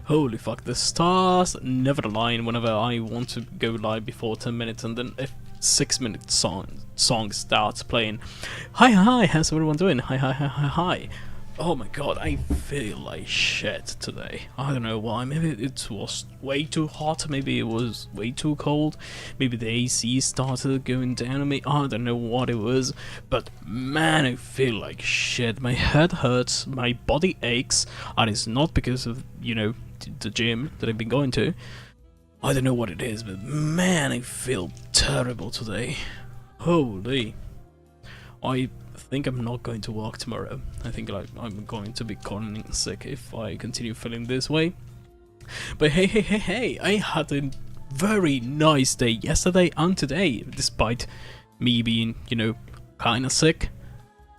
Holy fuck, the stars never align whenever I want to go live before 10 minutes, and then a 6-minute song starts playing. Hi, how's everyone doing? Hi. Oh my god, I feel like shit today. I don't know why. Maybe it was way too hot, maybe it was way too cold, maybe the AC started going down on me. I don't know what it was, but man, I feel like shit. My head hurts, my body aches, and it's not because of, you know, the gym that I've been going to. I don't know what it is, but man, I feel terrible today. Holy. I think I'm not going to work tomorrow. I think like I'm going to be calling sick if I continue feeling this way. But hey, I had a very nice day yesterday and today, despite me being, you know, kinda sick.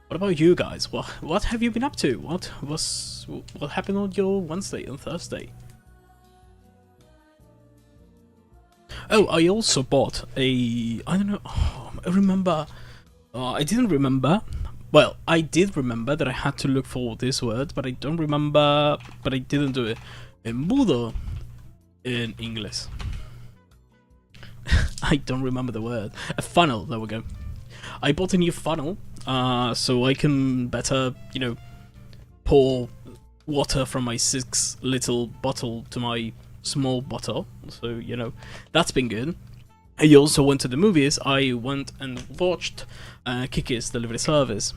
What about you guys? What have you been up to? What happened on your Wednesday and Thursday? Oh, I also bought a, I don't know, I remember, I didn't remember, well, I did remember that I had to look for this word, but I don't remember, but I didn't do it. Embudo in English. I don't remember the word. A funnel, there we go. I bought a new funnel, so I can better, you know, pour water from my 6-liter bottle to my small bottle, so, you know, that's been good. I also went to the movies. I went and watched Kiki's Delivery Service,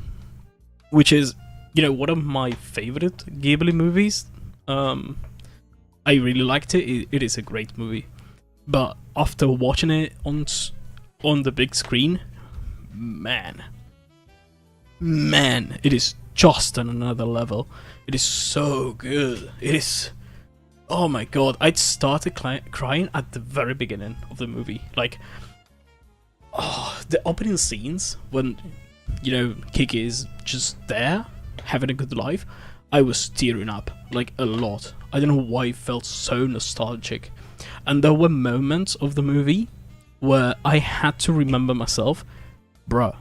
which is, you know, one of my favorite Ghibli movies. I really liked it. It is a great movie, but after watching it on the big screen, man, it is just on another level. It is so good. It is. Oh my god, I started crying at the very beginning of the movie. Like, oh, the opening scenes when, you know, Kiki is just there, having a good life, I was tearing up, like, a lot. I don't know why it felt so nostalgic. And there were moments of the movie where I had to remember myself, bruh,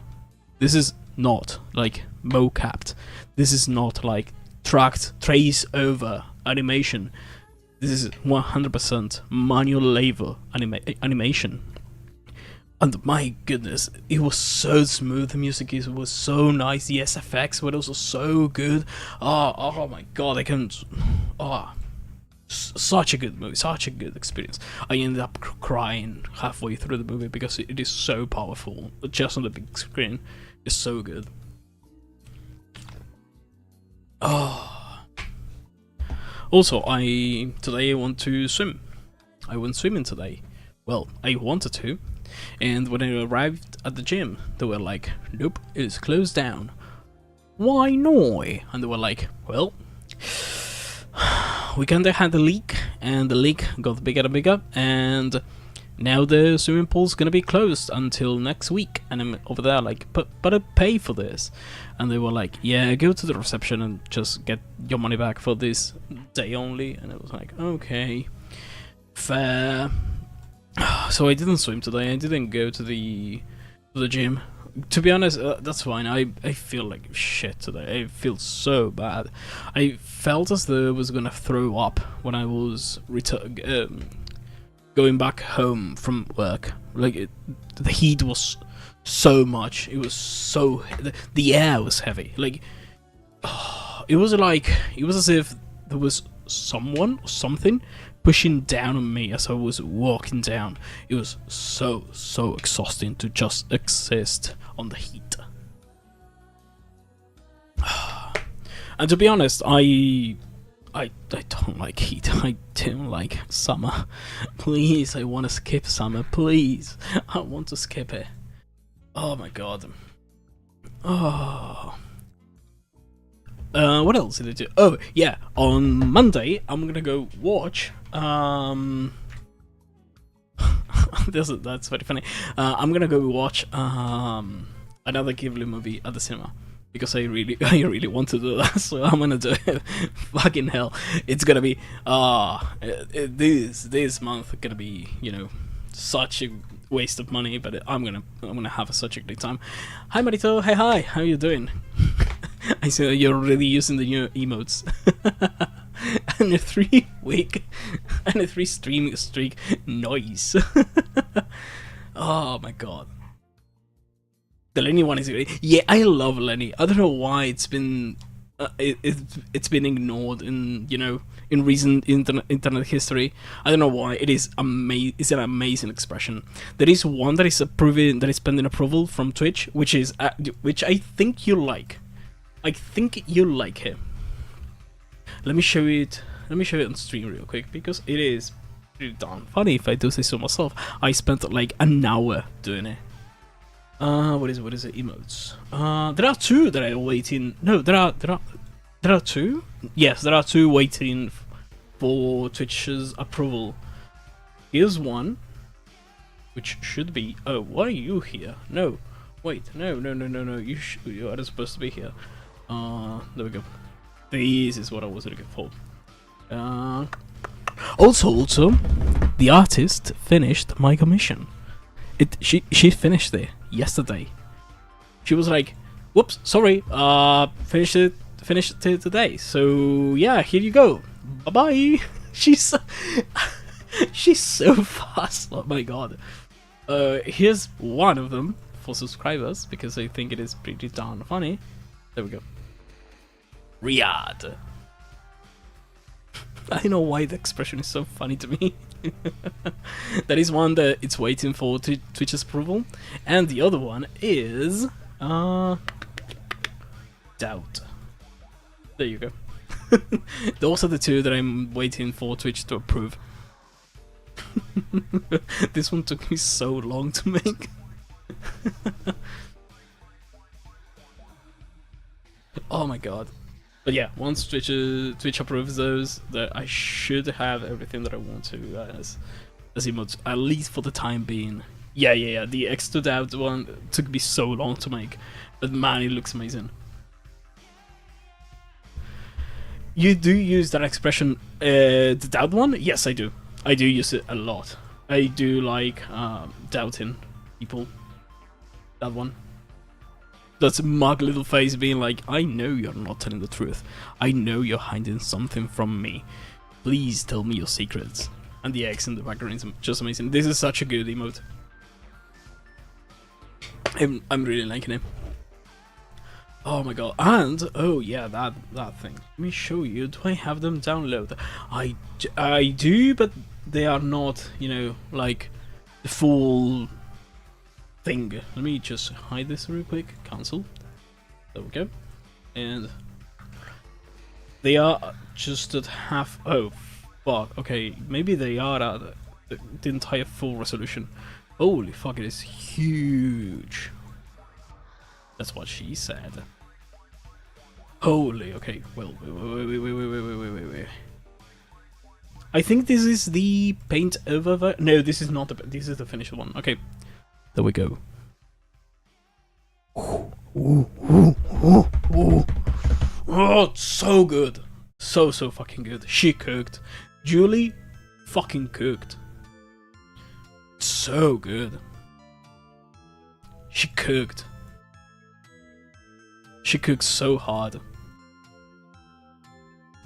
this is not, like, mocapped. This is not, like, trace over animation. This is 100% manual labor animation. And my goodness, it was so smooth, the music was so nice, the SFX were also so good. Oh my god, I can't... such a good movie, such a good experience. I ended up crying halfway through the movie because it is so powerful. Just on the big screen, it's so good. Also, today I want to swim. I went swimming today. Well, I wanted to, And when I arrived at the gym, they were like, nope, it is closed down. Why not? And they were like, well, we kinda had a leak, and the leak got bigger and bigger, and now the swimming pool's gonna be closed until next week. And I'm over there like, but I pay for this. And they were like, yeah, go to the reception and just get your money back for this day only. And it was like, okay, fair. So I didn't swim today. I didn't go to the gym. To be honest, that's fine. I feel like shit today. I feel so bad. I felt as though I was gonna throw up when I was going back home from work. Like the heat was so much. It was so the air was heavy. Like it was as if there was someone or something pushing down on me as I was walking down. It was so exhausting to just exist on the heat. And to be honest, I don't like heat. I don't like summer. Please, I want to skip summer. Please, I want to skip it. Oh my god. Oh. What else did I do? Oh yeah, on Monday I'm gonna go watch. That's very funny. I'm gonna go watch another Ghibli movie at the cinema. Because I really want to do that, so I'm gonna do it. Fucking hell, it's gonna be this month gonna be, you know, such a waste of money, but I'm gonna have such a great time. Hi Marito, hi, how you doing? I see you're already using the new emotes. And a 3-week and a 3-stream streak, nice. Oh my god. The Lenny one is great. Yeah, I love Lenny. I don't know why it's been it's been ignored in, you know, in recent internet history. I don't know why. It is it's an amazing expression. There is one that is pending approval from Twitch, which I think you like. I think you like it. Let me show it. Let me show it on stream real quick because it is pretty darn funny if I do say so myself. I spent like an hour doing it. What is it? Emotes. There are two that are waiting. No, there are two. Yes, there are two waiting for Twitch's approval. Here's one, which should be. Oh, why are you here? No, wait, no. You are supposed to be here. There we go. This is what I was looking for. Also, the artist finished my commission. She finished it yesterday. She was like, "Whoops, sorry. Finished it today. So yeah, here you go. Bye bye." She's so fast. Oh my god. Here's one of them for subscribers because I think it is pretty darn funny. There we go. Riyadh. I don't know why the expression is so funny to me. That is one that it's waiting for Twitch's approval, and the other one is doubt. There you go. Those are the two that I'm waiting for Twitch to approve. This one took me so long to make. Oh my god. But yeah, once Twitch approves those, that I should have everything that I want to as emotes, at least for the time being. Yeah. The extra doubt one took me so long to make, but man, it looks amazing. You do use that expression, the doubt one? Yes, I do. I do use it a lot. I do like doubting people. That one. That's a mug little face being like, I know you're not telling the truth. I know you're hiding something from me. Please tell me your secrets. And the X in the background is just amazing. This is such a good emote. I'm really liking it. Oh my god. And, oh yeah, that thing. Let me show you. Do I have them downloaded? I do, but they are not, you know, like the full thing. Let me just hide this real quick. Cancel. There we go. And they are just at half. Oh fuck. Okay, maybe they are at the entire full resolution. Holy fuck, it is huge. That's what she said. Holy, okay, well, wait. I think this is the paint over. No, this is not the. This is the finished one. Okay, there we go. Oh, it's so good, so fucking good. She cooked. Julie, fucking cooked. So good. She cooked. She cooks so hard.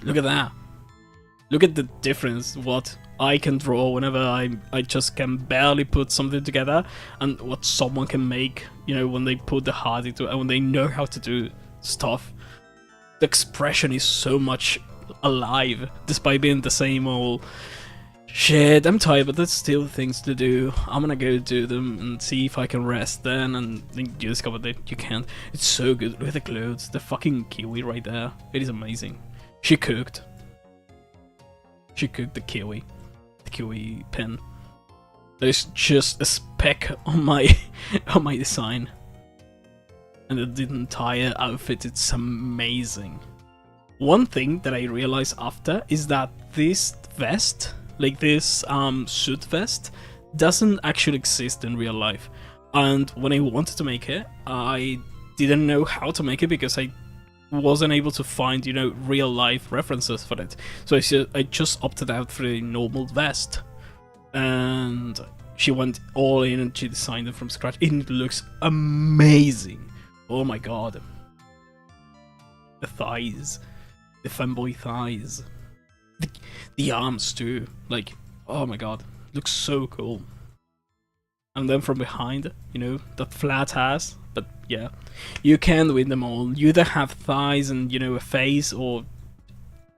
Look at that. Look at the difference, what I can draw whenever I just can barely put something together, and what someone can make, you know, when they put the heart into it, and when they know how to do stuff. The expression is so much alive, despite being the same old shit. I'm tired, but there's still things to do. I'm gonna go do them and see if I can rest then, and then you discover that you can't. It's so good. Look at the clothes, the fucking kiwi right there. It is amazing. She cooked. She cooked the kiwi pen. There's just a speck on my on my design, and the entire outfit, it's amazing. One thing that I realized after is that this vest, like this suit vest, doesn't actually exist in real life. And when I wanted to make it, I didn't know how to make it because I wasn't able to find, you know, real life references for it. So I just opted out for a normal vest, and she went all in and she designed it from scratch. It looks amazing. Oh my god. The thighs, the femboy thighs, the arms too. Like, oh my god, looks so cool. And then from behind, you know, that flat ass. But yeah, you can win them all. You either have thighs and, you know, a face, or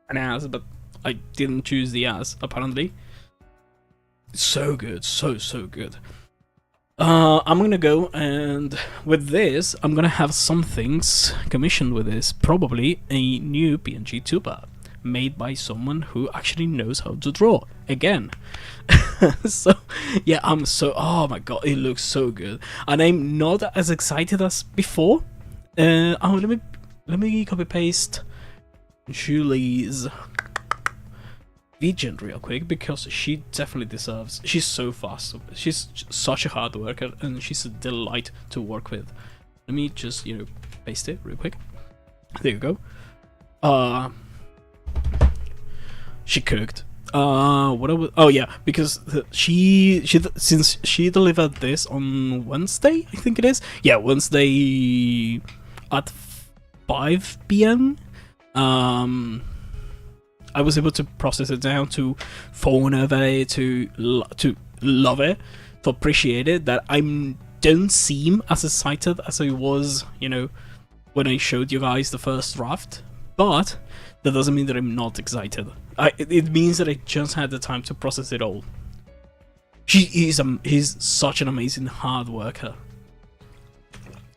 an ass, but I didn't choose the ass, apparently. So good, so good. I'm gonna go, and with this, I'm gonna have some things commissioned with this. Probably a new PNG tuber made by someone who actually knows how to draw again. So yeah, I'm so, oh my god, it looks so good, and I'm not as excited as before. Let me copy paste Julie's Vision real quick, because she definitely deserves. She's so fast. She's such a hard worker, and she's a delight to work with. Let me just, you know, paste it real quick. There you go. She cooked. Oh yeah, because since she delivered this on Wednesday, I think it is. Yeah, Wednesday at 5 p.m. I was able to process it down to phone over it, to love it, to appreciate it. That I don't seem as excited as I was, you know, when I showed you guys the first draft, but that doesn't mean that I'm not excited. It means that I just had the time to process it all. He's such an amazing hard worker,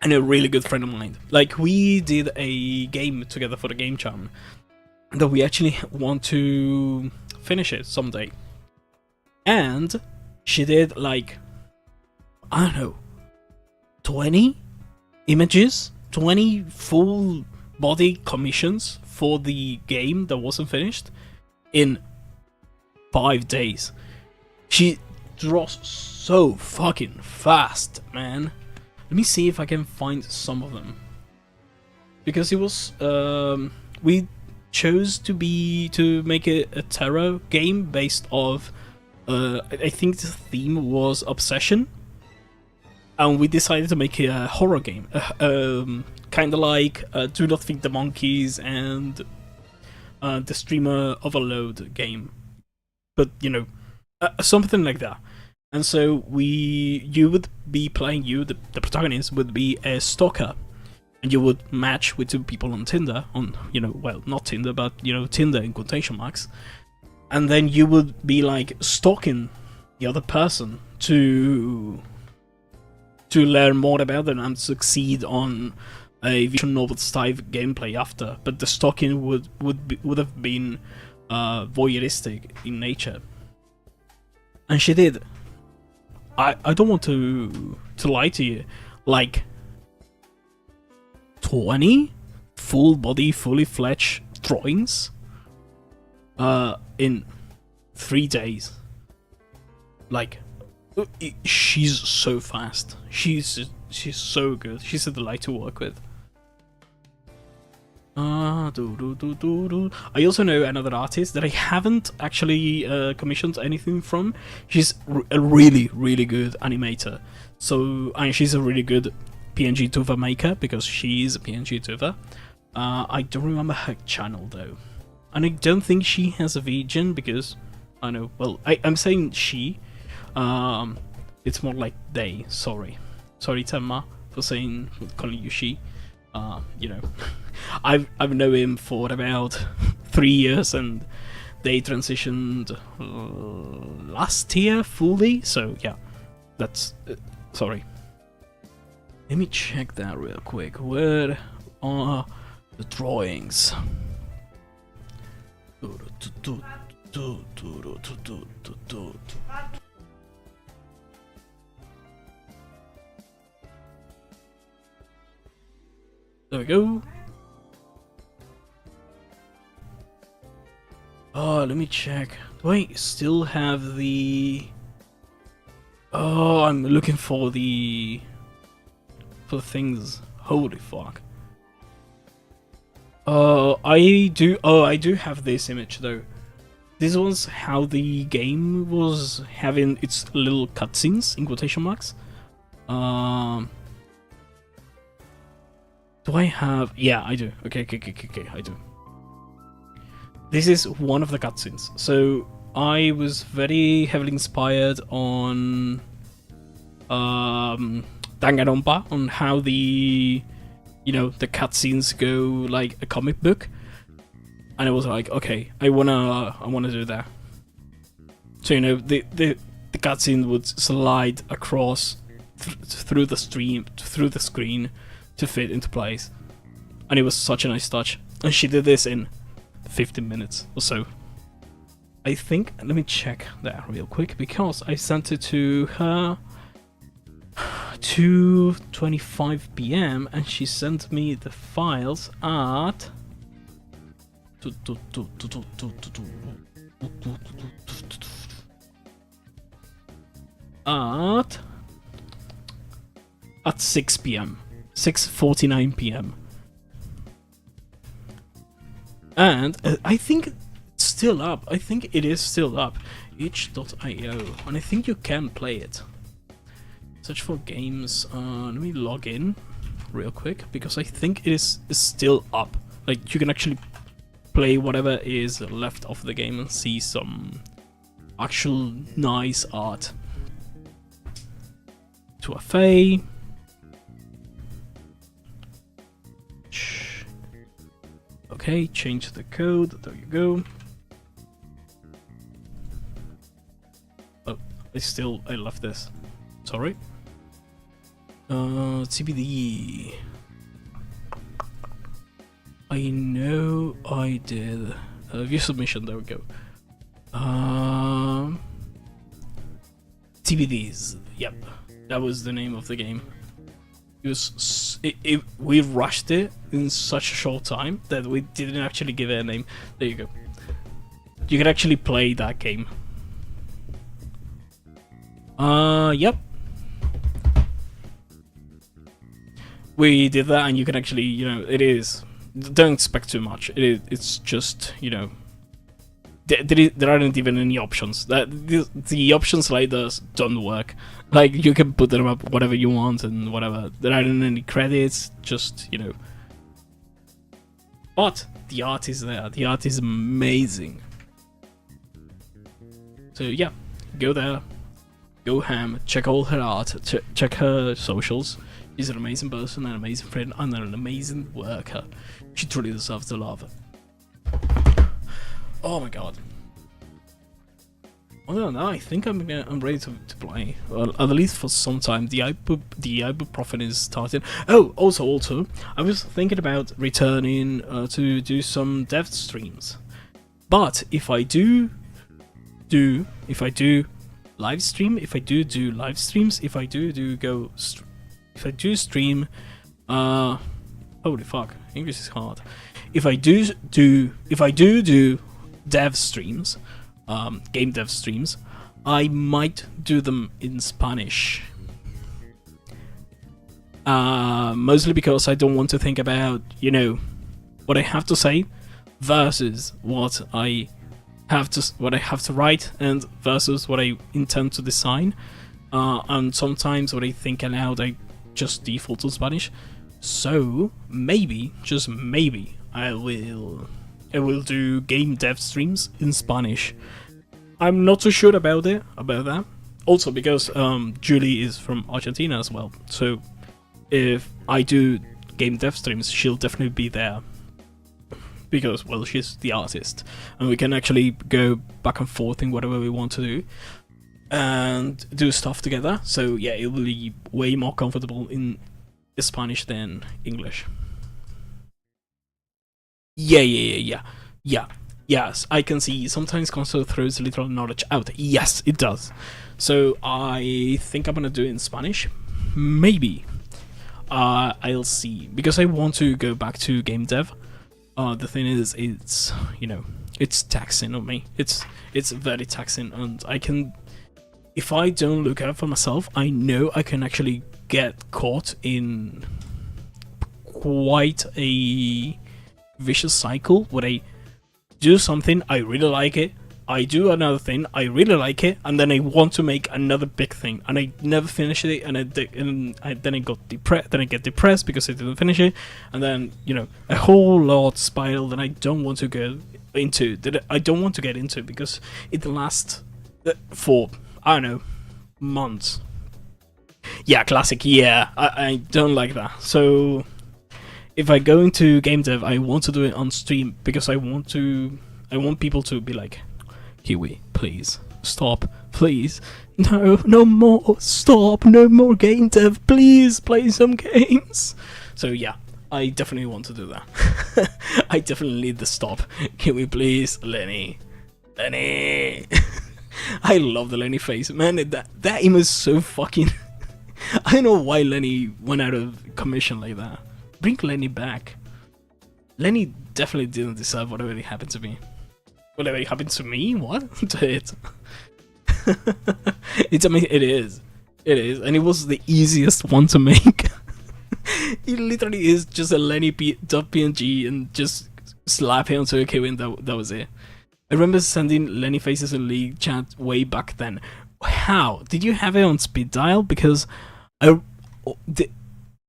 and a really good friend of mine. Like, we did a game together for the game jam, that we actually want to finish it someday. And she did, like, I don't know, 20 images, 20 full body commissions for the game that wasn't finished in 5 days. She draws so fucking fast, man. Let me see if I can find some of them, because it was we chose to make a tarot game based off I think the theme was obsession, and we decided to make a horror game, kind of like Do Not Feed the Monkeys and the Streamer Overload game, but you know, something like that. And so you would be playing, the protagonist would be a stalker, and you would match with 2 people on Tinder, on, you know, well, not Tinder, but, you know, Tinder in quotation marks, and then you would be like stalking the other person to learn more about them and succeed on a visual novel style gameplay after. But the stalking would have been voyeuristic in nature, and she did I don't want to lie to you, like 20 full body, fully fledged drawings in 3 days. Like, she's so fast. She's so good. She's a delight to work with. I also know another artist that I haven't actually commissioned anything from. She's a really good animator. So, and she's a really good PNG tuber maker because she is a PNG tuber. I don't remember her channel though, and I don't think she has a VGen because I know. Well, I'm saying she. It's more like they. Sorry, Temma, for calling you she. You know, I've known him for about 3 years, and they transitioned last year fully. So yeah, that's sorry. Let me check that real quick. Where are the drawings? There we go. Oh, let me check. Do I still have the... Oh, I'm looking for the things. Holy fuck. I do have this image though. This was how the game was having its little cutscenes in quotation marks. Do I have? Yeah, I do. Okay, I do. This is one of the cutscenes. So I was very heavily inspired on Danganronpa, on how the cutscenes go like a comic book, and I was like, okay, I wanna do that. So the cutscene would slide across through the screen to fit into place, and it was such a nice touch. And she did this in 15 minutes or so. I think. Let me check that real quick because I sent it to her 2:25 p.m. and she sent me the files at at 6 p.m. 6:49 p.m. And I think it's still up. I think it is still up. itch.io, and I think you can play it. Search for games. Let me log in real quick because I think it is still up. Like, you can actually play whatever is left of the game and see some actual nice art. 2FA. Okay, change the code. There you go. Oh, I left this. Sorry. TBD. I know I did. View submission. There we go. TBDs. Yep, that was the name of the game. We rushed it in such a short time that we didn't actually give it a name. There you go. You can actually play that game. Yep. We did that, and you can actually, it is. Don't expect too much. It's just, there aren't even any options. The option sliders don't work. Like, you can put them up whatever you want and whatever. There aren't any credits, just, But the art is there. The art is amazing. So yeah, go there, go ham, check all her art, check her socials. She's an amazing person, an amazing friend, and an amazing worker. She truly deserves the love. Oh my god. Other than that, I think I'm ready to play. Well, at least for some time. The ibuprofen is starting. Oh, also, I was thinking about returning to do some dev streams. But if I do live stream, if I do live streams, if I do if I do stream, holy fuck, English is hard. If I do dev streams, game dev streams, I might do them in Spanish. Mostly because I don't want to think about, you know, what I have to say versus what I have to write, and versus what I intend to design. And sometimes when I think aloud, I just default to Spanish. So maybe, just maybe, I will do game dev streams in Spanish. I'm not too sure about that. Also because Julie is from Argentina as well. So if I do game dev streams, she'll definitely be there. Because, well, she's the artist. And we can actually go back and forth in whatever we want to do. And do stuff together. So yeah, it will be way more comfortable in Spanish than English. Yeah. Yes, I can see. Sometimes console throws a little knowledge out. Yes, it does. So I think I'm gonna do it in Spanish. Maybe. I'll see. Because I want to go back to game dev. The thing is, it's, you know, it's taxing on me. It's very taxing, and I can, if I don't look out for myself, I know I can actually get caught in quite a vicious cycle where I do something, I really like it, I do another thing, I really like it, and then I want to make another big thing, and I never finish it, and then I get depressed because I didn't finish it, and then, you know, a whole lot spiral that I don't want to go into, because it lasts for, I don't know, months. Yeah, classic. Yeah, I don't like that. So if I go into game dev, I want to do it on stream because I want people to be like, Kiwi, please stop, please, no more, stop, no more game dev, please play some games. So yeah, I definitely want to do that. I definitely need the stop. Kiwi, please, Lenny. I love the Lenny face, man. That emote is so fucking. I don't know why Lenny went out of commission like that. Bring Lenny back. Lenny definitely didn't deserve whatever happened to me. Whatever happened to me? What? To it? It's amazing. It is, and it was the easiest one to make. It literally is just a Lenny.png and just slap it onto a KW, and that was it. I remember sending Lenny faces in League chat way back then. How did you have it on speed dial? Because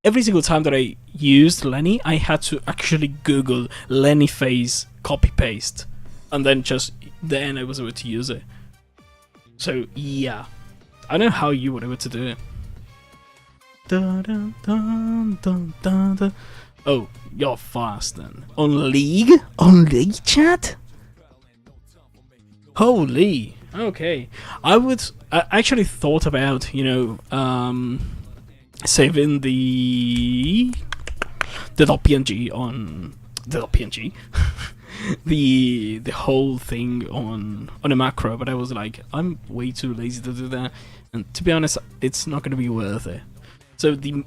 every single time that I used Lenny, I had to actually Google Lenny face copy paste, and then I was able to use it. So yeah, I don't know how you were able to do it. Oh, you're fast then. On League chat? Holy. Okay. I actually thought about, you know, saving the .png on the .png. the whole thing on a macro, but I was like, I'm way too lazy to do that, and to be honest, it's not going to be worth it. So the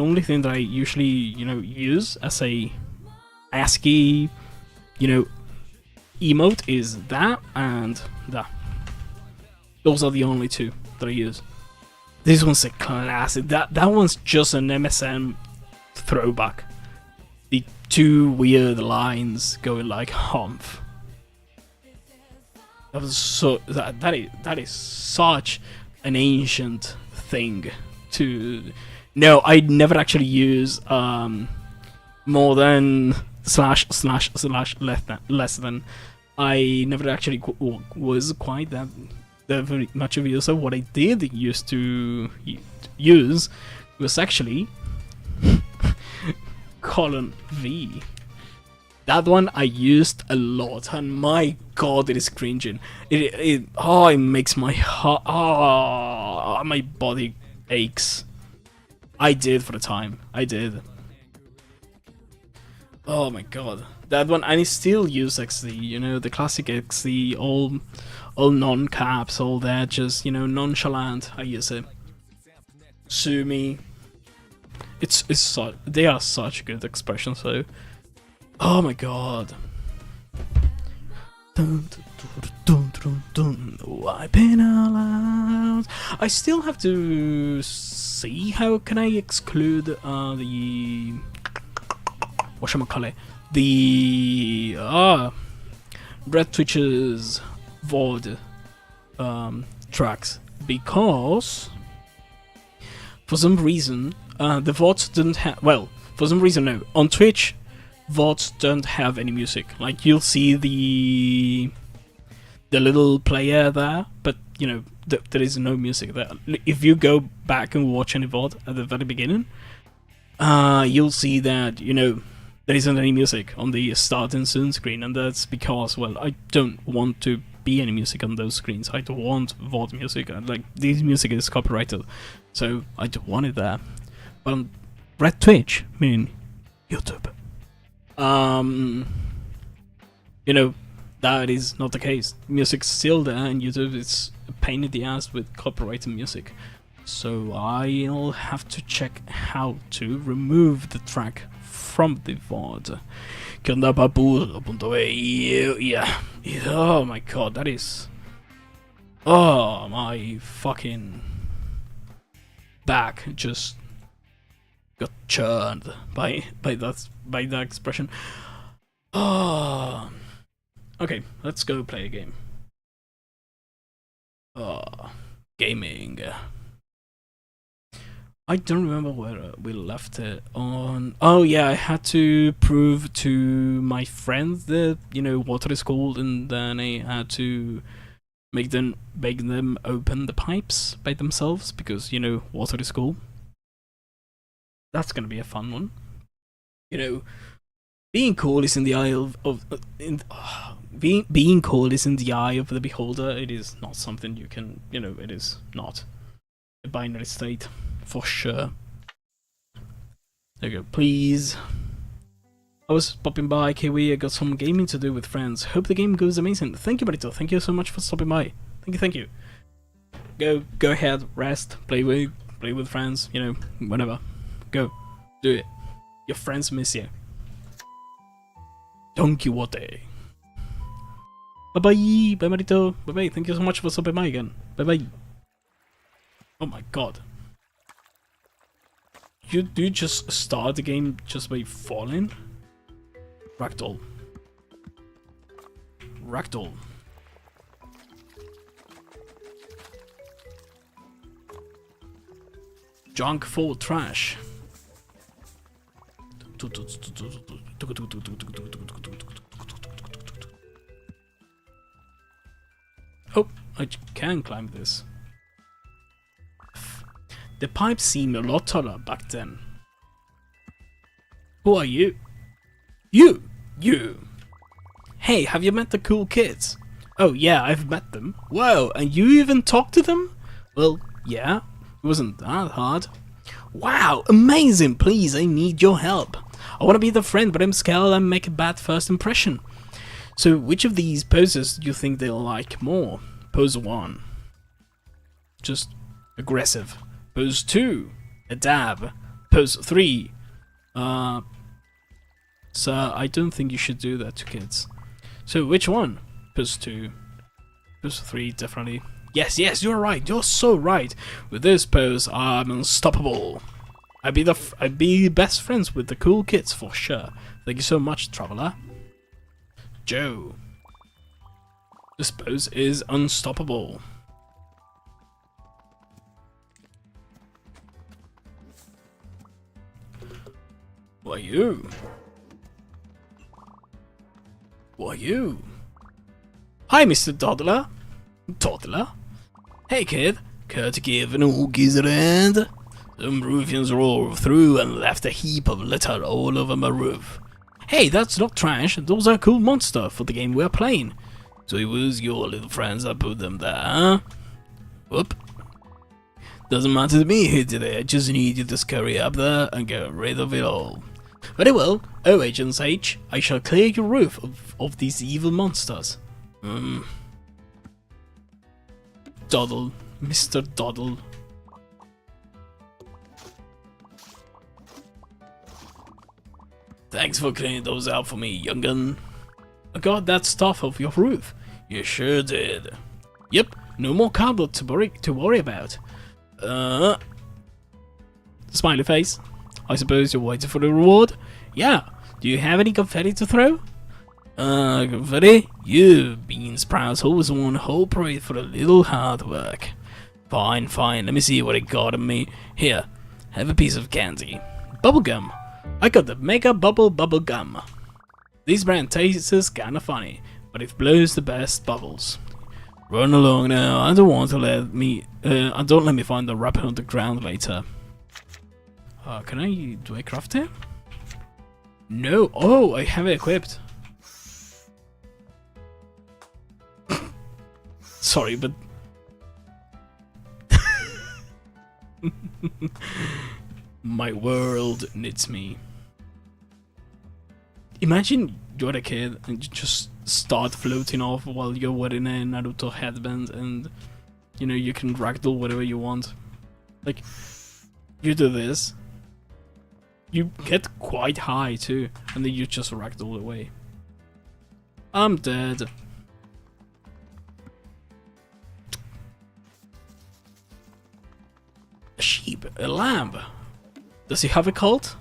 only thing that I usually, you know, use as a ASCII, you know, emote is that and that. Those are the only two that I use. This one's a classic. That one's just an MSN throwback. The two weird lines going like humph. That was so that is such an ancient thing to. No, I'd never actually use more than / less than. I never actually was quite that very much of a user. What I did used to use was actually :V. That one I used a lot, and my god, it is cringing. It makes my heart, my body aches. I did for the time. I did. Oh my god, that one. I still use XD. You know, the classic XD, all non-caps, all that, just, you know, nonchalant, I use it. Sue me. They are such good expressions, so. Oh my god. Wiping out loud. I still have to see how can I exclude the whatchamacallit, the Red Twitch's VOD tracks, because for some reason the VODs didn't have, well, for some reason no, on Twitch VODs don't have any music. Like, you'll see the little player there, but you know there is no music there. If you go back and watch any VOD at the very beginning, you'll see that, you know, there isn't any music on the start and soon screen, and that's because, well, I don't want to be any music on those screens. I don't want VOD music. Like, this music is copyrighted, so I don't want it there. But on Red Twitch, meaning YouTube, you know, that is not the case. Music's still there, and YouTube is a pain in the ass with copyrighted music. So I'll have to check how to remove the track from the VOD. Yeah. Oh my god, that is. Oh, my fucking back just got churned by that expression. Oh. Okay, let's go play a game. Gaming. I don't remember where we left it on. Oh yeah, I had to prove to my friends that, you know, water is cold, and then I had to make them open the pipes by themselves because, you know, water is cold. That's gonna be a fun one. You know, being cold is in the eye being cold is in the eye of the beholder. It is not something you can, you know, it is not a binary state, for sure. There you go, please. I was popping by, Kiwi, I got some gaming to do with friends. Hope the game goes amazing. Thank you, Marito, thank you so much for stopping by. Thank you. Go ahead, rest, play with friends, you know, whatever. Go, do it. Your friends miss you. Don Quixote. Bye bye, bye Marito, bye bye. Thank you so much for stopping by again. Bye bye. Oh my god. You just start the game just by falling? Ragdoll. Ragdoll. Junk full trash. Oh, I can climb this. The pipes seemed a lot taller back then. Who are you? You! Hey, have you met the cool kids? Oh yeah, I've met them. Whoa, and you even talked to them? Well, yeah, it wasn't that hard. Wow, amazing, please, I need your help. I want to be the friend, but I'm scared I make a bad first impression. So, which of these poses do you think they'll like more? Pose 1. Just aggressive. Pose 2. A dab. Pose 3. Sir, I don't think you should do that to kids. So, which one? Pose 2. Pose 3, definitely. Yes, you're right. You're so right. With this pose, I'm unstoppable. I'd be best friends with the cool kids for sure. Thank you so much, traveler. Joe. This pose is unstoppable. Who are you? Who are you? Hi, Mr. Toddler. Toddler? Hey, kid. Care to give an old geezer a hand? Some ruffians rolled through and left a heap of litter all over my roof. Hey, that's not trash. Those are cool monsters for the game we're playing. So it was your little friends that put them there, huh? Whoop. Doesn't matter to me who did it. I just need you to scurry up there and get rid of it all. Very well. Oh, Agent H, I shall clear your roof of these evil monsters. Doddle. Mr. Doddle. Thanks for cleaning those out for me, young'un. I got that stuff off your roof. You sure did. Yep, no more cardboard to worry about. Smiley face. I suppose you're waiting for the reward? Yeah. Do you have any confetti to throw? Confetti? You, bean sprouts, always want whole parade for a little hard work. Fine, fine, let me see what it got on me. Here, have a piece of candy. Bubblegum. I got the Mega Bubble Gum. This brand tastes kinda funny, but it blows the best bubbles. Run along now, I don't want to let me find the wrapper on the ground later. Do I craft it? No, oh, I have it equipped. Sorry, but... My world needs me. Imagine you're a kid and you just start floating off while you're wearing a Naruto headband and, you know, you can ragdoll whatever you want. Like, you do this, you get quite high too, and then you just ragdoll away. I'm dead. A sheep, a lamb. Does he have a cult?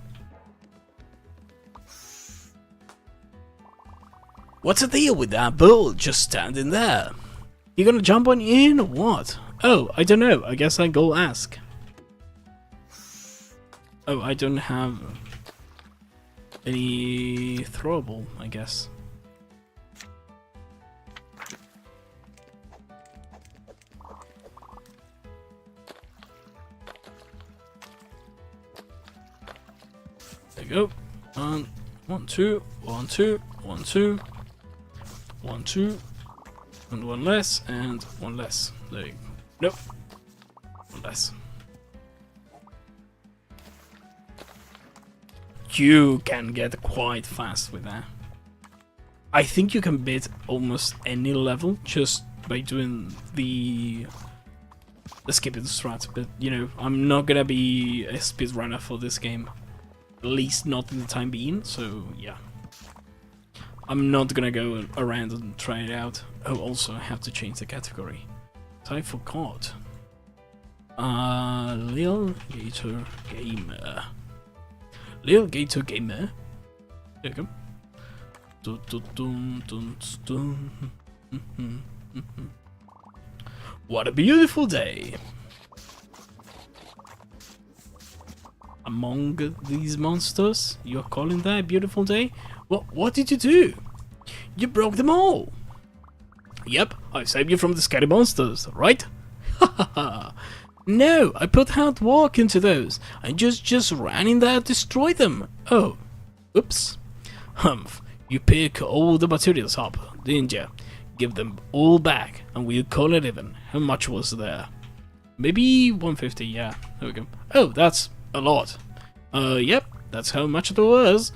What's the deal with that bull just standing there? You gonna jump on in or what? Oh, I don't know. I guess I'll go ask. Oh, I don't have any throwable, I guess. There you go. 1, 2, 1, 2, 1, 2, 1, 2, and one less, and one less. There you go. Nope. One less. You can get quite fast with that. I think you can beat almost any level just by doing the skipping strat, but you know, I'm not gonna be a speedrunner for this game. At least not in the time being, so yeah. I'm not gonna go around and try it out. Oh, also I have to change the category. So I forgot. Lil Gator Gamer. Lil Gator Gamer. There you go. What a beautiful day. Among these monsters, you're calling that a beautiful day? What did you do? You broke them all. Yep, I saved you from the scary monsters, right? Hahaha. No, I put hard work into those. I just ran in there to destroy them. Oh, oops. Humph, you pick all the materials up, didn't you? Give them all back, and we'll call it even. How much was there? Maybe 150, yeah. There we go. Oh, that's a lot. Yep, that's how much there was.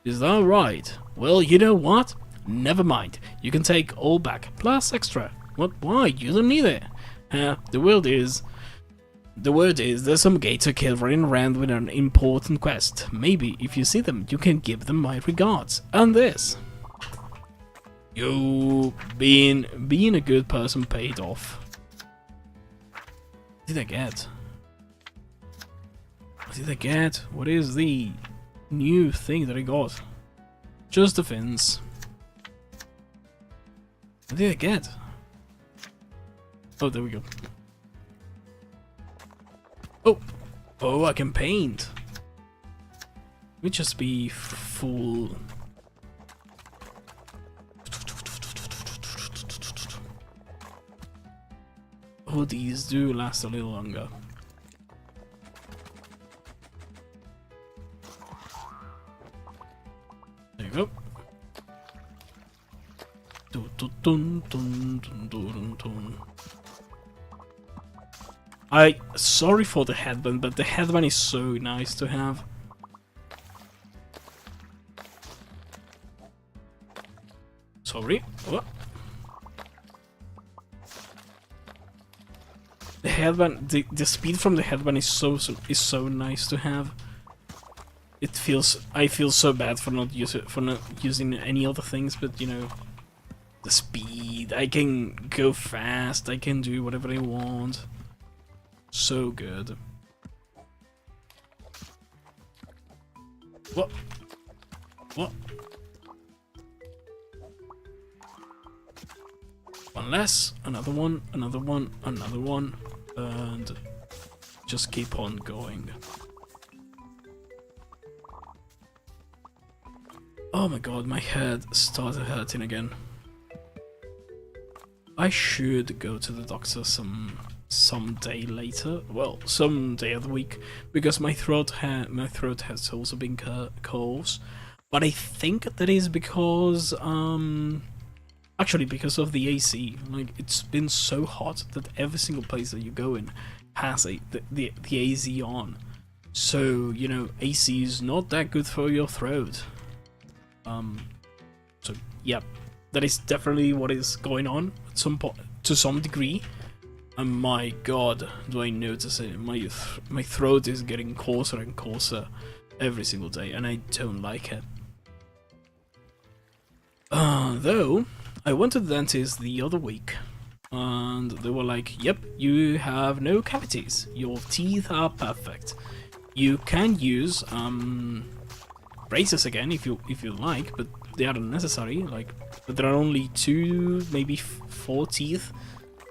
Is that right? Well, you know what? Never mind. You can take all back, plus extra. What? Why? You don't need it. The word is there's some gator kid running around with an important quest. Maybe if you see them, you can give them my regards. And this. You being a good person paid off. What did I get? What did I get? What is the new thing that I got? Just the fins. What did I get? Oh, there we go. Oh, I can paint. Let me just be full. Oh, these do last a little longer. There you go. Sorry for the headband, but the headband is so nice to have. Sorry. What? headband, the speed from the headband is so nice to have. I feel so bad for not using any other things, but you know, the speed. I can go fast. I can do whatever I want. So good. What? What? One less, another one, another one, another one, and just keep on going. Oh my god, my head started hurting again. I should go to the doctor some day later. Well, some day of the week, because my throat has also been cold. But I think that is because actually because of the AC. Like, it's been so hot that every single place that you go in has the AC on. So you know, AC is not that good for your throat. So yeah, that is definitely what is going on at to some degree. And my god, do I notice it? My throat is getting coarser and coarser every single day, and I don't like it. Though I went to the dentist the other week, and they were like, "Yep, you have no cavities. Your teeth are perfect. You can use braces again if you like, but they are unnecessary. Like, but there are only 2, maybe 4 teeth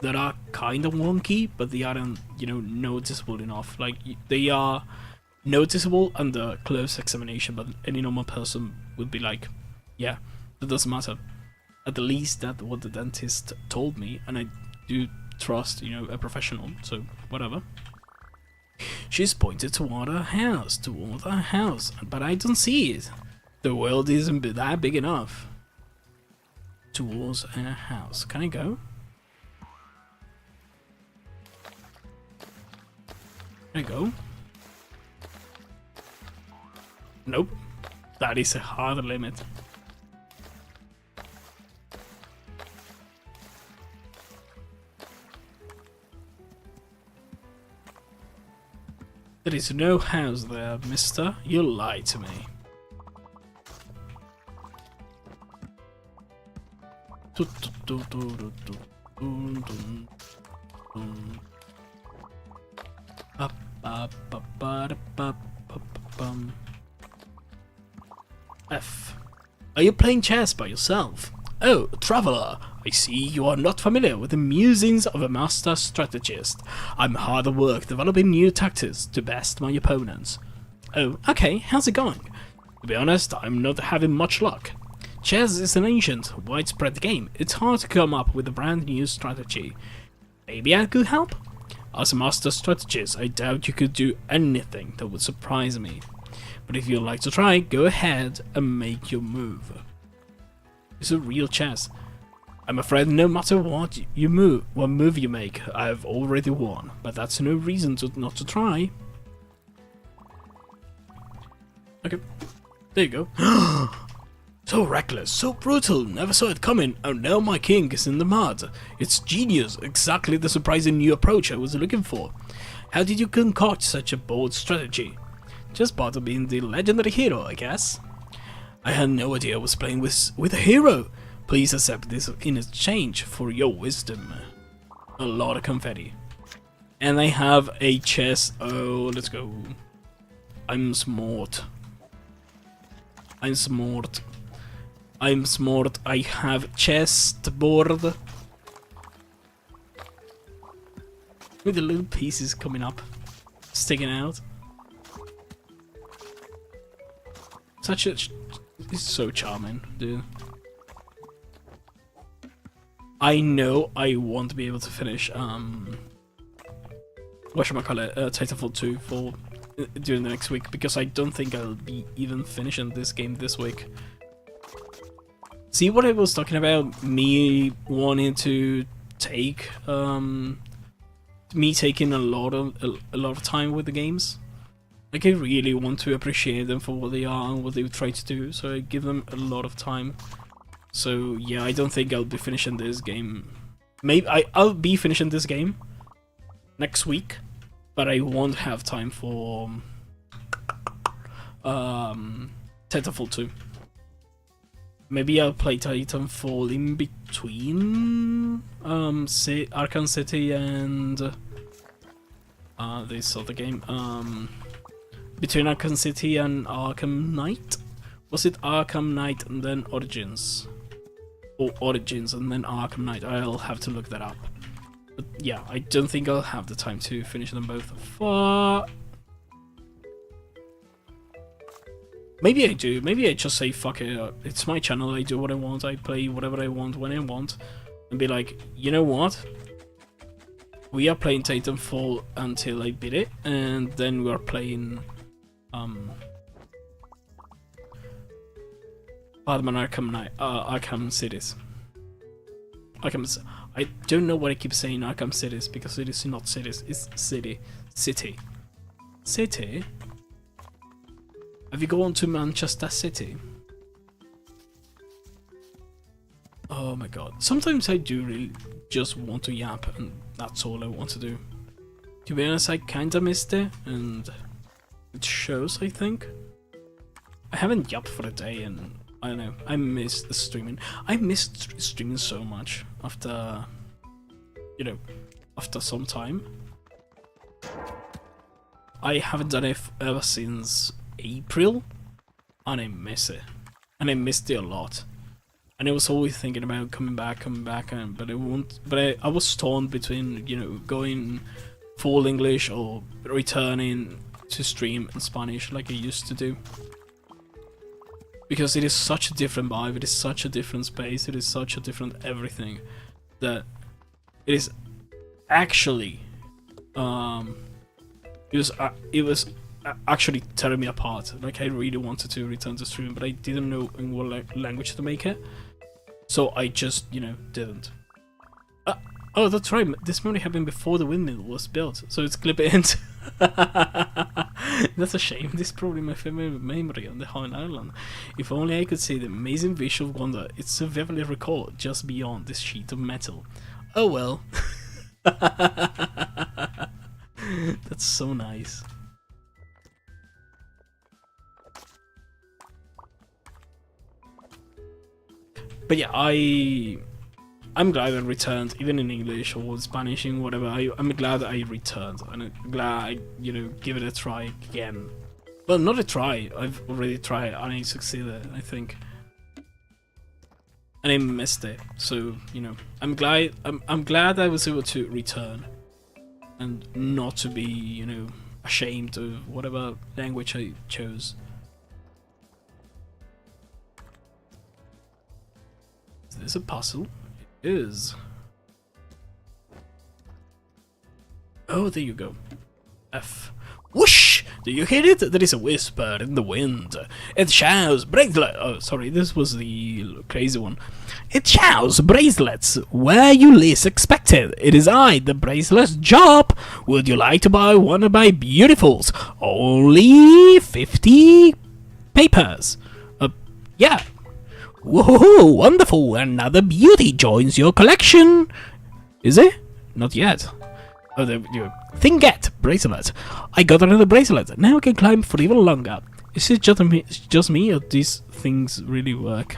that are kind of wonky, but they aren't, you know, noticeable enough. Like, they are noticeable under close examination, but any normal person would be like, yeah, that doesn't matter. At least that's what the dentist told me, and I do trust, you know, a professional, so whatever." She's pointed toward her house, but I don't see it. The world isn't that big enough. Towards her house. Can I go? Can I go? Nope. That is a hard limit. There is no house there, mister. You lied to me. F. Are you playing chess by yourself? Oh, traveler, I see you are not familiar with the musings of a master strategist. I'm hard at work developing new tactics to best my opponents. Oh, okay, how's it going? To be honest, I'm not having much luck. Chess is an ancient, widespread game. It's hard to come up with a brand new strategy. Maybe I could help? As a master strategist, I doubt you could do anything that would surprise me. But if you'd like to try, go ahead and make your move. It's a real chess. I'm afraid no matter what move you make, I've already won. But that's no reason not to try. Okay, there you go. So reckless, so brutal, never saw it coming, and now my king is in the mud. It's genius, exactly the surprising new approach I was looking for. How did you concoct such a bold strategy? Just part of being the legendary hero, I guess. I had no idea I was playing with a hero. Please accept this in exchange for your wisdom. A lot of confetti. And I have a chest. Oh, let's go. I'm smart. I'm smart. I'm smart. I have chessboard. With the little pieces coming up. Sticking out. Such a... It's so charming, dude. I know I won't be able to finish, whatchamacallit, Titanfall 2 during the next week, because I don't think I'll be even finishing this game this week. See what I was talking about? Me wanting to take, me taking a lot of time with the games. Like, I really want to appreciate them for what they are and what they try to do, so I give them a lot of time. So yeah, I don't think I'll be finishing this game. Maybe I'll be finishing this game, next week, but I won't have time for Titanfall 2. Maybe I'll play Titanfall in between Arkham City and this other game. Between Arkham City and Arkham Knight? Was it Arkham Knight and then Origins? Or Origins and then Arkham Knight? I'll have to look that up. But yeah, I don't think I'll have the time to finish them both. Maybe I do. Maybe I just say, fuck it, it's my channel, I do what I want, I play whatever I want when I want. And be like, you know what? We are playing Titanfall until I beat it, and then we are playing Batman Arkham Cities. I don't know why I keep saying Arkham Cities, because it is not cities, it's city. City? Have you gone to Manchester City? Oh my god. Sometimes I do really just want to yap, and that's all I want to do. To be honest, I kinda missed it, and it shows, I think. I haven't yapped for a day, and I don't know, I missed the streaming. I missed streaming so much after, you know, after some time. I haven't done it ever since April, and I miss it. And I missed it a lot. And I was always thinking about coming back, but I won't. But I was torn between, you know, going full English or returning to stream in Spanish like I used to do. Because it is such a different vibe, it is such a different space, it is such a different everything, that it is actually, it was actually tearing me apart. Like, I really wanted to return to stream, but I didn't know in what language to make it, so I just, you know, didn't. Oh, that's right, this memory happened before the windmill was built, so it's clip it. That's a shame. This is probably my favorite memory on the whole island. If only I could see the amazing visual wonder it's so vividly recalled just beyond this sheet of metal. Oh well. That's so nice. But yeah, I'm glad I returned, even in English or Spanish and whatever. I'm glad I returned, and I'm glad I, you know, give it a try again. Well, not a try. I've already tried and I succeeded, I think. And I missed it, so you know, I'm glad I was able to return, and not to be, you know, ashamed of whatever language I chose. Is this a puzzle? Is. Oh, there you go. F. Whoosh! Do you hear it? There is a whisper in the wind. It shouts bracelet. Oh, sorry, this was the crazy one. It shouts bracelets where you least expect it. It is I, the bracelet's job. Would you like to buy one of my beautifuls? Only 50 papers. Yeah. Whoa, wonderful! Another beauty joins your collection! Is it? Not yet. Oh, there you go. Thinget! Bracelet. I got another bracelet. Now I can climb for even longer. Is it just me, or these things really work?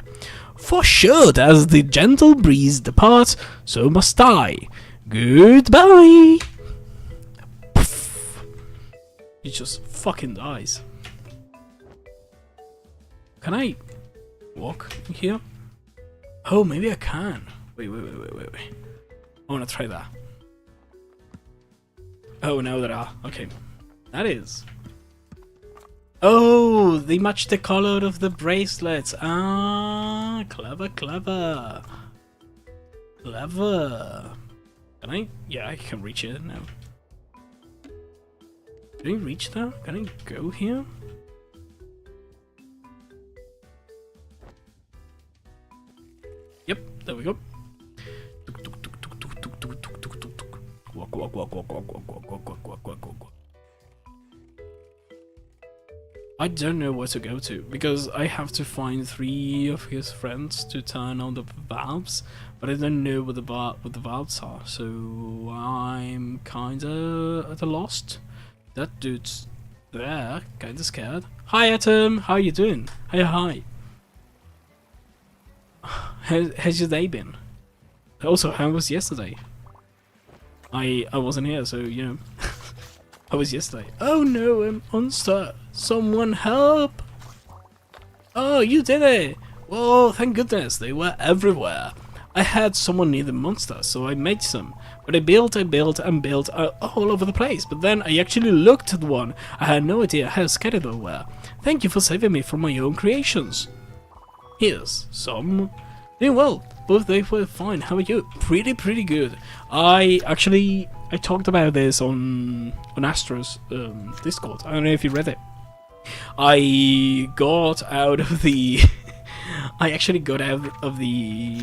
For sure, as the gentle breeze departs, so must I. Goodbye! Poof. He just fucking dies. Can I walk here? Oh, maybe I can. Wait. I wanna try that. Oh, now there are. Okay. That is. Oh, they match the color of the bracelets. Ah, clever. Clever. Can I? Yeah, I can reach it now. Can I reach there? Can I go here? Yep, there we go. Walk. I don't know where to go to, because I have to find 3 of his friends to turn on the valves, but I don't know what the valves are, so I'm kinda at a lost. That dude's there, kinda scared. Hi Atom, how you doing? Hi. How's your day been? Also, how was yesterday? I wasn't here, so you know. How was yesterday? Oh no, a monster! Someone help! Oh, you did it! Well, thank goodness, they were everywhere. I had someone near the monster, so I made some. But I built all over the place. But then I actually looked at one. I had no idea how scattered they were. Thank you for saving me from my own creations. Here's some. Doing well. Both they were fine. How are you? Pretty good. I talked about this on Astro's Discord. I don't know if you read it. I got out of the. I actually got out of the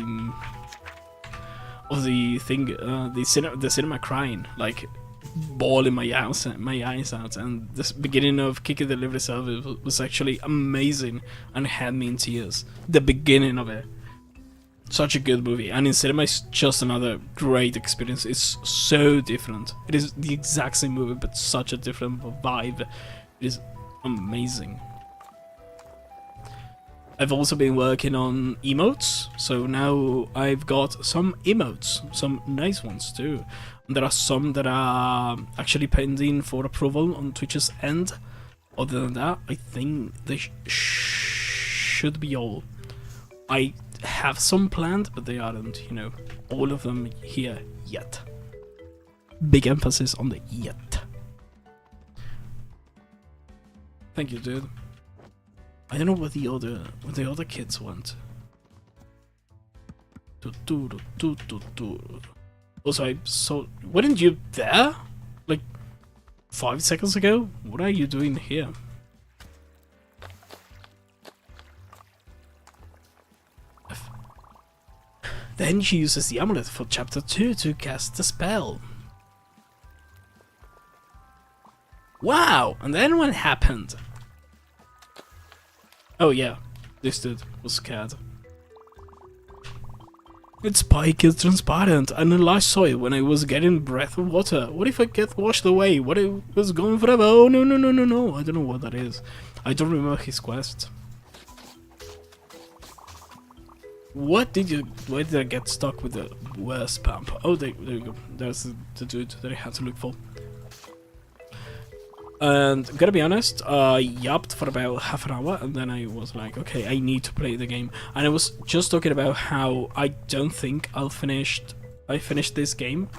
thing, the cinema crying, like bawling my eyes out, and this beginning of Kiki Delivery Service was actually amazing and had me in tears. The beginning of it. Such a good movie, and in cinema it's just another great experience. It's so different. It is the exact same movie, but such a different vibe. It is amazing. I've also been working on emotes, so now I've got some emotes, some nice ones too. And there are some that are actually pending for approval on Twitch's end. Other than that, I think they should be all. I have some planned, but they aren't, you know, all of them here yet. Big emphasis on the yet. Thank you, dude. I don't know what the other kids want. Also, I saw. Weren't you there? Like 5 seconds ago? What are you doing here? Then she uses the amulet for chapter 2 to cast the spell. Wow! And then what happened? Oh yeah, this dude was scared. Its spike is transparent, and I last saw it when I was getting breath of water. What if I get washed away? What if it was gone forever? Oh no. I don't know what that is. I don't remember his quest. Why did I get stuck with the worst pump? Oh, there you go. There's the dude that I had to look for. And gotta be honest, I yapped for about half an hour, and then I was like, okay, I need to play the game. And I was just talking about how I don't think I finished this game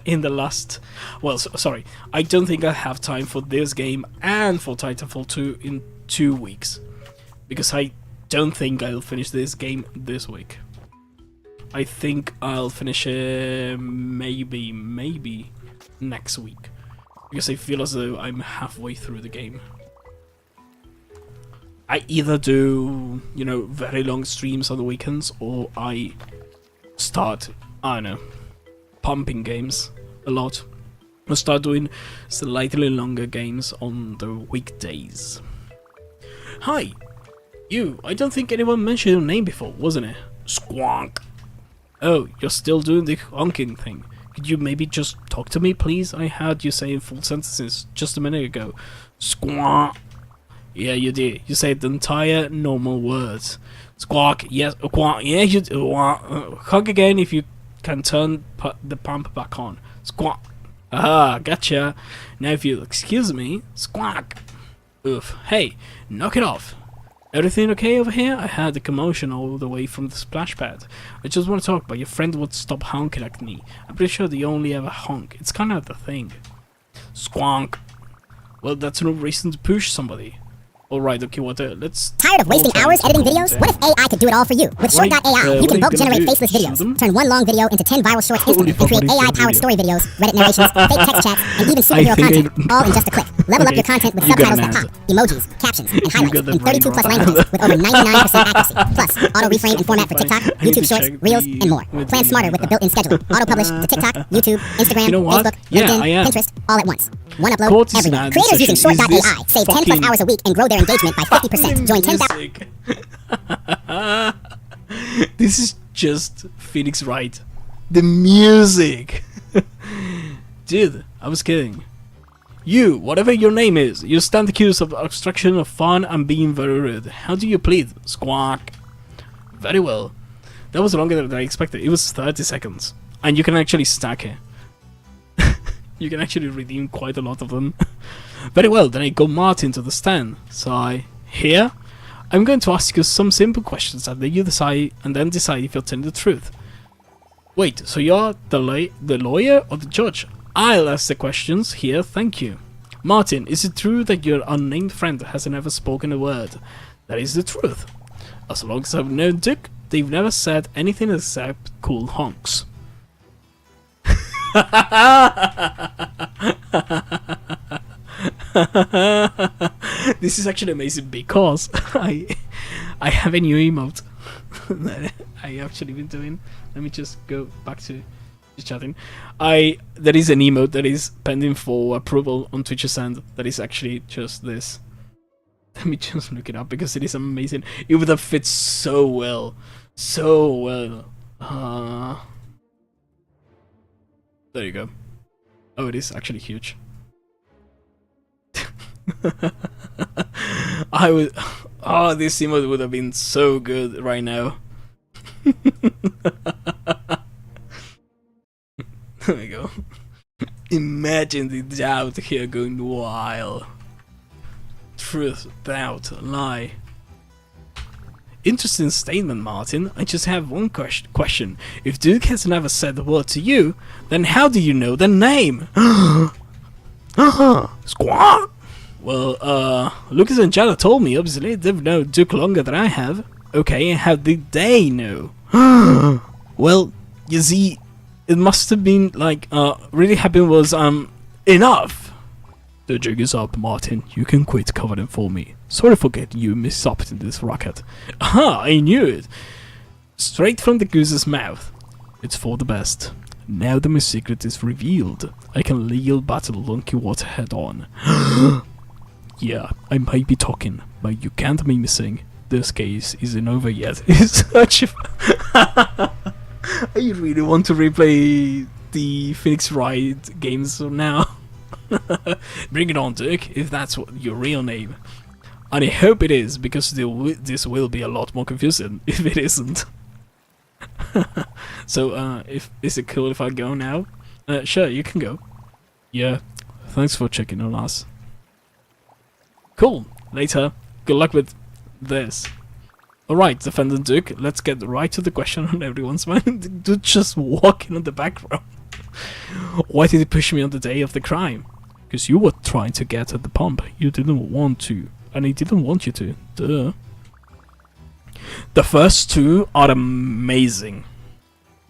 in the last. Well, sorry, I don't think I have time for this game and for Titanfall 2 in 2 weeks, because I don't think I'll finish this game this week. I think I'll finish it maybe next week, because I feel as though I'm halfway through the game. I either do, you know, very long streams on the weekends, or I start, I don't know, pumping games a lot. I'll start doing slightly longer games on the weekdays. Hi! You, I don't think anyone mentioned your name before, wasn't it? Squonk. Oh, you're still doing the honking thing. Could you maybe just talk to me, please? I heard you say full sentences just a minute ago. Squonk. Yeah, you did. You said the entire normal words. Squawk. Yes. Quack. Yeah, you do. Honk again if you can turn the pump back on. Squawk. Aha, gotcha. Now if you'll excuse me. Squawk. Oof. Hey, knock it off. Everything okay over here? I heard the commotion all the way from the splash pad. I just want to talk, but your friend would stop honking at me. I'm pretty sure they only ever honk. It's kind of the thing. Squonk. Well, that's no reason to push somebody. Alright, okay, let's... Tired of wasting hours editing videos? What if AI could do it all for you? With Short.ai, you can bulk generate faceless videos, turn one long video into 10 viral shorts instantly, and create AI-powered story videos, Reddit narrations, fake text chats, and even superhero content, all in just a click. Level up your content with subtitles that pop, emojis, captions, and highlights in 32 plus languages with over 99% accuracy. Plus, auto-reframe and format for TikTok, YouTube Shorts, Reels, and more. Plan smarter with the built-in schedule. Auto-publish to TikTok, YouTube, Instagram, Facebook, LinkedIn, Pinterest, all at once. One upload Quality every stand week. Creators using session. short.ai Is this save 10 plus fucking- hours a week and grow their engagement by 50%. Join 10,000. Music. This is just Phoenix Wright. The music. Dude, I was kidding. You, whatever your name is, you stand accused of obstruction of fun and being very rude. How do you plead? Squawk. Very well. That was longer than I expected. It was 30 seconds. And you can actually stack it. You can actually redeem quite a lot of them. Very well, then I go Martin to the stand. So here, I'm going to ask you some simple questions and then you decide, if you're telling the truth. Wait, so you're the lawyer or the judge? I'll ask the questions here, thank you. Martin, is it true that your unnamed friend hasn't ever spoken a word? That is the truth. As long as I've known Duke, they've never said anything except cool honks. This is actually amazing because I have a new emote that I actually been doing. Let me just go back to chatting. There is an emote that is pending for approval on Twitch's end. That is actually just this. Let me just look it up because it is amazing. It would have fit so well, so well. There you go. Oh, it is actually huge. I would. Oh, this emote would have been so good right now. There we go. Imagine the doubt here going wild. Truth, doubt, lie. Interesting statement, Martin. I just have one question. If Duke has never said a word to you, then how do you know the name? Squawk! Well, Lucas and Jada told me, obviously. They've known Duke longer than I have. Okay, and how did they know? Well, you see, it must have been like, really happened was, enough! The jig is up, Martin. You can quit covering for me. Sorry for getting you mixed up in this racket. Aha, I knew it! Straight from the goose's mouth. It's for the best. Now that my secret is revealed, I can legal battle Donkey Water head on. Yeah, I might be talking, but you can't make me sing. This case isn't over yet. It's such a... I really want to replay the Phoenix Wright games now. Bring it on, Dirk, if that's your real name. And I hope it is, because this will be a lot more confusing if it isn't. So, is it cool if I go now? Sure, you can go. Yeah, thanks for checking on us. Cool, later. Good luck with this. Alright, Defendant Duke, let's get right to the question on everyone's mind. Dude just walking on the background. Why did he push me on the day of the crime? Because you were trying to get at the pump. You didn't want to. And he didn't want you to. Duh. The first two are amazing.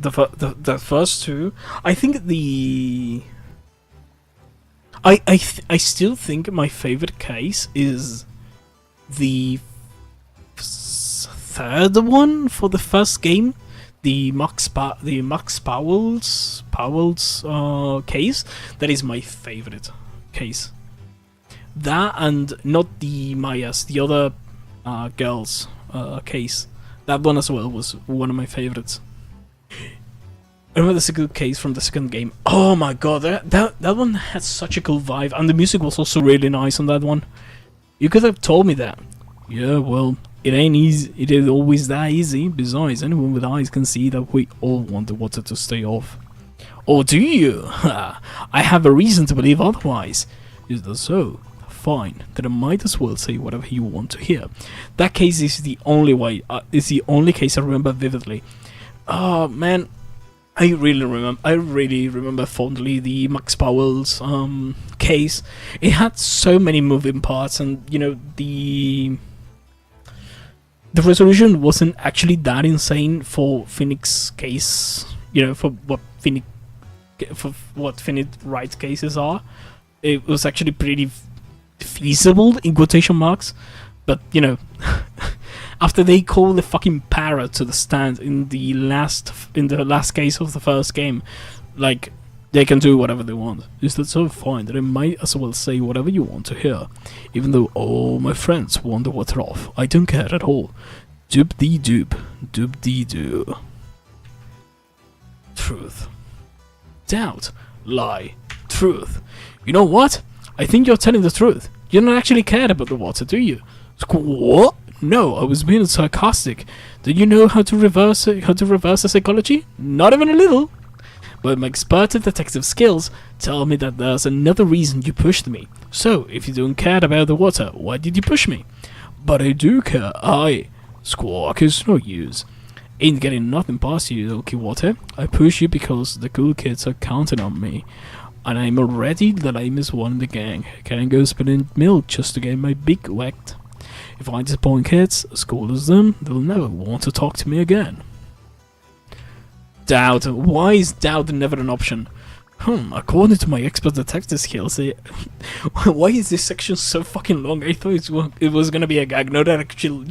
The first two... I think the... I still think my favorite case is the third one for the first game, the Max Powell's case. That is my favorite case. That and not the Maya's, the other girl's case. That one as well was one of my favorites. I remember the second case from the second game. Oh my god, that one had such a cool vibe, and the music was also really nice on that one. You could have told me that. Yeah, well, it ain't easy. It ain't always that easy. Besides, anyone with eyes can see that we all want the water to stay off. Or do you? I have a reason to believe otherwise. Is that so? Fine. Then I might as well say whatever you want to hear. That case is the only way. It's the only case I remember vividly. Oh man. I really remember fondly the Max Powell's case. It had so many moving parts, and you know the resolution wasn't actually that insane for Phoenix case. You know, for what Phoenix Wright cases are. It was actually pretty feasible in quotation marks, but you know. After they call the fucking parrot to the stand in the last case of the first game, like They can do whatever they want. Is that so fine that I might as well say whatever you want to hear, even though all my friends want the water off? I don't care at all. Doop-dee-doop. Doop-dee-doo. Truth. Doubt. Lie. Truth. You know what? I think you're telling the truth. You don't actually care about the water, do you? What? No, I was being sarcastic. Do you know how to reverse a psychology? Not even a little. But my expert detective skills tell me that there's another reason you pushed me. So, if you don't care about the water, why did you push me? But I do care. Squawk is no use. Ain't getting nothing past you, Loki Water. I push you because the cool kids are counting on me. And I'm already the lamest one in the gang. Can't go spilling milk just to get my beak wet. If I disappoint kids, scolders them, they'll never want to talk to me again. Doubt. Why is doubt never an option? According to my expert detective skills, why is this section so fucking long? I thought it was gonna be a gag, not an actual,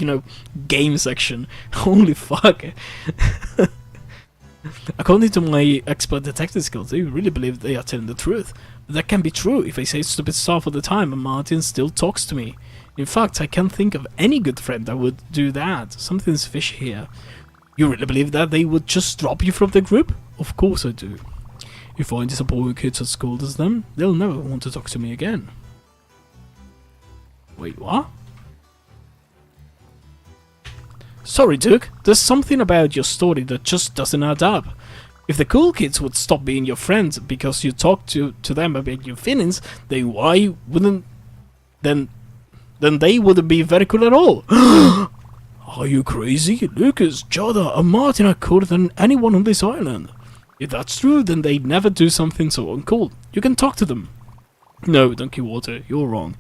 game section. Holy fuck. According to my expert detective skills, they really believe they are telling the truth. But that can be true if I say stupid stuff all the time and Martin still talks to me. In fact, I can't think of any good friend that would do that. Something's fishy here. You really believe that they would just drop you from the group? Of course I do. If I disappoint kids at school as them, they'll never want to talk to me again. Wait, what? Sorry, Duke. There's something about your story that just doesn't add up. If the cool kids would stop being your friends because you talk to them about your feelings, then why wouldn't... Then they wouldn't be very cool at all. Are you crazy? Lucas, Jada, and Martin are cooler than anyone on this island. If that's true, then they'd never do something so uncool. You can talk to them. No, Donkey Water, you're wrong.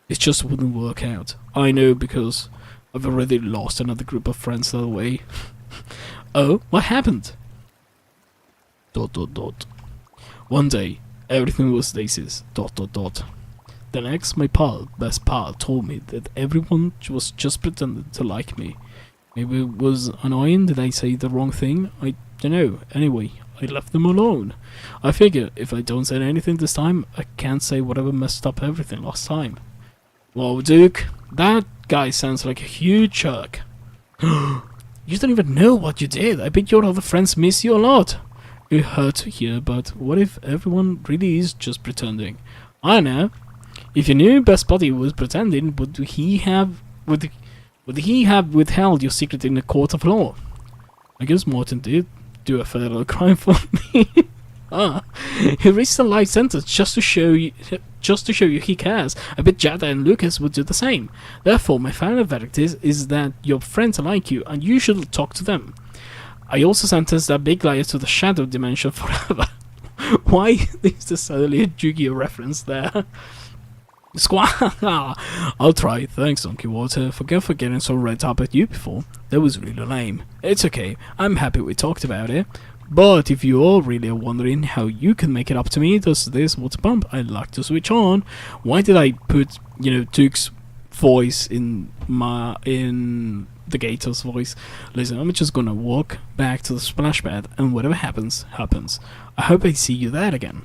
It just wouldn't work out. I know because I've already lost another group of friends that way. Oh, what happened? ... One day, everything was daisies. ... The next, my best pal, told me that everyone was just pretending to like me. Maybe it was annoying, did I say the wrong thing? I don't know. Anyway, I left them alone. I figure if I don't say anything this time, I can't say whatever messed up everything last time. Whoa, Duke, that guy sounds like a huge jerk. You don't even know what you did. I bet your other friends miss you a lot. It hurt to hear, but what if everyone really is just pretending? I don't know. If your new best buddy was pretending, would he have withheld your secret in a court of law? I guess Martin did do a federal crime for me. He reached a life sentence just to show you he cares. I bet Jada and Lucas would do the same. Therefore, my final verdict is that your friends like you, and you should talk to them. I also sentenced that big liar to the shadow dimension forever. Why is there suddenly a Yu-Gi-Oh reference there? Squawk! I'll try. Thanks, Donkey Water. Forget for getting so red up at you before. That was really lame. It's okay. I'm happy we talked about it. But if you all really are wondering how you can make it up to me, does this water pump I'd like to switch on. Why did I put, Duke's voice in the Gator's voice? Listen, I'm just gonna walk back to the splash pad, and whatever happens, happens. I hope I see you there again.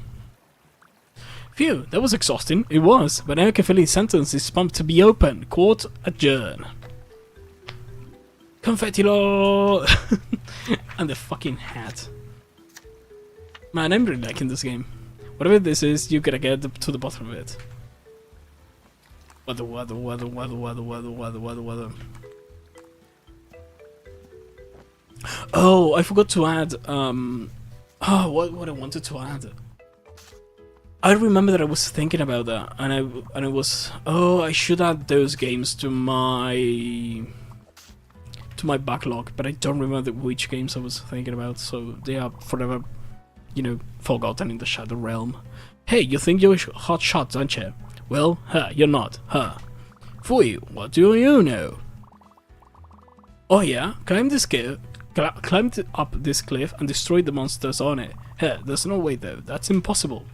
Phew, that was exhausting. It was, but now Kefili's sentence is pumped to be open. Court adjourn. Confetti law! And the fucking hat. Man, I'm really liking this game. Whatever this is, you gotta get to the bottom of it. Weather. Oh, I forgot to add, what I wanted to add. I remember that I was thinking about that, and I was, I should add those games to my backlog, but I don't remember which games I was thinking about, so they are forever, forgotten in the Shadow Realm. Hey, you think you're a hot shot, don't you? Well, you're not, Fui, what do you know? Oh yeah, climbed up this cliff and destroyed the monsters on it. There's no way though, that's impossible.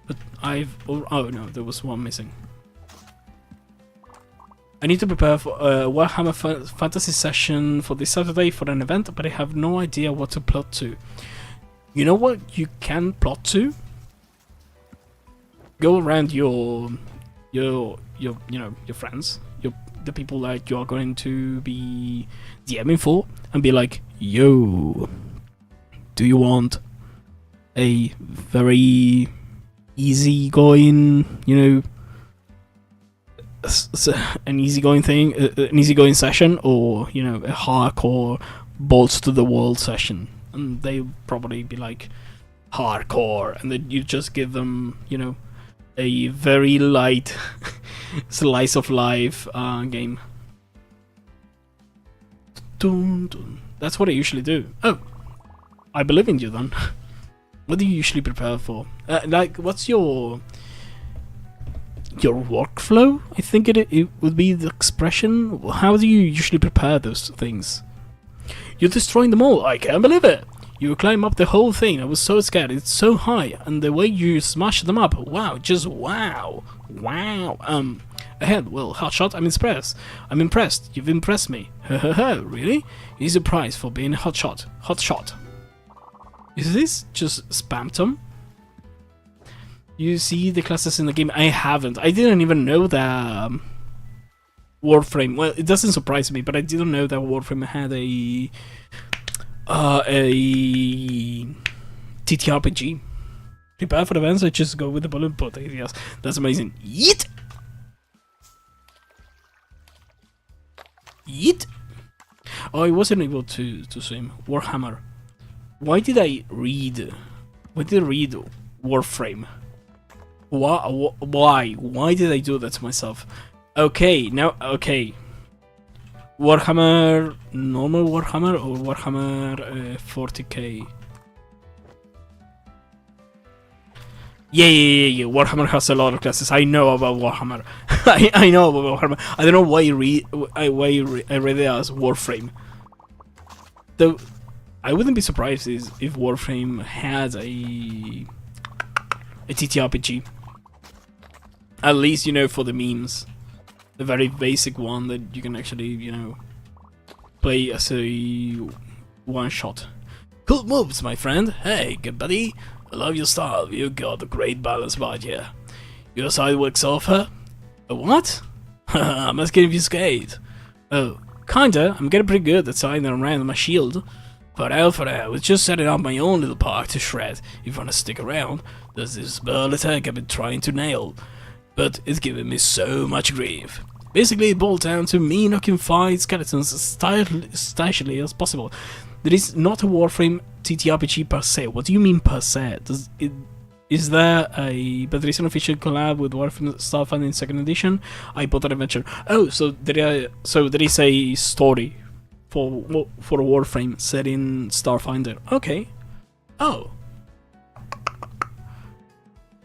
But oh no, there was one missing. I need to prepare for Warhammer Fantasy session for this Saturday for an event, but I have no idea what to plot to. You know what you can plot to? go around your you know, your friends, the people that you are going to be DMing for, and be like, yo, do you want a very easygoing, you know, an easygoing thing, an easygoing session, or, you know, a hardcore bolts to the wall session? And they'll probably be like, hardcore, and then you just give them, you know, a very light slice of life game. Dun, dun. That's what I usually do. Oh, I believe in you then. What do you usually prepare for? Like, what's your workflow? I think it would be the expression. How do you usually prepare those things? You're destroying them all. I can't believe it. You climb up the whole thing. I was so scared. It's so high, and the way you smash them up. Wow, just wow, wow. Ahead. Well, hotshot. I'm impressed. I'm impressed. You've impressed me. Really? Here's a prize for being a hotshot. Hotshot. Is this just spam Tom? You see the classes in the game? I haven't. I didn't even know that Warframe. Well, it doesn't surprise me, but I didn't know that Warframe had a TTRPG. Prepare for events. I just go with the bullet point. Yes, that's amazing. Yeet. Yeet. Oh, I wasn't able to swim. Warhammer. Why did I read? Why did I read Warframe? Why? Why did I do that to myself? Okay, now, okay. Warhammer, normal Warhammer or Warhammer 40k? Yeah. Warhammer has a lot of classes. I know about Warhammer. I know about Warhammer. I don't know why I read it as Warframe. Though I wouldn't be surprised if Warframe had a TTRPG. At least, you know, for the memes. The very basic one that you can actually, you know, play as a one-shot. Cool moves, my friend. Hey, good buddy. I love your style. You got a great balance right here. Your side works off her? A what? I'm asking if you skate. Oh, kinda. I'm getting pretty good at siding around my shield. For I was just setting up my own little park to shred. If you wanna stick around, there's this bird attack I've been trying to nail. But it's giving me so much grief. Basically, it boiled down to me knocking 5 skeletons as stylishly as possible. There is not a Warframe TTRPG per se. What do you mean per se? Is there a... But there is an official collab with Warframe Starfinder in 2nd edition. I bought that adventure. Oh, so there is a story for Warframe set in Starfinder. Okay. Oh.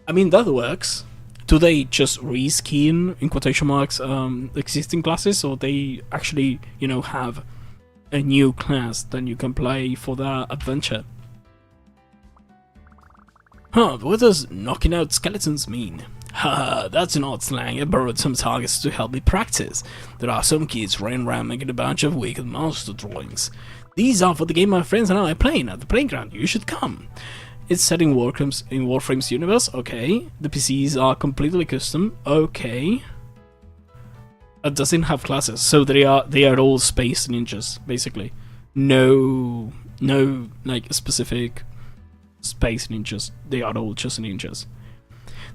I mean, that works. Do they just reskin, in quotation marks, existing classes, or they actually, you know, have a new class that you can play for that adventure? Huh, what does knocking out skeletons mean? Haha, that's an odd slang. I borrowed some targets to help me practice. There are some kids running around making a bunch of wicked monster drawings. These are for the game my friends and I are playing at the playground. You should come. It's set in Warframe's universe, okay. The PCs are completely custom, okay. It doesn't have classes, so they are all space ninjas, basically. No like specific space ninjas. They are all just ninjas.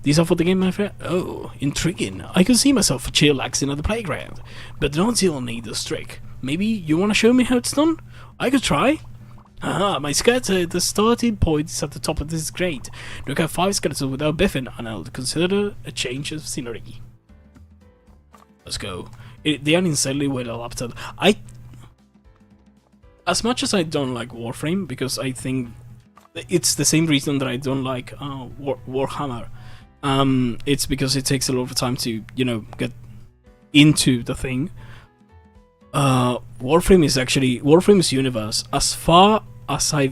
These are for the game, my friend. Oh, intriguing. I can see myself chillaxing at the playground, but don't you need this trick? Maybe you wanna show me how it's done? I could try. Haha, my the starting point is at the top of this grade. Look at 5 skeletons without biffing, and I'll consider a change of scenery. Let's go. They are insanely well adapted. As much as I don't like Warframe, because I think it's the same reason that I don't like Warhammer. It's because it takes a lot of time to, you know, get into the thing. Warframe's universe, as far as I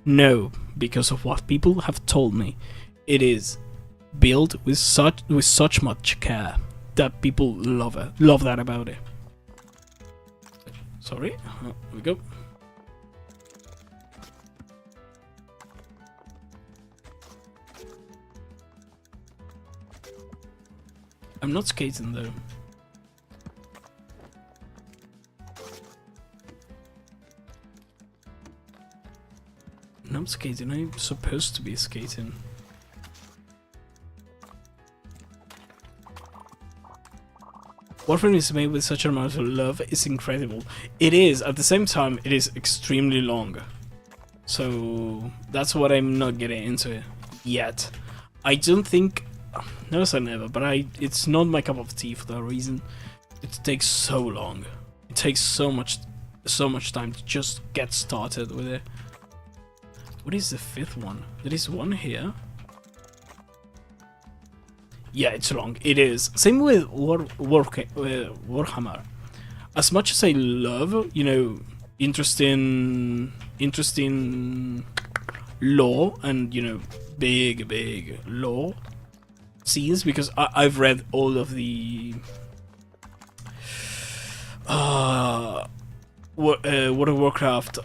know, because of what people have told me, it is built with such much care that people love that about it. Sorry, here we go. I'm not skating though. Not skating, I'm supposed to be skating. Warframe is made with such an amount of love, it's incredible. It is, at the same time, it is extremely long. So, that's what I'm not getting into yet. I don't think, never say never, but it's not my cup of tea for that reason. It takes so long. It takes so much time to just get started with it. What is the 5th one? There is one here. Yeah, it's long. It is. Same with Warhammer. As much as I love, you know, interesting lore and, you know, big lore scenes, because I've read all of the World of Warcraft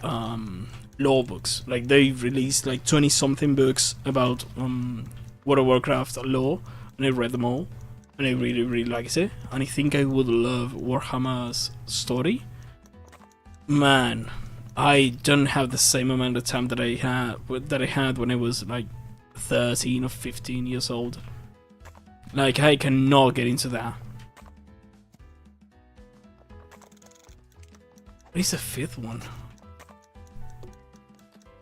lore books. Like, they've released like 20-something books about World of Warcraft lore. And I read them all, and I really liked it. And I think I would love Warhammer's story. Man, I don't have the same amount of time that I had when I was like 13 or 15 years old. Like, I cannot get into that. What is the 5th one?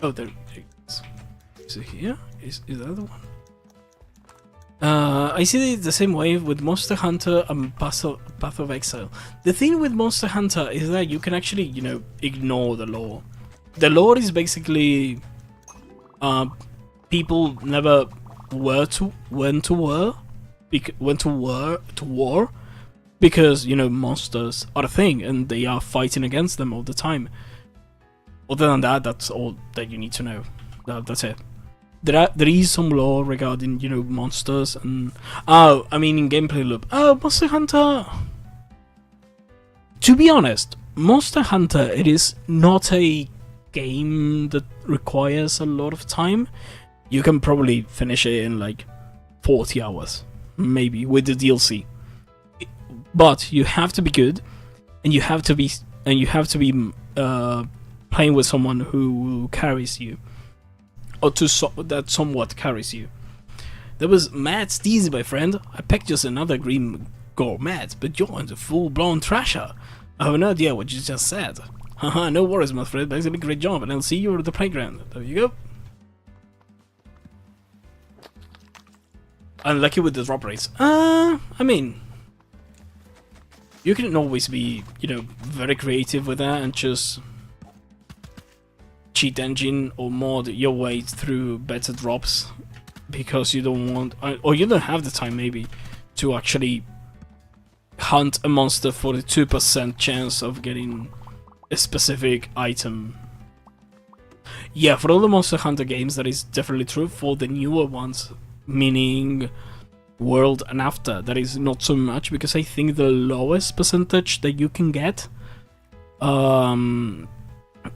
Oh, there it is. Is it here? Is that the one? I see it the same way with Monster Hunter and Path of Exile. The thing with Monster Hunter is that you can actually, you know, ignore the lore. The lore is basically people never went to war because, you know, monsters are a thing and they are fighting against them all the time. Other than that, that's all that you need to know. That's it. There is some lore regarding, you know, monsters and... Oh, I mean in gameplay loop. Oh, Monster Hunter! To be honest, Monster Hunter, it is not a game that requires a lot of time. You can probably finish it in like 40 hours, maybe, with the DLC. But you have to be good, and you have to be playing with someone who carries you. Or that somewhat carries you. That was Mad Steezy, my friend. I picked just another green gourmet, but you're into full-blown trasher. I have no idea what you just said. Haha, no worries, my friend. That's a great job, and I'll see you at the playground. There you go. Unlucky with the drop rates. I mean, you can always be, you know, very creative with that and just cheat engine or mod your way through better drops, because you don't want, or you don't have the time maybe to actually hunt a monster for the 2% chance of getting a specific item. Yeah, for all the Monster Hunter games that is definitely true. For the newer ones, meaning World and After, that is not so much, because I think the lowest percentage that you can get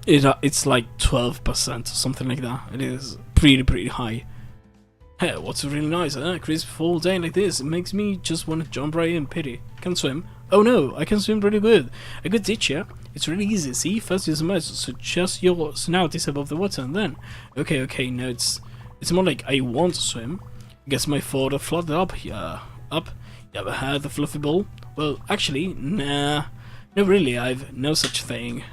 it's like 12% or something like that. It is pretty high. Hey, what's really nice, huh? Crisp full day like this, it makes me just want to jump right in. Pity. Can swim? Oh no, I can swim really good. A good teacher. It's really easy, see? First you submerge, so just your snout is above the water, and then... Okay, no, it's more like I want to swim. Guess my father flooded up. Yeah, up. You ever had the fluffy ball? Well, actually, nah. No, really, I've no such thing.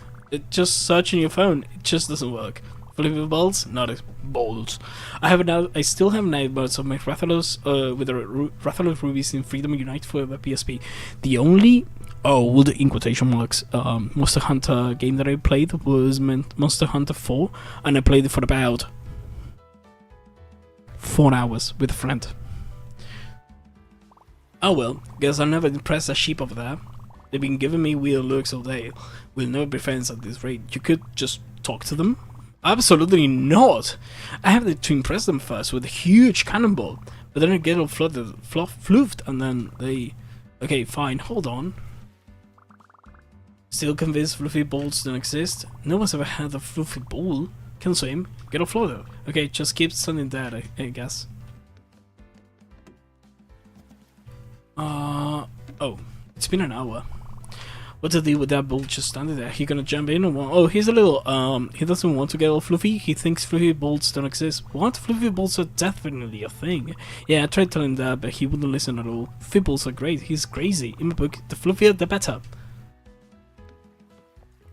Just search in your phone, it just doesn't work. Fluffy balls? Not as balls. I still have nightmares of my Rathalos, with the Rathalos rubies in Freedom Unite for the PSP. The only old, in quotation marks, Monster Hunter game that I played was Monster Hunter 4, and I played it for about 4 hours with a friend. Oh well, guess I'll never impress a sheep over there. They've been giving me weird looks all day. We'll never be friends at this rate. You could just talk to them? Absolutely not! I have to impress them first with a huge cannonball, but then I get all floofed, and then they... Okay, fine, hold on. Still convinced fluffy balls don't exist? No one's ever had a fluffy ball. Can swim. Get off floor though. Okay, just keep standing there, I guess. Oh, it's been an hour. What's the deal with that bull just standing there? He gonna jump in or what? Oh, he's a little, he doesn't want to get all fluffy. He thinks fluffy bolts don't exist. What? Fluffy bolts are definitely a thing. Yeah, I tried telling him that, but he wouldn't listen at all. Fluffy bolts are great. He's crazy. In my book, the fluffier, the better.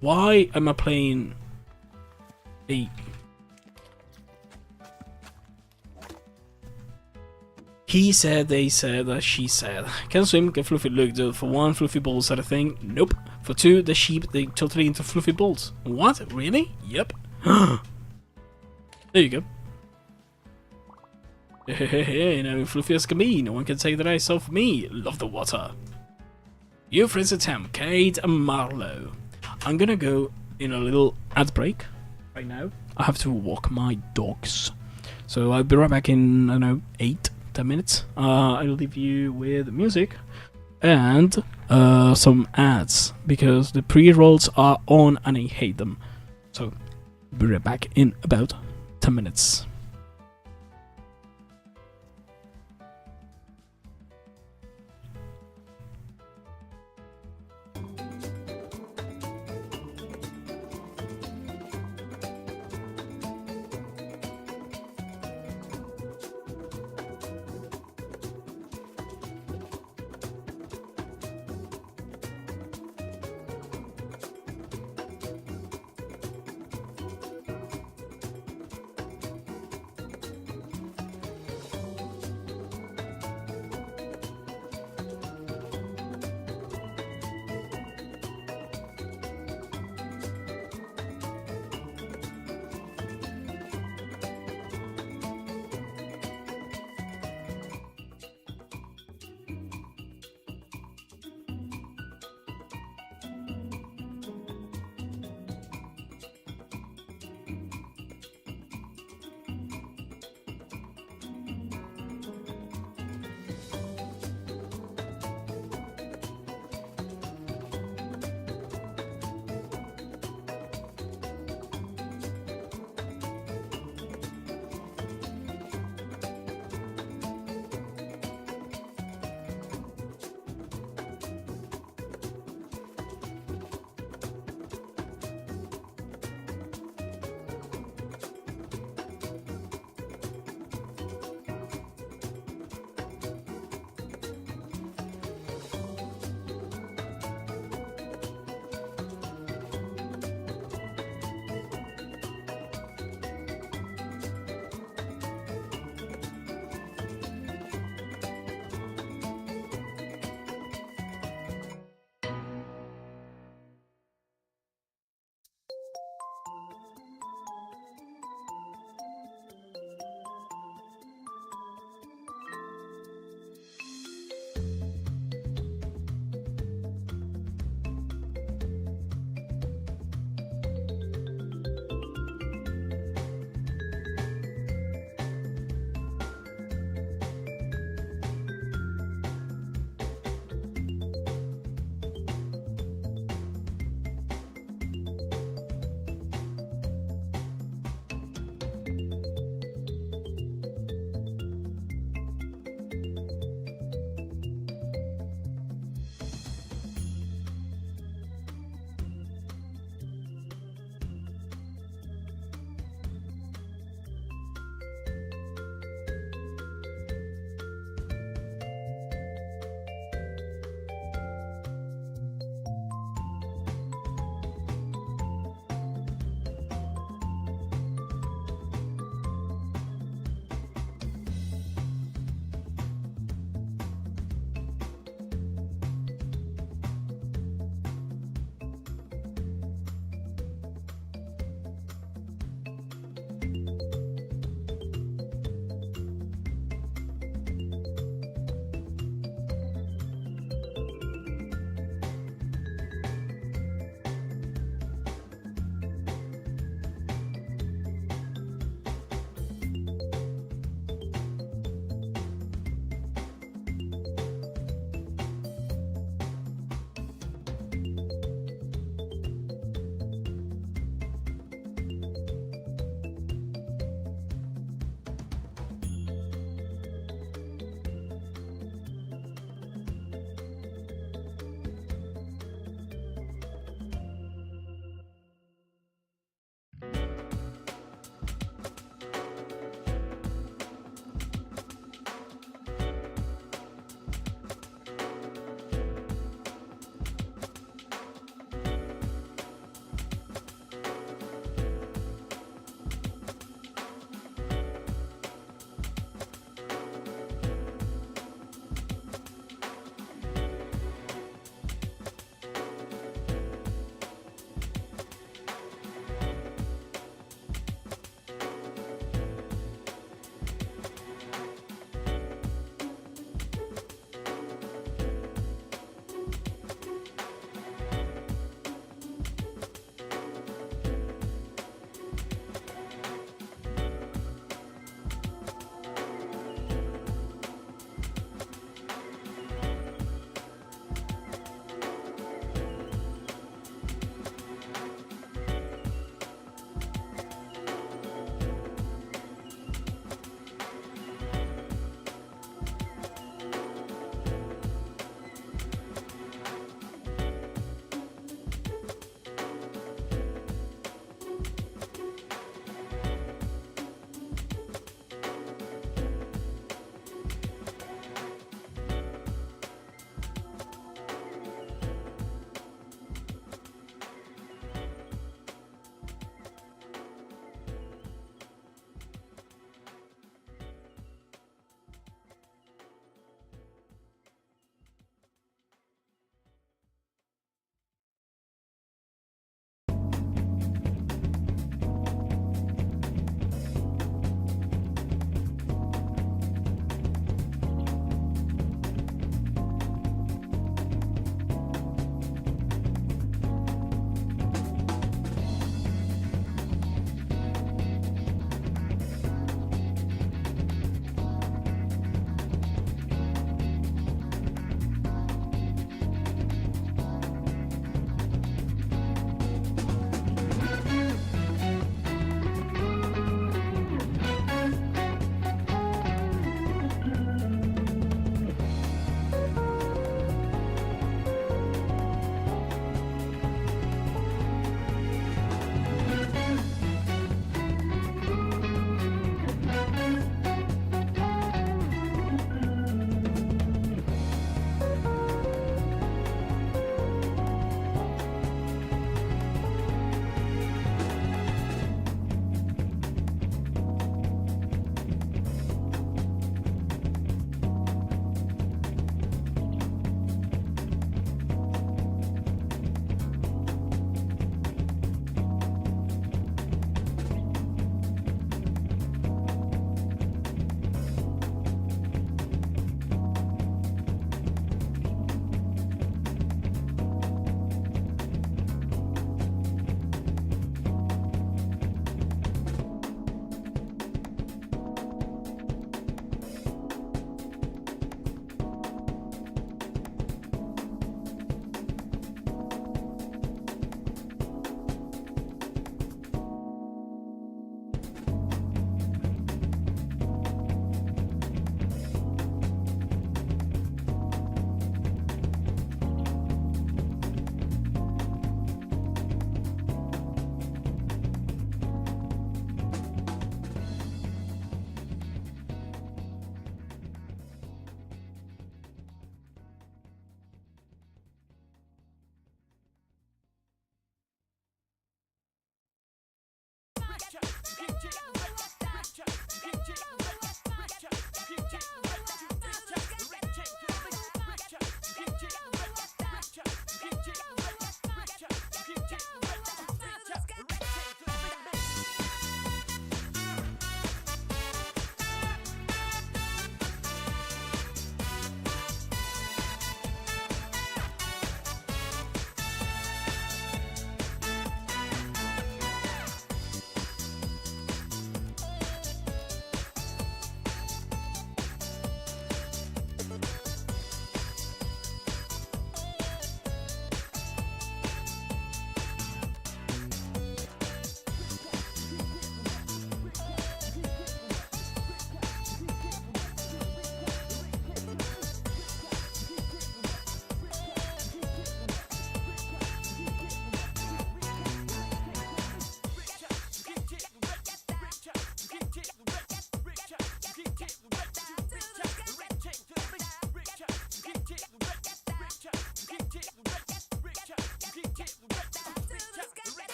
Why am I playing a... He said, they said, she said. Can swim, get fluffy. Look, for one, fluffy balls are a thing. Nope. For two, the sheep, they totally into fluffy balls. What? Really? Yep. There you go. You know, fluffy as can be. No one can say that I saw for me. Love the water. Your friends attempt, Kate and Marlowe. I'm gonna go in a little ad break right now. I have to walk my dogs. So I'll be right back in, I don't know, 8-10 minutes. I'll leave you with music and some ads because the pre-rolls are on and I hate them. So be right back in about 10 minutes.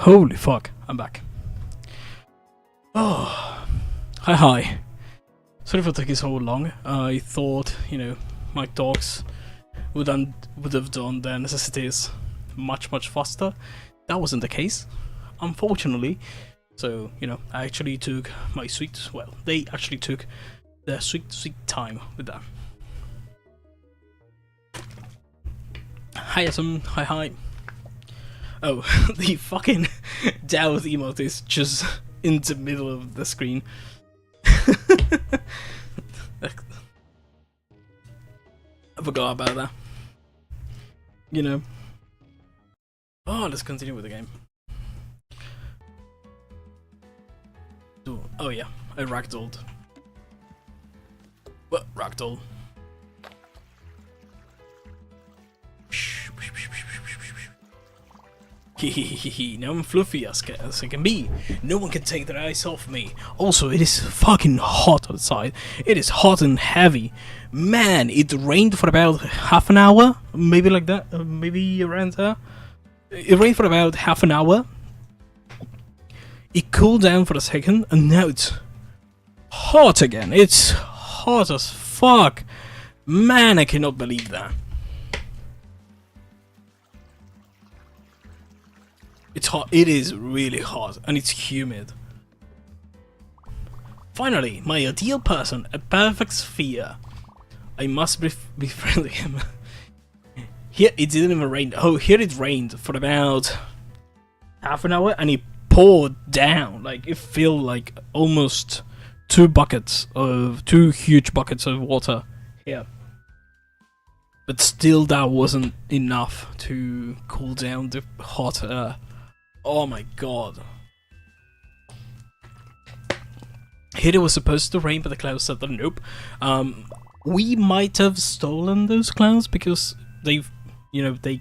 Holy fuck, I'm back. Oh, hi. Sorry for taking so long. I thought, you know, my dogs would have done their necessities much faster. That wasn't the case, unfortunately. So, you know, I actually took my they actually took their sweet time with that. Hi, Atom. Hi. Oh, the fucking Dowd emote is just in the middle of the screen. I forgot about that. You know. Oh, let's continue with the game. Oh yeah, I ragdolled. What? Ragdoll. Now I'm fluffy as I can be. No one can take their eyes off me. Also, it is fucking hot outside. It is hot and heavy. Man, it rained for about half an hour. Maybe like that. Maybe around there. It rained for about half an hour. It cooled down for a second. And now it's hot again. It's hot as fuck. Man, I cannot believe that. It's hot. It is really hot, and it's humid. Finally, my ideal person, a perfect sphere. I must befriend him. Here it didn't even rain. Oh, here it rained for about half an hour, and it poured down. Like it filled like almost two huge buckets of water here. But still, that wasn't enough to cool down the hot air. Oh my god. Here it was supposed to rain, but the clouds said that nope. We might have stolen those clouds because they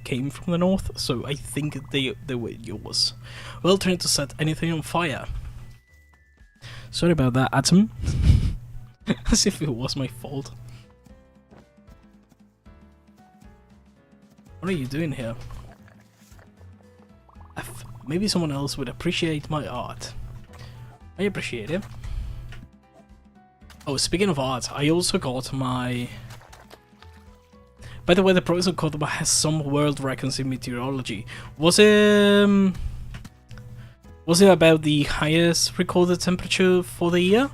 came from the north, so I think they were yours. Well, trying to set anything on fire. Sorry about that, Atom. As if it was my fault. What are you doing here? Maybe someone else would appreciate my art. I appreciate it. Oh, speaking of art, I also got my... By the way, the Professor Cordoba has some world records in meteorology. Was it about the highest recorded temperature for the year?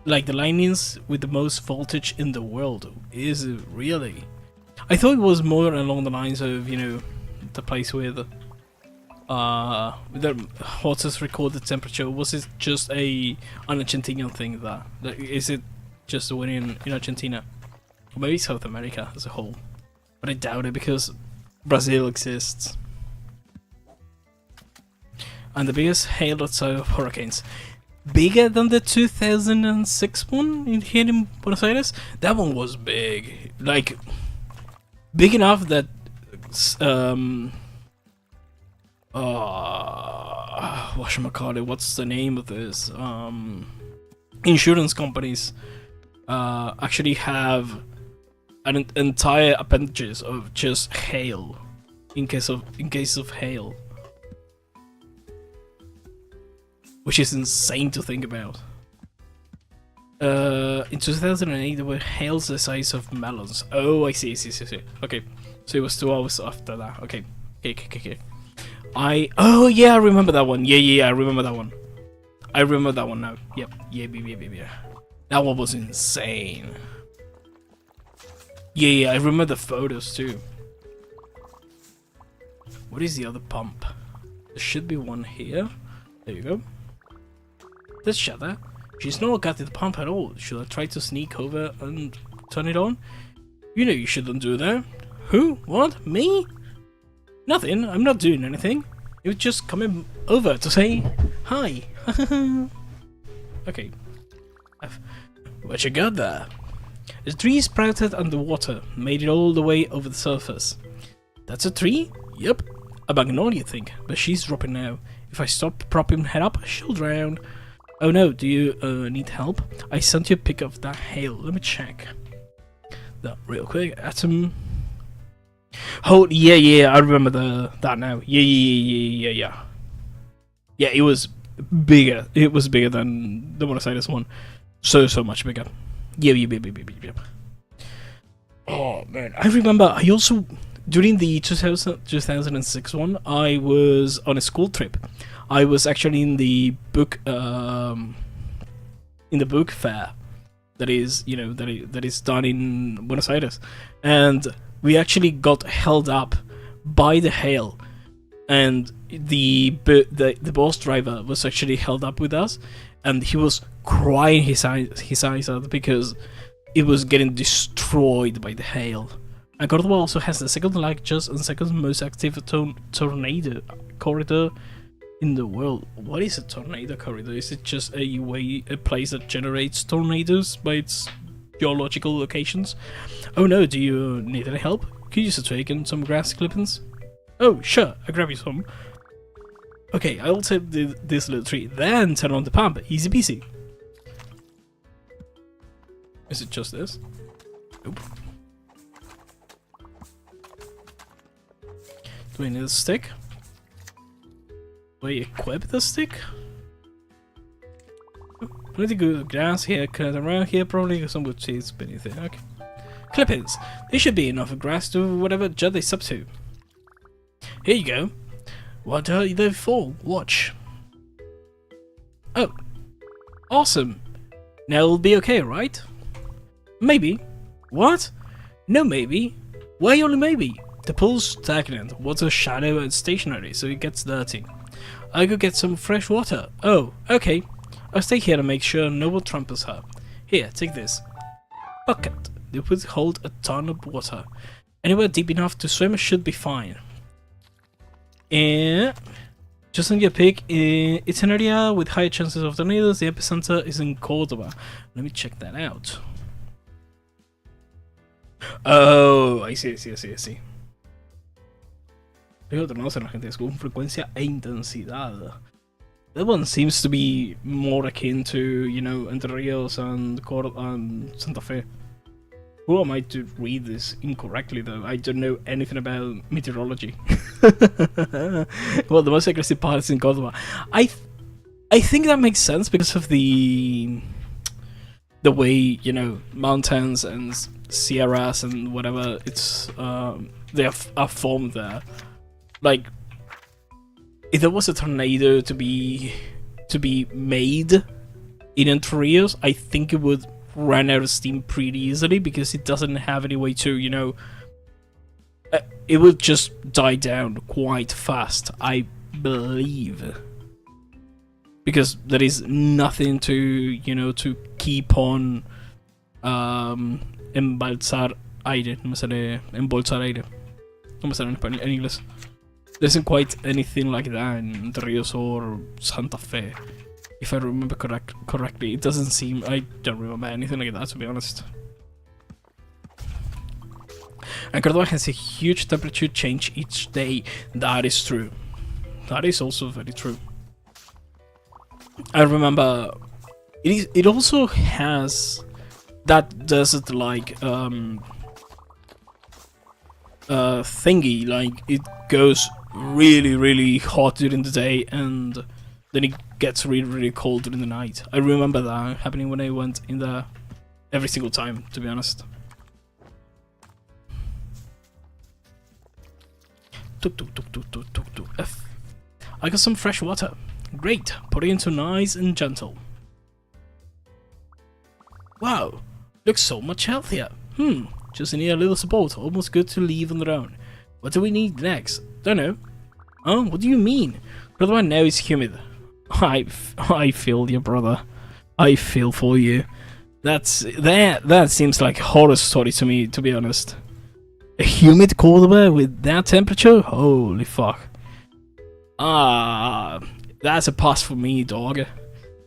Like the lightnings with the most voltage in the world? Is it really? I thought it was more along the lines of, you know, the place with the hottest recorded temperature. Was it just an Argentinian thing? Is it just the one in Argentina? Or maybe South America as a whole? But I doubt it because Brazil exists. And the biggest hail outside of hurricanes. Bigger than the 2006 one here in Buenos Aires? That one was big. Like, big enough that whatchamacallit, what's the name of this? Insurance companies actually have an entire appendages of just hail in case of hail, which is insane to think about. In 2008 there were hails the size of melons. Oh, I see. Okay, so it was 2 hours after that. Okay. Oh yeah, I remember that one. Yeah, I remember that one. I remember that one now. Yep. Yeah. That one was insane. Yeah, I remember the photos too. What is the other pump? There should be one here. There you go. Let's shut that. She's not got the pump at all. Should I try to sneak over and turn it on? You know you shouldn't do that. Who? What? Me? Nothing. I'm not doing anything. It was just coming over to say hi. Okay. What you got there? The tree sprouted underwater, made it all the way over the surface. That's a tree? Yep. A magnolia thing, but she's dropping now. If I stop propping her up, she'll drown. Oh no, do you need help? I sent you a pic of that hail. Let me check that real quick. Atom. Oh yeah, I remember that now. Yeah. Yeah, it was bigger. It was bigger than the Buenos Aires one. So much bigger. Yep. Oh man, I remember. I also during the 2006 one, I was on a school trip. I was actually in the book fair that is that is done in Buenos Aires, and we actually got held up by the hail, and the bus driver was actually held up with us, and he was crying his eyes out because it was getting destroyed by the hail. And Córdoba also has the second largest and second most active tornado corridor in the world. What is a tornado corridor? Is it just a place that generates tornadoes by its geological locations? Oh no, do you need any help? Could you use a twig and some grass clippings? Oh, sure, I'll grab you some. Okay, I'll take this little tree, then turn on the pump. Easy peasy. Is it just this? Nope. Do we need a stick? Do I equip the stick? Pretty good grass here, cut around here, probably some wood seeds beneath it. Okay. Clippings. There should be enough grass to whatever Judd is up to. Here you go. What are they for? Watch. Oh. Awesome. Now it'll be okay, right? Maybe. What? No maybe. Why only maybe? The pool's stagnant, water shallow and stationary, so it gets dirty. I could get some fresh water. Oh, okay. I'll stay here to make sure no one tramples her. Here, take this. Bucket. It would hold a ton of water. Anywhere deep enough to swim should be fine. And just on your pick, it's an area with high chances of tornadoes. The epicenter is in Córdoba. Let me check that out. Oh, I see. Los tornados en Argentina con frecuencia e intensidad. That one seems to be more akin to, you know, Entre Rios and Santa Fe. Who am I to read this incorrectly, though? I don't know anything about meteorology. Well, the most aggressive part is in Córdoba. I think that makes sense because of the way, you know, mountains and sierras and whatever it's they are formed there. Like, if there was a tornado to be made in Entre Rios, I think it would run out of steam pretty easily because it doesn't have any way to, you know, it would just die down quite fast, I believe, because there is nothing to, you know, to keep on embalsar aire, no me sale embolsar aire, no me sale en español, en inglés. There isn't quite anything like that in Entre Rios or Santa Fe. If I remember correctly, it doesn't seem... I don't remember anything like that, to be honest. And Córdoba has a huge temperature change each day. That is true. That is also very true. I remember... It also has that desert-like thingy. Like, it goes really hot during the day and then it gets really cold during the night. I remember that happening when I went in there every single time, to be honest. F. I got some fresh water. Great. Put it into nice and gentle. Wow. Looks so much healthier. Just need a little support. Almost good to leave on their own. What do we need next? Don't know. Oh, what do you mean? Brother, now is humid. I feel you, brother. I feel for you. That seems like a horror story to me, to be honest. A humid Córdoba with that temperature? Holy fuck. That's a pass for me, dog.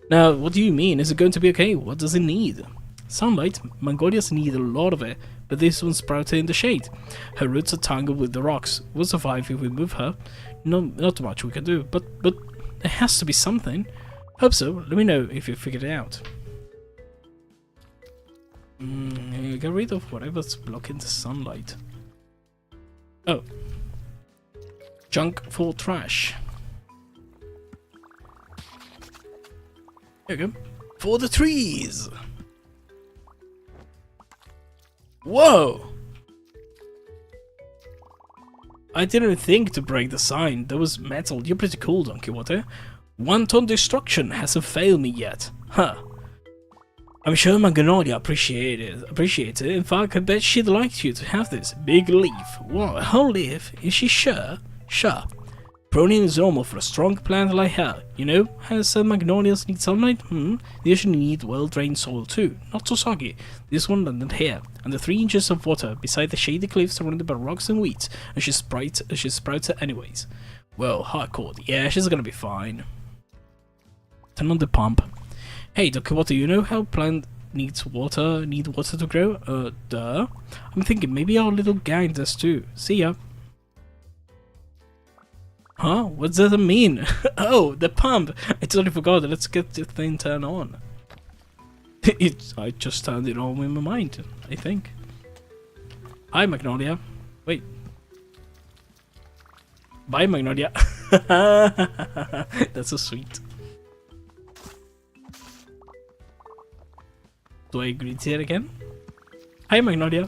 Now, what do you mean? Is it going to be okay? What does it need? Sunlight. Magnolias need a lot of it, but this one sprouted in the shade. Her roots are tangled with the rocks. We'll survive if we move her. No, not much we can do, but there has to be something. Hope so. Let me know if you figured it out. Get rid of whatever's blocking the sunlight. Oh. Junk for trash. There we go. For the trees! Whoa! I didn't think to break the sign. That was metal. You're pretty cool, Donkey Water. 1-ton destruction hasn't failed me yet. Huh. I'm sure Magnolia appreciates it. In fact, I bet she'd like you to have this big leaf. What, a whole leaf? Is she sure? Sure. Pruning is normal for a strong plant like her. You know how some magnolias need sunlight? They usually need well-drained soil too. Not too soggy. This one landed here, under 3 inches of water, beside the shady cliffs surrounded by rocks and weeds, and she sprouts it anyways. Well, hardcore. Yeah, she's gonna be fine. Turn on the pump. Hey, Donkey Water, you know how plant need water to grow? Duh. I'm thinking maybe our little gang does too. See ya. Huh? What does that mean? Oh, the pump! I totally forgot. Let's get the thing turned on. I just turned it on in my mind, I think. Hi, Magnolia. Wait. Bye, Magnolia. That's so sweet. Do I greet it again? Hi, Magnolia.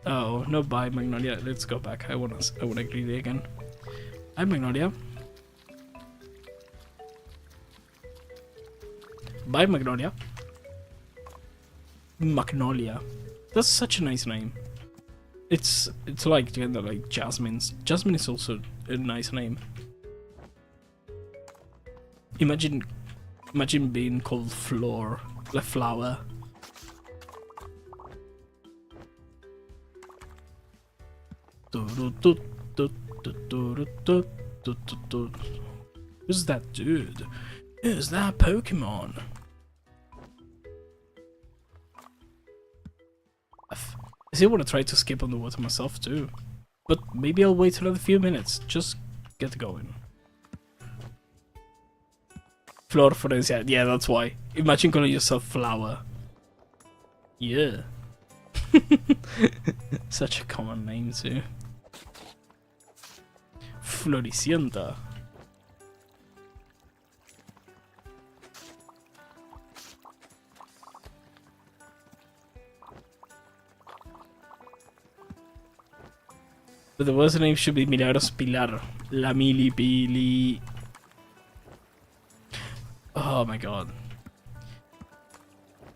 Oh, no, bye, Magnolia. Let's go back. I wanna greet it again. Hi, Magnolia. Bye, Magnolia. Magnolia. That's such a nice name. It's like like Jasmine's. Jasmine is also a nice name. Imagine being called Floor, like flower. Who's that dude? Who's that Pokemon? I still want to try to skip on the water myself too, but maybe I'll wait another few minutes. Just get going. Flor Florencia, yeah, that's why. Imagine calling yourself Flower. Yeah. Such a common name too. Floricienta. But the worst name should be Milagros Pilar. La Mili Pili. Oh my god.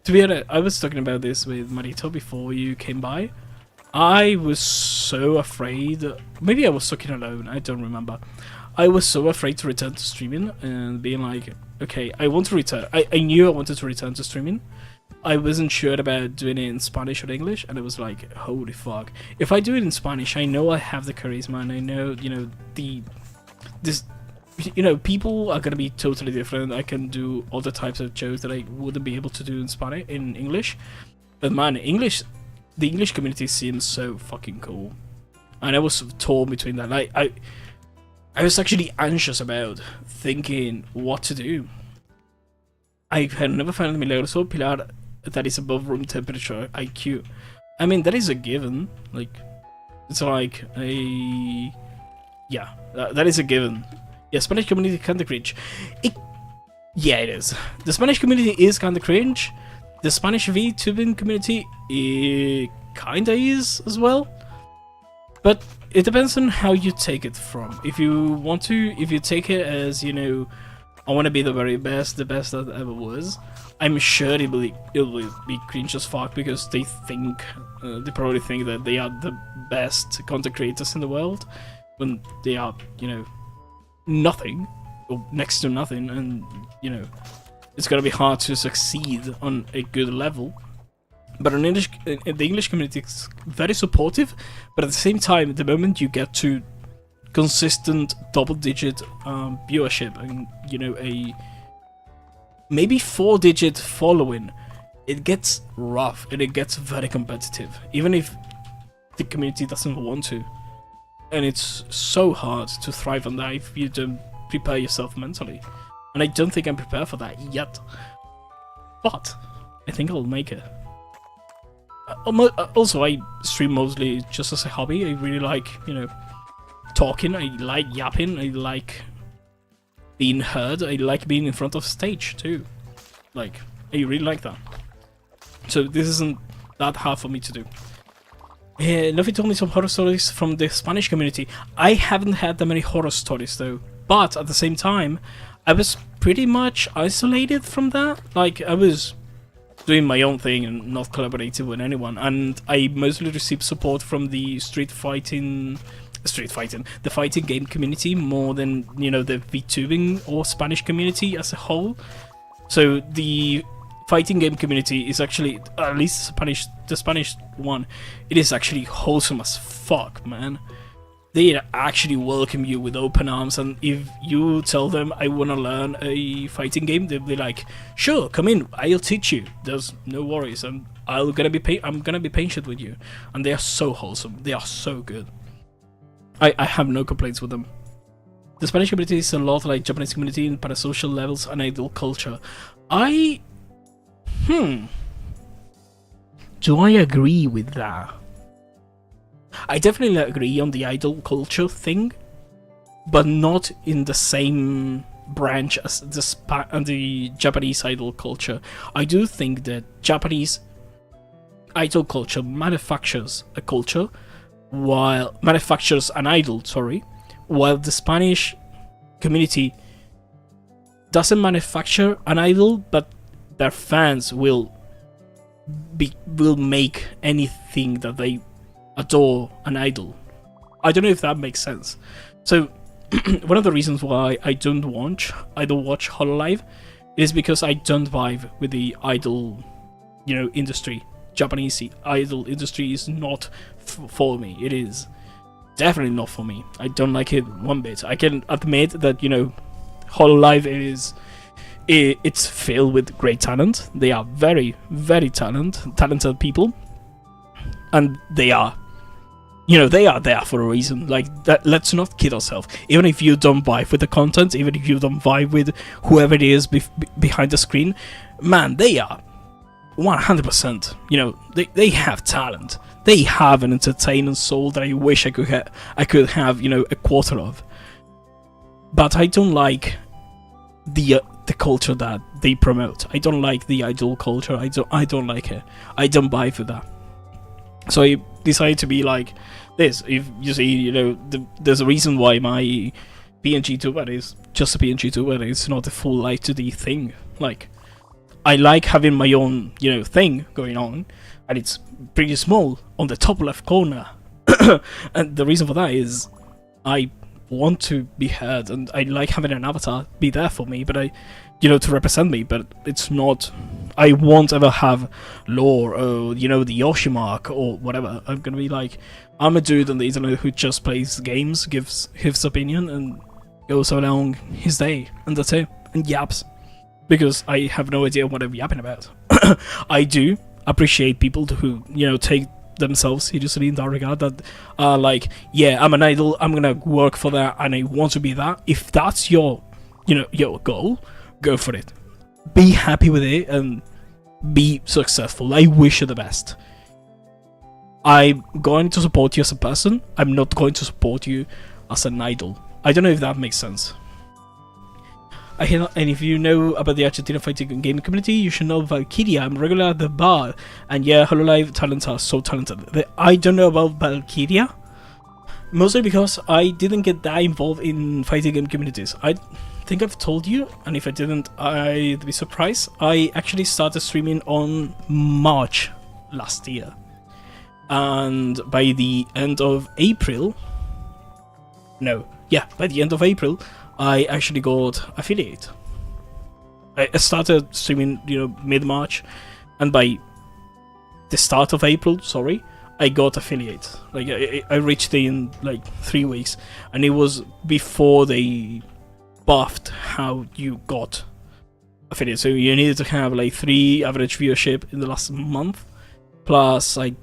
To be honest, I was talking about this with Marito before you came by. I was so afraid. Maybe I was talking alone, I don't remember. I was so afraid to return to streaming and being like, okay, I want to return. I knew I wanted to return to streaming. I wasn't sure about doing it in Spanish or English, and it was like, holy fuck. If I do it in Spanish, I know I have the charisma, and I know, you know, people are gonna be totally different. I can do all the types of jokes that I wouldn't be able to do in Spanish, in English. But man, the English community seems so fucking cool. And I was torn between that. I was actually anxious about thinking what to do. I had never found Milagroso Pilar that is above room temperature IQ. I mean, that is a given. Like, it's like a... Yeah, that is a given. Yeah, Spanish community kinda cringe. Yeah, it is. The Spanish community is kinda cringe. The Spanish VTubing community kinda is as well. But it depends on how you take it from. If you take it as, you know, I want to be the very best, the best that ever was, I'm sure it will be cringe as fuck, because they probably think that they are the best content creators in the world, when they are, you know, nothing, or next to nothing, and, you know, it's gonna be hard to succeed on a good level. But the English community is very supportive, but at the same time, the moment you get to consistent double-digit viewership and, you know, a maybe 4-digit following, it gets rough and it gets very competitive, even if the community doesn't want to. And it's so hard to thrive on that if you don't prepare yourself mentally. And I don't think I'm prepared for that yet. But I think I'll make it. Also, I stream mostly just as a hobby. I really like, you know, talking, I like yapping, I like being heard, I like being in front of stage too. Like, I really like that. So this isn't that hard for me to do. Luffy told me some horror stories from the Spanish community. I haven't had that many horror stories though, but at the same time, I was pretty much isolated from that. Like, I was doing my own thing and not collaborating with anyone, and I mostly received support from the fighting game community more than, you know, the VTubing or Spanish community as a whole. So the fighting game community is actually, at least the Spanish one, it is actually wholesome as fuck, man. They actually welcome you with open arms, and if you tell them I want to learn a fighting game, they'll be like, sure, come in, I'll teach you. There's no worries, and I'm gonna be patient with you. And they are so wholesome. They are so good. I have no complaints with them. The Spanish community is a lot like Japanese community in parasocial levels and idol culture. Do I agree with that? I definitely agree on the idol culture thing, but not in the same branch as the Japanese idol culture. I do think that Japanese idol culture manufactures an idol, while the Spanish community doesn't manufacture an idol, but their fans will make anything that they adore an idol. I don't know if that makes sense. So one of the reasons why I don't watch Hololive is because I don't vibe with the idol, you know, industry. Japanese idol industry is not for me. It is definitely not for me. I don't like it one bit. I can admit that, you know, Hololive it's filled with great talent. They are very, very talented people, and they are, you know, they are there for a reason. Like, that, let's not kid ourselves. Even if you don't vibe with the content, even if you don't vibe with whoever it is behind the screen, man, they are 100%. You know, they have talent. They have an entertaining soul that I wish I could have, you know, a quarter of. But I don't like the culture that they promote. I don't like the idol culture. I don't like it. I don't buy for that. So I decided to be like this. If you see, you know, there's a reason why my PNG tuber is just a PNG tuber. It's not a full Light 2D thing. Like, I like having my own, you know, thing going on, and it's pretty small on the top left corner. And the reason for that is I want to be heard, and I like having an avatar be there for me, but you know, to represent me. But it's not, I won't ever have lore or, you know, the Yoshi mark or whatever. I'm gonna be like, I'm a dude on the internet who just plays games, gives his opinion, and goes along his day, and that's it, and yaps, because I have no idea what I'm yapping about. I do appreciate people who, you know, take themselves seriously in that regard, that are like, yeah, I'm an idol, I'm gonna work for that, and I want to be that. If that's your, you know, your goal, go for it. Be happy with it and be successful. I wish you the best. I'm going to support you as a person. I'm not going to support you as an idol. I don't know if that makes sense. And if you know about the Argentina fighting game community, you should know Valkyria. I'm regular at the bar, and yeah, Hololive talents are so talented. I don't know about Valkyria, mostly because I didn't get that involved in fighting game communities. I think I've told you, and if I didn't, I'd be surprised. I actually started streaming on March last year, and by the end of April, I actually got affiliate. I started streaming, you know, mid-March, and by the start of April, I got affiliate. Like, I reached it in like 3 weeks, and it was before they buffed how you got affiliate. So you needed to have like 3 average viewership in the last month, plus like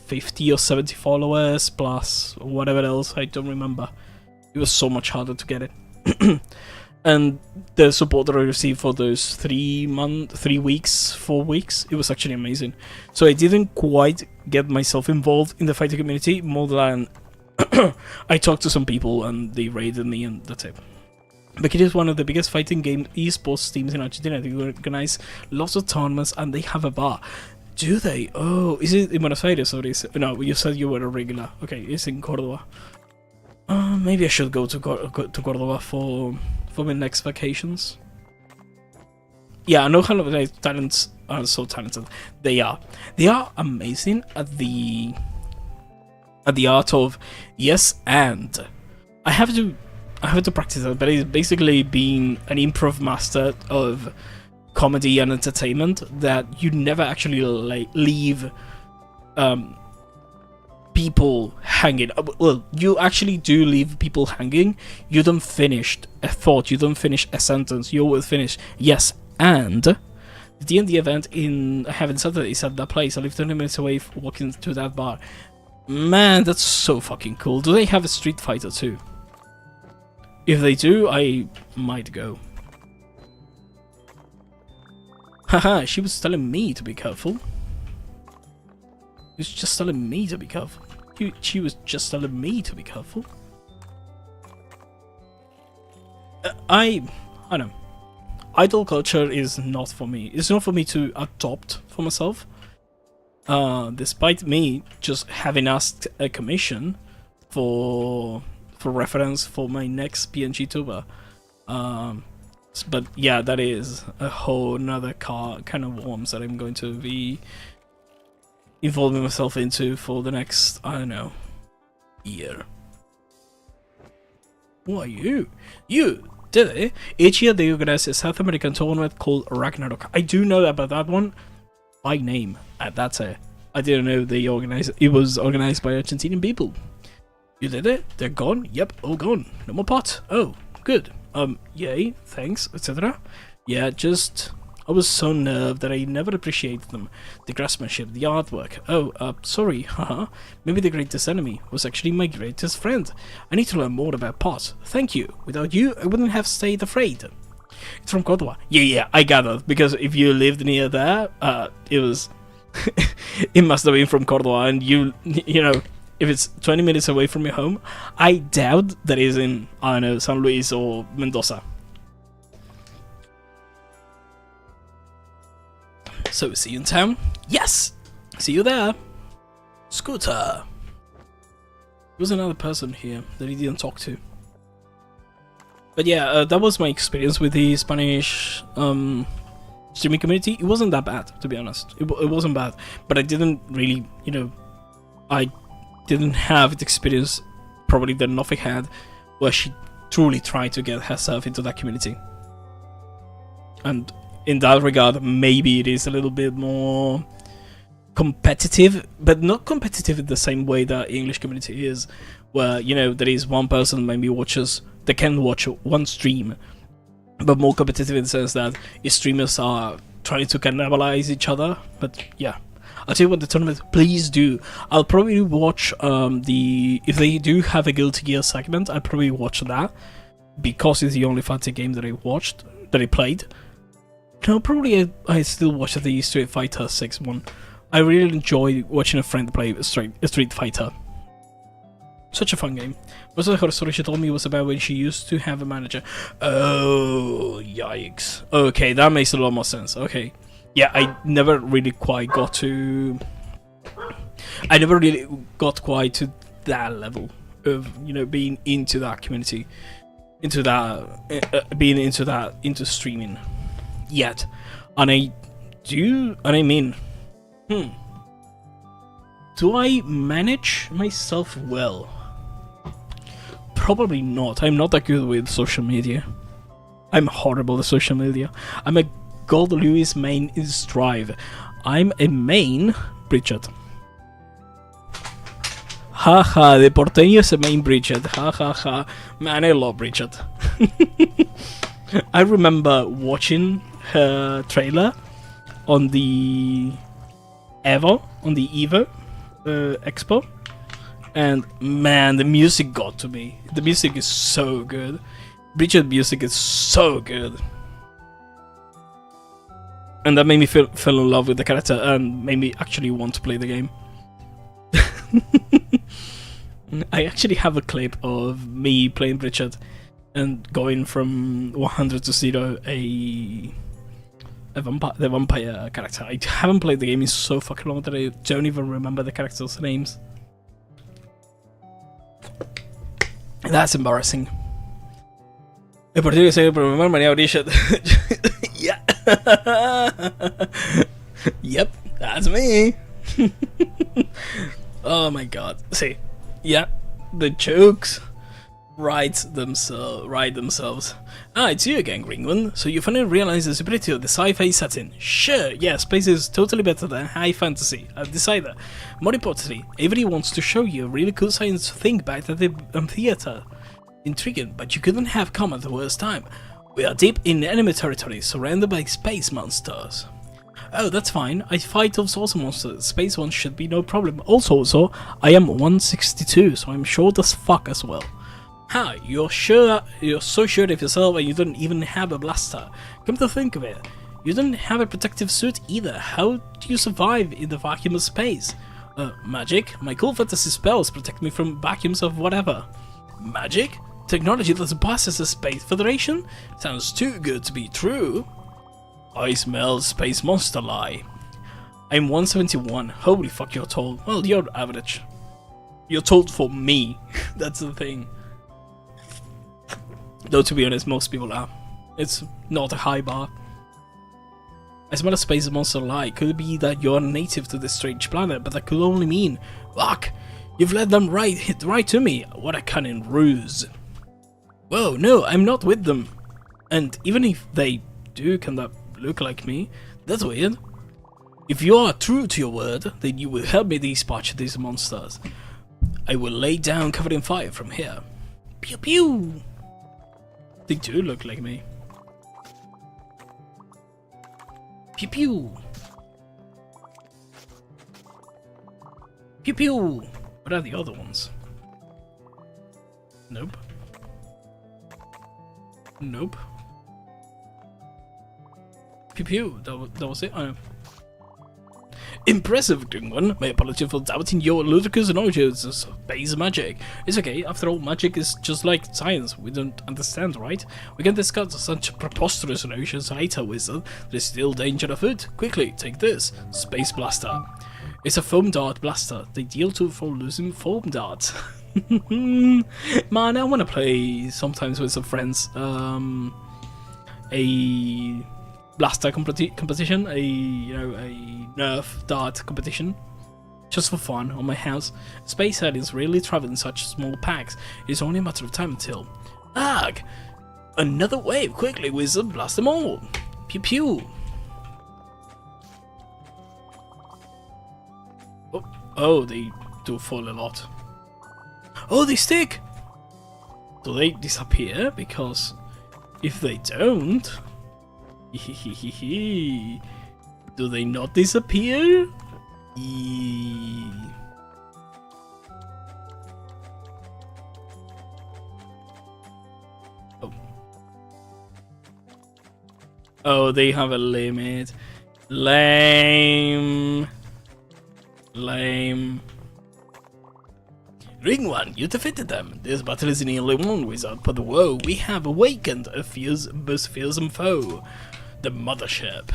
50 or 70 followers, plus whatever else, I don't remember. It was so much harder to get it. And the support that I received for those 4 weeks, it was actually amazing. So I didn't quite get myself involved in the fighting community more than I talked to some people and they raided me, and that's it. But it is one of the biggest fighting game esports teams in Argentina. They organize lots of tournaments and they have a bar. Do they? Oh, is it in Buenos Aires or is it? No, you said you were a regular. Okay, it's in Cordoba. Maybe I should go to Cordoba for my next vacations. Yeah, I know how the talents are so talented. They are amazing at the art of yes and. I have to practice that, but it's basically being an improv master of comedy and entertainment that you never actually leave people hanging. Well, you actually do leave people hanging. You don't finish a thought, you don't finish a sentence, you always finish yes and. The D&D event I have in Saturday is at that place. I live 20 minutes away walking to that bar. Man, that's so fucking cool. Do they have a Street Fighter too? If they do, I might go. Haha, she was telling me to be careful. She was just telling me to be careful. She was just telling me to be careful. I don't know. Idol culture is not for me. It's not for me to adopt for myself. Despite me just having asked a commission for reference for my next PNG tuber. But yeah, that is a whole nother kind of worms that I'm going to be involving myself into for the next, I don't know, year. Who are you? You did it. Each year they organize a South American tournament called Ragnarok. I do know about that one by name. That's it. I didn't know it was organized by Argentinian people. You did it? They're gone? Yep, all gone. No more pot. Oh, good. Yay, thanks, etc. Yeah, I was so nerved that I never appreciated them. The craftsmanship, the artwork. Oh, sorry, haha. Maybe the greatest enemy was actually my greatest friend. I need to learn more about pot. Thank you. Without you, I wouldn't have stayed afraid. It's from Cordoba. Yeah, I gathered. Because if you lived near there, it was... it must have been from Cordoba, and you know... If it's 20 minutes away from your home, I doubt that is in, I don't know, San Luis or Mendoza. So, see you in town? Yes! See you there! Scooter! There was another person here that he didn't talk to. But yeah, that was my experience with the Spanish streaming community. It wasn't that bad, to be honest. It wasn't bad. But I didn't really, I didn't have the experience probably that Nothing had, where she truly tried to get herself into that community. And in that regard, maybe it is a little bit more competitive, but not competitive in the same way that English community is, where, there is one person maybe they can watch one stream, but more competitive in the sense that streamers are trying to cannibalize each other. But yeah. I'll tell you what, the tournament, please do. I'll probably watch if they do have a Guilty Gear segment, I'll probably watch that, because it's the only fighting game that I played. No, probably I still watch the Street Fighter 6 one. I really enjoy watching a friend play Street Fighter. Such a fun game. Most of the horror story she told me was about when she used to have a manager. Oh, yikes. Okay, that makes a lot more sense. Okay. Yeah, I never really quite got to that level of, being into that community, into streaming yet. And I mean, do I manage myself well? Probably not. I'm not that good with social media. I'm horrible at social media. I'm a Gold Lewis main in Strive. I'm a main Bridget. Haha, the porteño is a main Bridget. Ha. Man, I love Bridget. I remember watching her trailer on the Evo Expo. And man, the music got to me. The music is so good. Bridget music is so good. And that made me fell in love with the character and made me actually want to play the game. I actually have a clip of me playing Richard and going from 100 to 0 the vampire character. I haven't played the game in so fucking long that I don't even remember the characters' names. That's embarrassing. El partido que se dio por mi hermano Richard. Yeah. Yep, that's me. Oh my god. See, yeah, the jokes write themselves. Ah, it's you again, Green One. So you finally realize the superiority of the sci-fi setting. Sure, yeah, space is totally better than high fantasy. I've decided. More importantly, Avery wants to show you a really cool science thing back at the theater. Intriguing, but you couldn't have come at the worst time. We are deep in enemy territory, surrounded by space monsters. Oh, that's fine. I fight those awesome monsters. Space ones should be no problem. Also, I am 162, so I'm short as fuck as well. Ha! You're so sure of yourself and you don't even have a blaster. Come to think of it, you don't have a protective suit either. How do you survive in the vacuum of space? Magic? My cool fantasy spells protect me from vacuums of whatever. Magic? Technology that surpasses the Space Federation? Sounds too good to be true. I smell space monster lie. I'm 171. Holy fuck, you're tall. Well, you're average. You're tall for me. That's the thing. Though, to be honest, most people are. It's not a high bar. I smell a space monster lie. Could it be that you're native to this strange planet, but that could only mean... Fuck! You've led them right to me. What a cunning ruse. Whoa, no, I'm not with them. And even if they do kind of look like me, that's weird. If you are true to your word, then you will help me dispatch these monsters. I will lay down covered in fire from here. Pew pew! They do look like me. Pew pew! Pew pew! What are the other ones? Nope. Nope. Pew pew, that was it? Impressive, Green One. My apologies for doubting your ludicrous knowledge of space magic. It's okay, after all, magic is just like science. We don't understand, right? We can discuss such preposterous notions later, Wizard. There's still danger afoot. Quickly, take this. Space Blaster. It's a foam dart blaster. They deal to for losing foam darts. Man, I want to play sometimes with some friends. A blaster competition, a Nerf dart competition, just for fun on my house. Space aliens really travel in such small packs. It's only a matter of time until. Ugh! Another wave! Quickly, Wizard, blast them all! Pew pew! Oh, they do fall a lot. Oh, they stick! Do they disappear? Because if they don't... do they not disappear? Oh, they have a limit. Lame. Ring One, you defeated them. This battle is nearly won, Wizard, but whoa, we have awakened a most fearsome foe. The Mothership.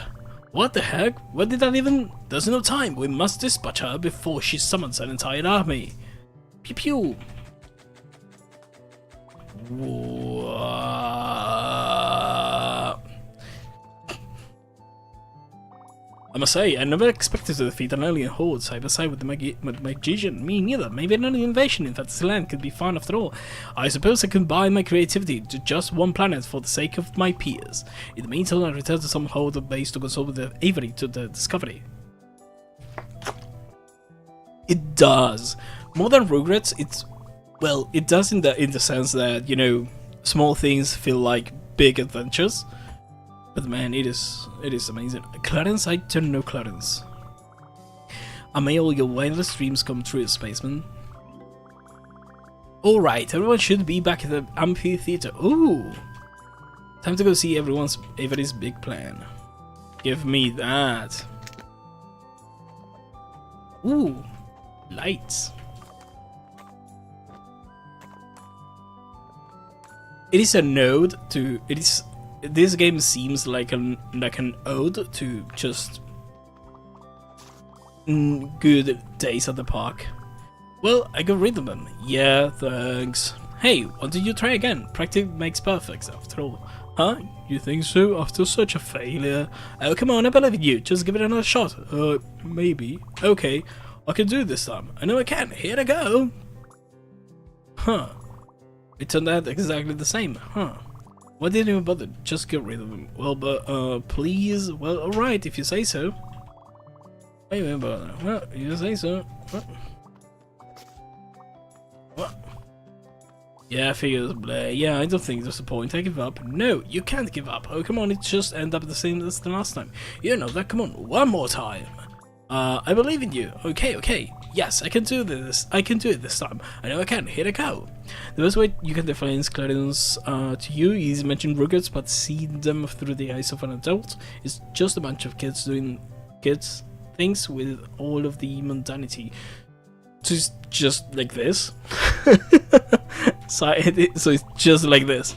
What the heck? What did that even... There's no time. We must dispatch her before she summons an entire army. Pew pew. I must say, I never expected to defeat an alien horde side by side with the magician. Me neither. Maybe an alien invasion in Fantasyland could be fun after all. I suppose I combine my creativity to just one planet for the sake of my peers. In the meantime, I return to some horde base to consult with Avery to the discovery. It does. More than regrets, it's... Well, it does in the sense that, you know, small things feel like big adventures. But man, it is amazing. Clarence, I don't know Clarence. And may all your wildest dreams come true, spaceman. Alright, everyone should be back at the amphitheater. Ooh! Time to go see Avery's big plan. Give me that. Ooh! Lights. it is an ode to it is. This game seems like an ode to just good days at the park. Well, I got rid of them. Yeah, thanks. Hey, why don't you try again? Practice makes perfect, after all. Huh? You think so? After such a failure? Oh, come on, I believe in you. Just give it another shot. Maybe. Okay, I can do it this time. I know I can. Here I go. Huh. It turned out exactly the same. Huh. Why didn't you bother? Just get rid of him. Well, but, please? Well, alright, if you say so. Wait, but, well, you say so. What? Yeah, figures, blah. Yeah, I don't think there's a point. I give up. No, you can't give up. Oh, come on, it just end up the same as the last time. You know that. Come on, one more time. I believe in you. Okay. Yes, I can do this. I can do it this time. I know I can. Here I go. The best way you can define Clarence to you is mention ruggeds, but see them through the eyes of an adult. It's just a bunch of kids doing kids things with all of the mundanity. So it's just like this. So it's just like this.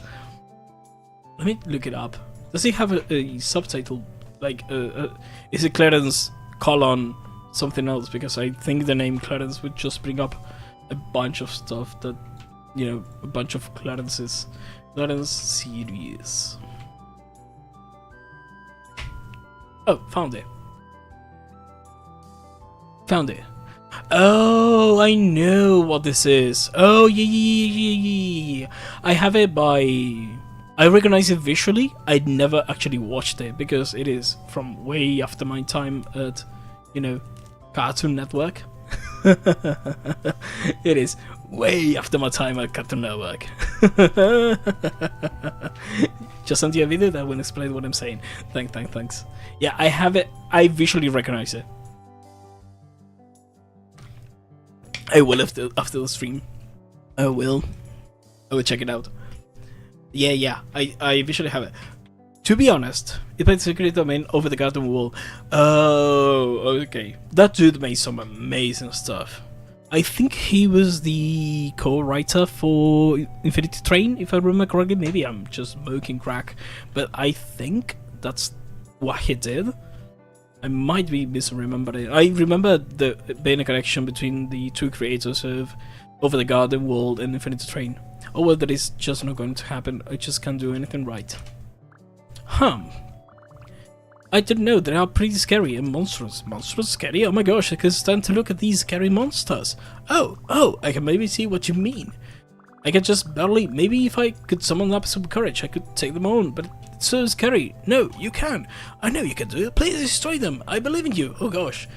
Let me look it up. Does he have a subtitle? Like, is it Clarence colon something else? Because I think the name Clarence would just bring up a bunch of stuff that, you know, a bunch of Clarences. Clarence series. Oh, found it. Found it. Oh, I know what this is. Oh, yeah. I have it by... I recognize it visually. I'd never actually watched it because it is from way after my time at, you know, Cartoon Network. It is way after my time at Cartoon Network. Just send you a video that will explain what I'm saying. Thanks. Yeah, I have it. I visually recognize it. I will after the stream. I will check it out. Yeah. I visually have it. To be honest, it played Secret Domain Over the Garden Wall. Oh, okay. That dude made some amazing stuff. I think he was the co-writer for Infinity Train, if I remember correctly. Maybe I'm just smoking crack, but I think that's what he did. I might be misremembering. I remember there being a connection between the two creators of Over the Garden Wall and Infinity Train. Oh well, that is just not going to happen. I just can't do anything right. I didn't know they are pretty scary and monstrous. Monstrous scary? Oh my gosh, I can stand to look at these scary monsters. Oh, I can maybe see what you mean. I can just barely, maybe if I could summon up some courage, I could take them on, but it's so scary. No, you can. I know you can do it. Please destroy them. I believe in you. Oh gosh.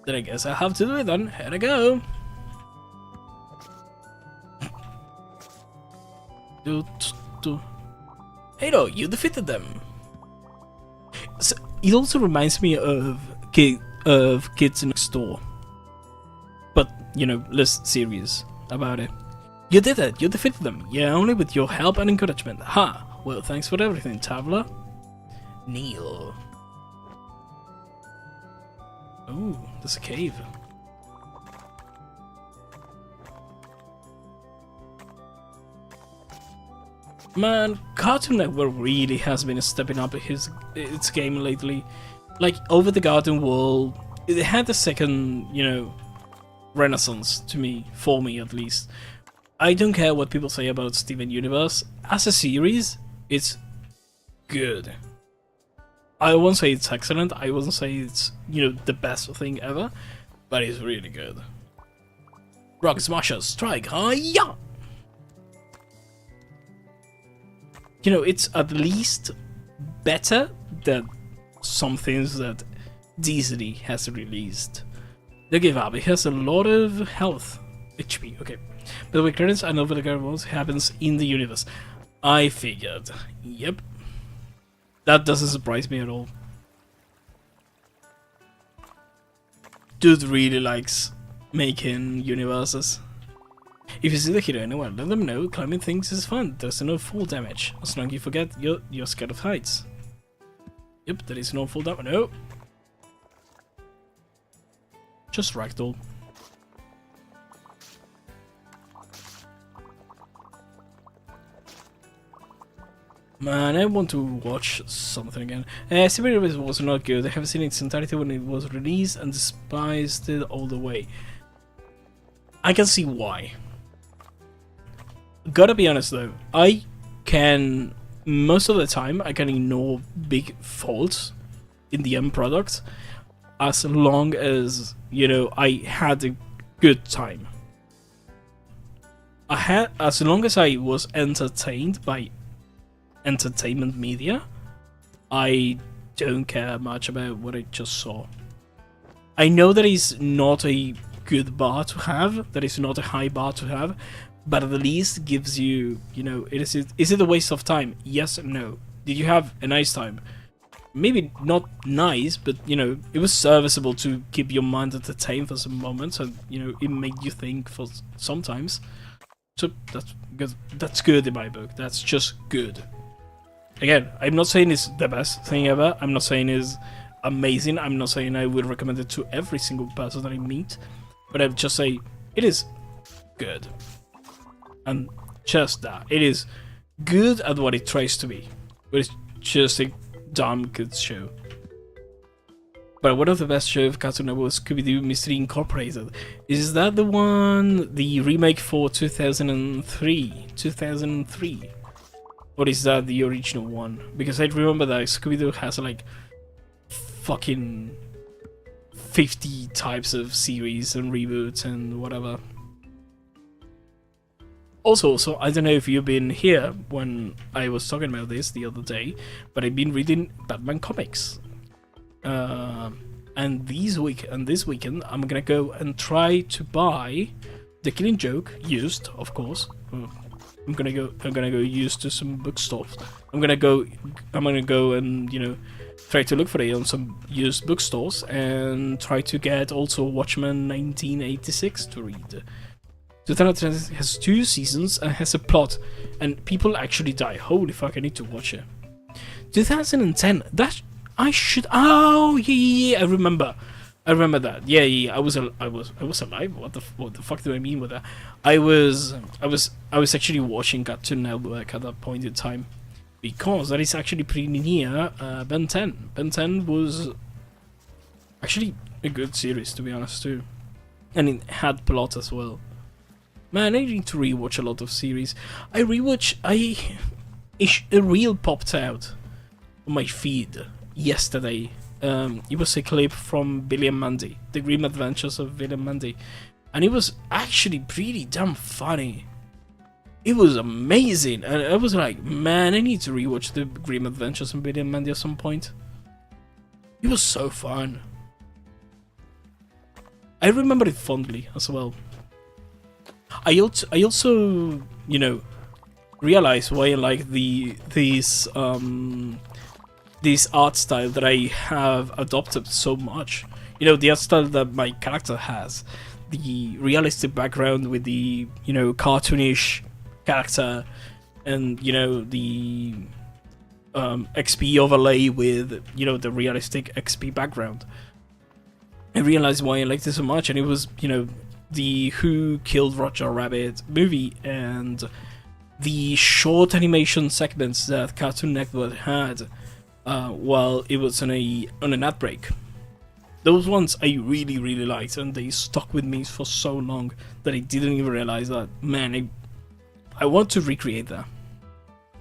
Then I guess I have to do it then. Here I go. Hey no, you defeated them. So, it also reminds me of Kids Next Door, but you know, less serious about it. You did it. You defeated them. Yeah, only with your help and encouragement. Ha! Well, thanks for everything, Traveler. Neil. Ooh, there's a cave. Man, Cartoon Network really has been stepping up its game lately. Like, Over the Garden Wall, it had a second, you know, renaissance to me, for me at least. I don't care what people say about Steven Universe. As a series, it's good. I won't say it's excellent, I won't say it's, you know, the best thing ever, but it's really good. Rock Smasher, strike, yeah! You know, it's at least better than some things that Disney has released. Don't give up, it has a lot of health. HP, okay. But the way Clarence and Over the Garden Wall happens in the universe. I figured. Yep. That doesn't surprise me at all. Dude really likes making universes. If you see the hero anywhere, let them know climbing things is fun. There's no full damage. As long as you forget you're scared of heights. Yep, there is no full damage. No. Just ragdoll. Man, I want to watch something again. Super was not good. I haven't seen its entirety when it was released and despised it all the way. I can see why. Gotta be honest though, I can, most of the time, I can ignore big faults in the end product as long as, you know, I had a good time. As long as I was entertained by entertainment media, I don't care much about what I just saw. I know that is not a good bar to have, that is not a high bar to have, but at least gives you, you know, is it a waste of time? Yes and no. Did you have a nice time? Maybe not nice, but you know, it was serviceable to keep your mind entertained for some moments, and you know, it made you think for sometimes. So that's good in my book. That's just good. Again, I'm not saying it's the best thing ever. I'm not saying it's amazing. I'm not saying I would recommend it to every single person that I meet. But I would just say it is good. And just that. It is good at what it tries to be. But it's just a damn good show. But one of the best shows of Cartoon Network was Scooby-Doo Mystery Incorporated. Is that the one, the remake for 2003? 2003? Or is that the original one? Because I remember that Scooby-Doo has like fucking 50 types of series and reboots and whatever. Also, I don't know if you've been here when I was talking about this the other day, but I've been reading Batman comics. And this weekend, I'm gonna go and try to buy The Killing Joke used, of course. I'm gonna go used to some bookstores. I'm gonna go and, you know, try to look for it on some used bookstores and try to get also Watchmen 1986 to read. 2010 has 2 seasons and has a plot, and people actually die. Holy fuck! I need to watch it. 2010. That I should. Oh yeah. I remember that. Yeah. I was alive. What the fuck do I mean with that? I was actually watching Cartoon Network at that point in time, because that is actually pretty near Ben 10. Ben 10 was actually a good series, to be honest too, and it had plot as well. Man, I need to rewatch a lot of series. A reel popped out on my feed yesterday. It was a clip from Billy and Mandy, The Grim Adventures of Billy and Mandy, and it was actually pretty damn funny. It was amazing, and I was like, man, I need to rewatch The Grim Adventures of Billy and Mandy at some point. It was so fun. I remember it fondly as well. I also, you know, realized why I like this art style that I have adopted so much. You know, the art style that my character has, the realistic background with the, you know, cartoonish character, and you know, the XP overlay with, you know, the realistic XP background. I realized why I liked it so much, and it was, you know, the Who Killed Roger Rabbit movie and the short animation segments that Cartoon Network had while it was on an ad break. Those ones I really liked, and they stuck with me for so long that I didn't even realize that. Man, I want to recreate that.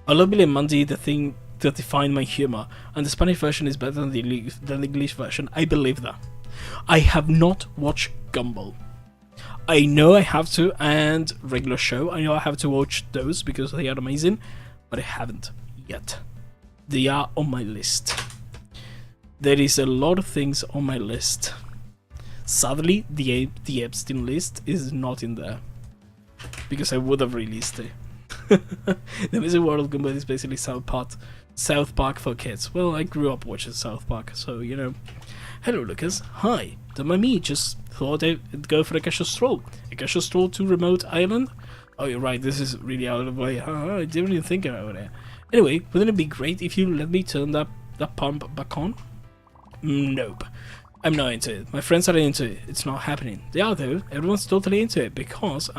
I love Billy and Mandy, the thing that defined my humor, and the Spanish version is better than the English version. I believe that. I have not watched Gumball. I know I have to, and Regular Show. I know I have to watch those because they are amazing, but I haven't yet. They are on my list. There is a lot of things on my list. Sadly, the Epstein list is not in there, because I would have released it. The Missing World of Gumball is basically South Park for kids. Well, I grew up watching South Park, so you know. Hello, Lucas. Hi. Don't mind me. Just thought I'd go for a casual stroll. A casual stroll to remote island? Oh, you're right. This is really out of the way. I didn't even think about it. Anyway, wouldn't it be great if you let me turn that pump back on? Nope. I'm not into it. My friends are into it. It's not happening. They are though. Everyone's totally into it because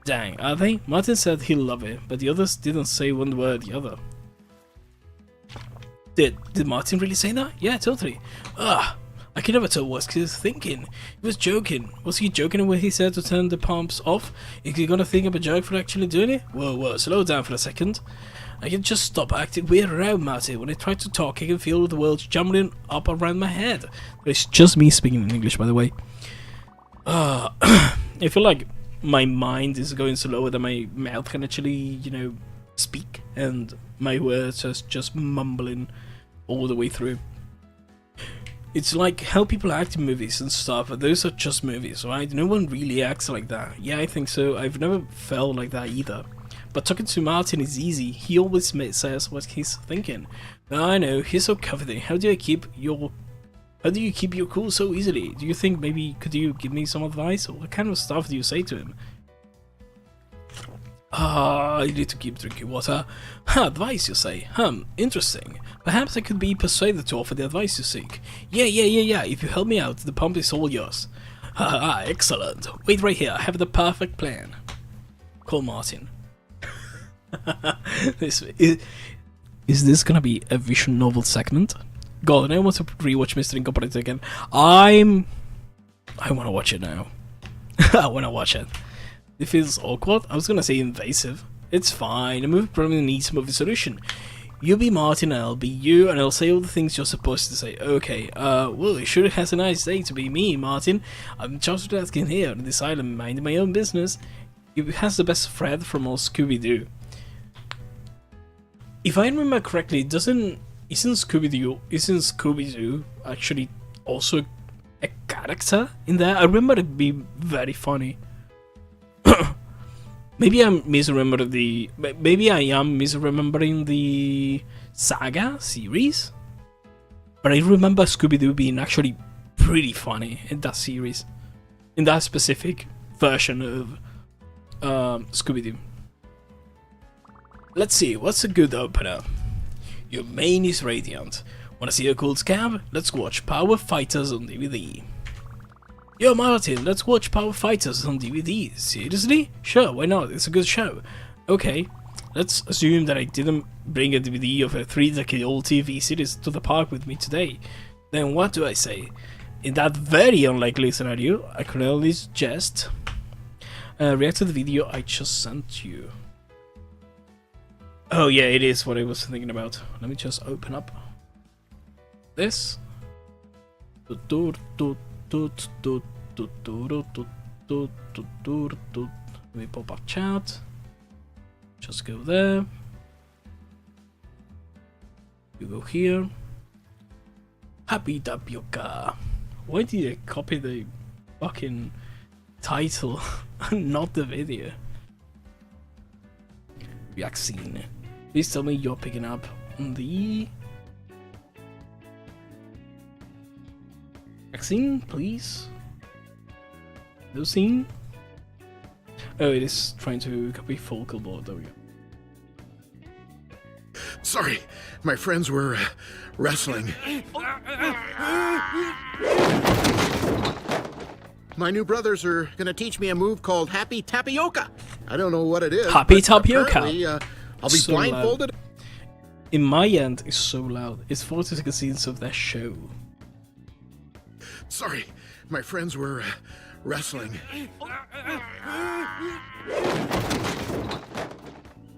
Dang, are they? Martin said he'll love it, but the others didn't say one word the other. Did Martin really say that? Yeah, totally. I can never tell what he was thinking. He was joking. Was he joking when he said to turn the pumps off? Is he gonna think I'm a jerk for actually doing it? Whoa, slow down for a second. I can just stop acting weird around Martin. When I try to talk, I can feel the world jumbling up around my head. It's just me speaking in English, by the way. I feel like my mind is going slower than my mouth can actually, you know, speak, and my words are just mumbling all the way through. It's like how people act in movies and stuff, but those are just movies, right? No one really acts like that. Yeah, I think so. I've never felt like that either. But talking to Martin is easy. He always says what he's thinking. I know, he's so confident. How do you keep your cool so easily? Do you think maybe could you give me some advice? What kind of stuff do you say to him? I need to keep drinking water. Advice, you say? Interesting. Perhaps I could be persuaded to offer the advice you seek. Yeah. If you help me out, the pump is all yours. Excellent. Wait right here. I have the perfect plan. Call Martin. Is this gonna be a vision novel segment? God, I want to rewatch Mr. Incorporated again. I wanna watch it now. I wanna watch it. It feels awkward. I was gonna say invasive. It's fine. A movie probably needs a movie solution. You be Martin, I'll be you, and I'll say all the things you're supposed to say. Okay, well, it sure has a nice day to be me, Martin. I'm just asking here on this island, minding my own business. It has the best thread from all Scooby-Doo. If I remember correctly, isn't Scooby-Doo actually also a character in there? I remember it being very funny. Maybe I am misremembering the Saga series, but I remember Scooby-Doo being actually pretty funny in that series, in that specific version of Scooby-Doo. Let's see, what's a good opener? Your main is radiant. Wanna see a cool scab? Let's watch Power Fighters on DVD. Yo Martin, let's watch Power Fighters on DVD. Seriously? Sure, why not? It's a good show. Okay, let's assume that I didn't bring a DVD of a 3-decade-old TV series to the park with me today. Then what do I say? In that very unlikely scenario, I could only just react to the video I just sent you. Oh yeah, it is what I was thinking about. Let me just open up this. Let me pop up chat. Just go there. You go here. Happy Tapioca. Why did I copy the fucking title and not the video? Vaccine. Please tell me you're picking up on the vaccine, please. No scene. Oh, it is trying to copy focal board. There we go. Sorry, my friends were wrestling. My new brothers are gonna teach me a move called Happy Tapioca. I don't know what it is. Happy Tapioca. I'll be so blindfolded. Loud. In my end, it's so loud. It's 40 scenes of that show. Sorry, my friends were wrestling.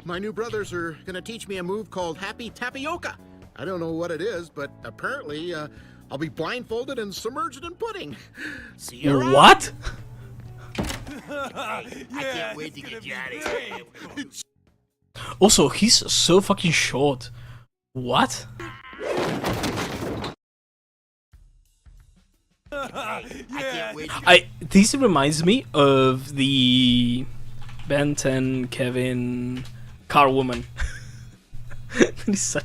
My new brothers are gonna teach me a move called Happy Tapioca. I don't know what it is, but apparently I'll be blindfolded and submerged in pudding. See you around. What? I can't wait to get you out of here. Also, he's so fucking short. What? This reminds me of the Ben 10 Kevin car woman. This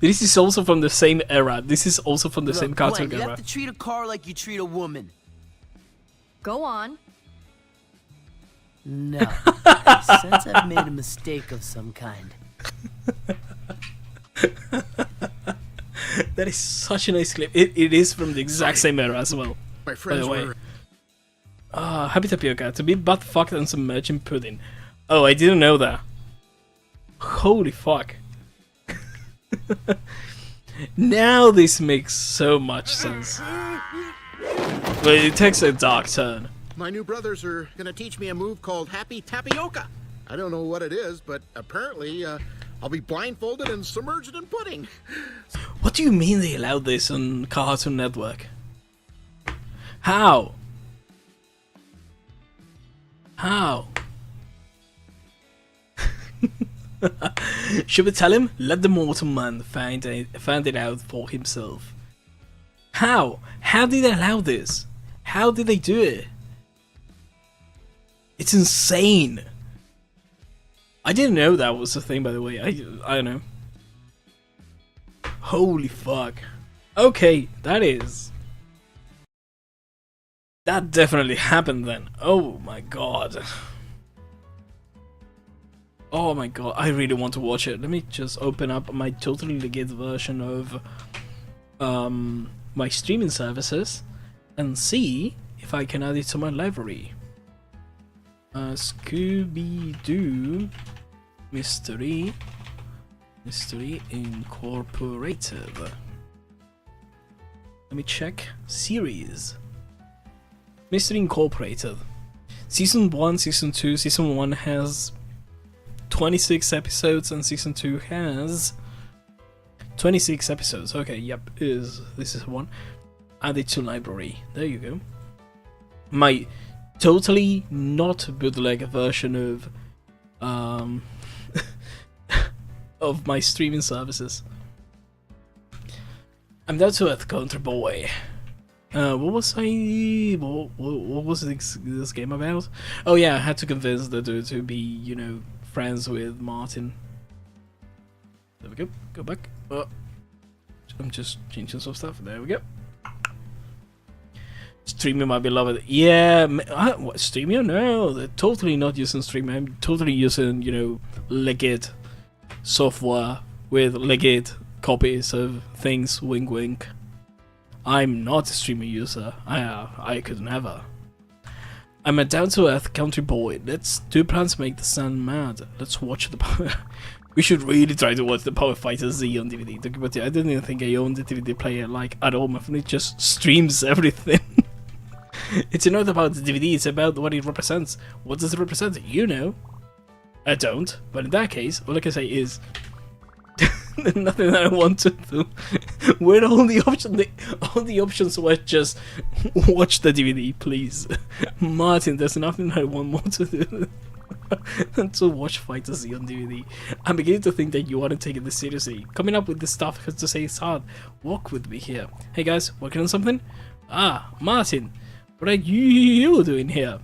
is also from the same era. This is also from the same cartoon era. You have to treat a car like you treat a woman. Go on. No. I sense I've made a mistake of some kind. That is such a nice clip. It is from the exact same era as well. My friends were. Happy Tapioca, to be butt fucked and submerged in pudding. Oh, I didn't know that. Holy fuck. Now this makes so much sense. But it takes a dark turn. My new brothers are gonna teach me a move called Happy Tapioca. I don't know what it is, but apparently I'll be blindfolded and submerged in pudding. What do you mean they allowed this on Cartoon Network? How? How? Should we tell him? Let the mortal man find it out for himself. How? How did they allow this? How did they do it? It's insane. I didn't know that was a thing, by the way. I don't know. Holy fuck. Okay, that definitely happened then. Oh my god. Oh my god, I really want to watch it. Let me just open up my totally legit version of my streaming services and see if I can add it to my library. Scooby-Doo Mystery Incorporated. Let me check. Series. Mystery Incorporated. Season 1, Season 2. Season 1 has 26 episodes and Season 2 has 26 episodes. Okay, yep, this is one. Add it to library. There you go. My totally not bootleg version of of my streaming services. I'm down to earth, country boy. What was this game about? Oh yeah, I had to convince the dude to be, you know, friends with Martin. There we go. Go back. Oh, I'm just changing some stuff. There we go. Streaming my beloved. Yeah, what, Streaming? No, they're totally not using Streaming. I'm totally using, you know, legit software with legit copies of things. Wink, wink. I'm not a Streaming user. I could never. I'm a down-to-earth country boy. Let's do plans make the sun mad. Let's watch the power. We should really try to watch the Power Fighter Z on DVD. But I didn't even think I owned the DVD player like at all. My phone just streams everything. It's not about the DVD. It's about what it represents. What does it represent? You know. I don't. But in that case, all I can say is there's nothing that I want to do. Where all the options were just watch the DVD, please. Martin, there's nothing I want more to do than to watch Fighter Z on DVD. I'm beginning to think that you want to take it this seriously. Coming up with this stuff has to say it's hard. Walk with me here. Hey guys, working on something? Ah, Martin, what are you doing here?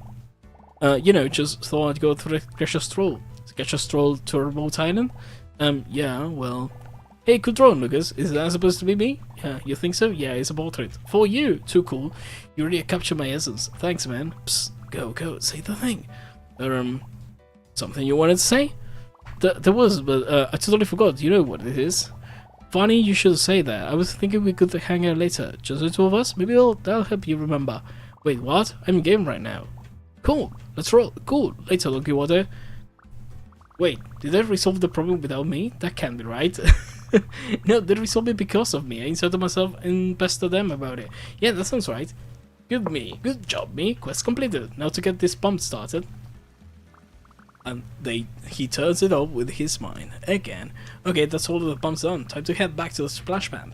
You know, just thought I'd go through a casual stroll. Catch a stroll to a remote island? Yeah, well... Hey, good drawing, Lucas. Is that supposed to be me? Yeah, you think so? Yeah, it's a portrait. For you! Too cool. You really captured my essence. Thanks, man. Psst, go, say the thing. Something you wanted to say? There was, but I totally forgot. You know what it is. Funny you should say that. I was thinking we could hang out later. Just the two of us? Maybe that'll help you remember. Wait, what? I'm in game right now. Cool, let's roll. Cool, later, Lucky Water. Wait, did they resolve the problem without me? That can't be right. No, they resolved it because of me. I inserted myself and pestered them about it. Yeah, that sounds right. Good job, me. Quest completed. Now to get this pump started. And he turns it up with his mind again. Okay, that's all of the pumps done. Time to head back to the splash pad.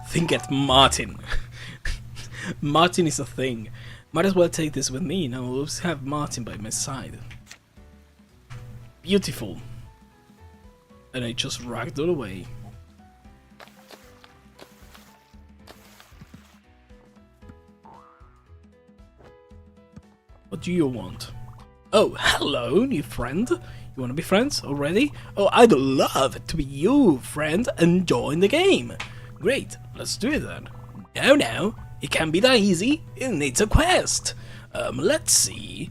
Think at Martin. Martin is a thing. Might as well take this with me. Now we'll have Martin by my side. Beautiful. And I just ragged it away. What do you want? Oh, hello, new friend. You want to be friends already? Oh, I'd love to be your friend and join the game. Great, let's do it then. No, it can't be that easy. It needs a quest. Let's see.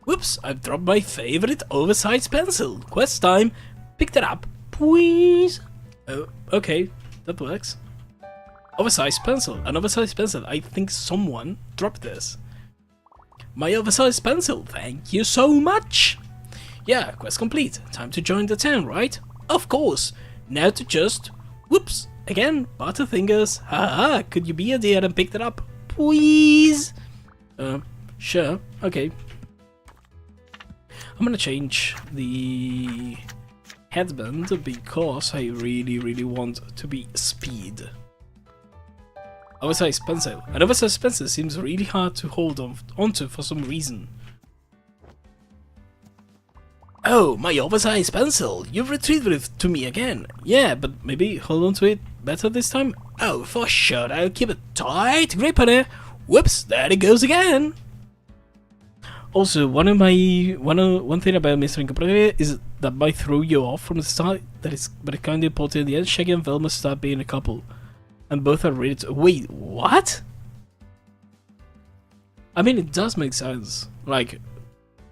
Whoops, I've dropped my favorite oversized pencil. Quest time. Pick that up, please. Oh, okay, that works. Oversized pencil. An oversized pencil. I think someone dropped this. My oversized pencil. Thank you so much. Yeah, quest complete. Time to join the town, right? Of course. Now to just... Whoops. Again, Butterfingers. Haha, could you be a dear and pick that up? Please? Sure. Okay. I'm gonna change the headband because I really want to be speed. Oversized pencil. An oversized pencil seems really hard to hold onto for some reason. Oh, my oversized pencil! You've retrieved it to me again. Yeah, but maybe hold on to it better this time? Oh, for sure, I'll keep a tight grip on it. Whoops, there it goes again! Also, one thing about Mr. Incompatible is that might throw you off from the start, but it's kind of important in the end. Shaggy and Velma start being a couple. And both are ready to... Wait, what? I mean, it does make sense. Like,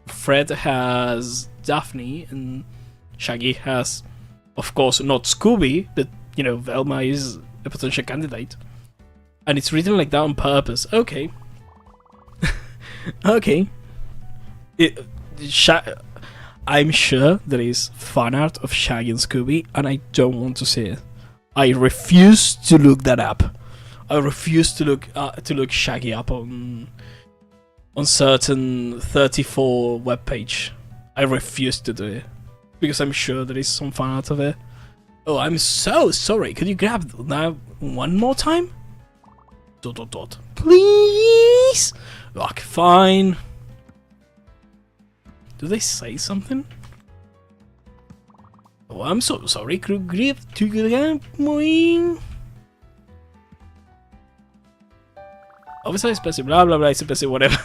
Fred has Daphne, and Shaggy has, of course, not Scooby, but, you know, Velma is a potential candidate. And it's written like that on purpose. Okay. Okay. I'm sure there is fan art of Shaggy and Scooby, and I don't want to see it. I refuse to look that up. I refuse to look Shaggy up on certain 34 webpage. I refuse to do it because I'm sure there is some fan art of it. Oh, I'm so sorry. Could you grab that one more time? ... Please. Okay, fine. Do they say something? Oh, I'm so sorry. Could you grab to the obviously expensive, blah blah blah, it's expensive, whatever.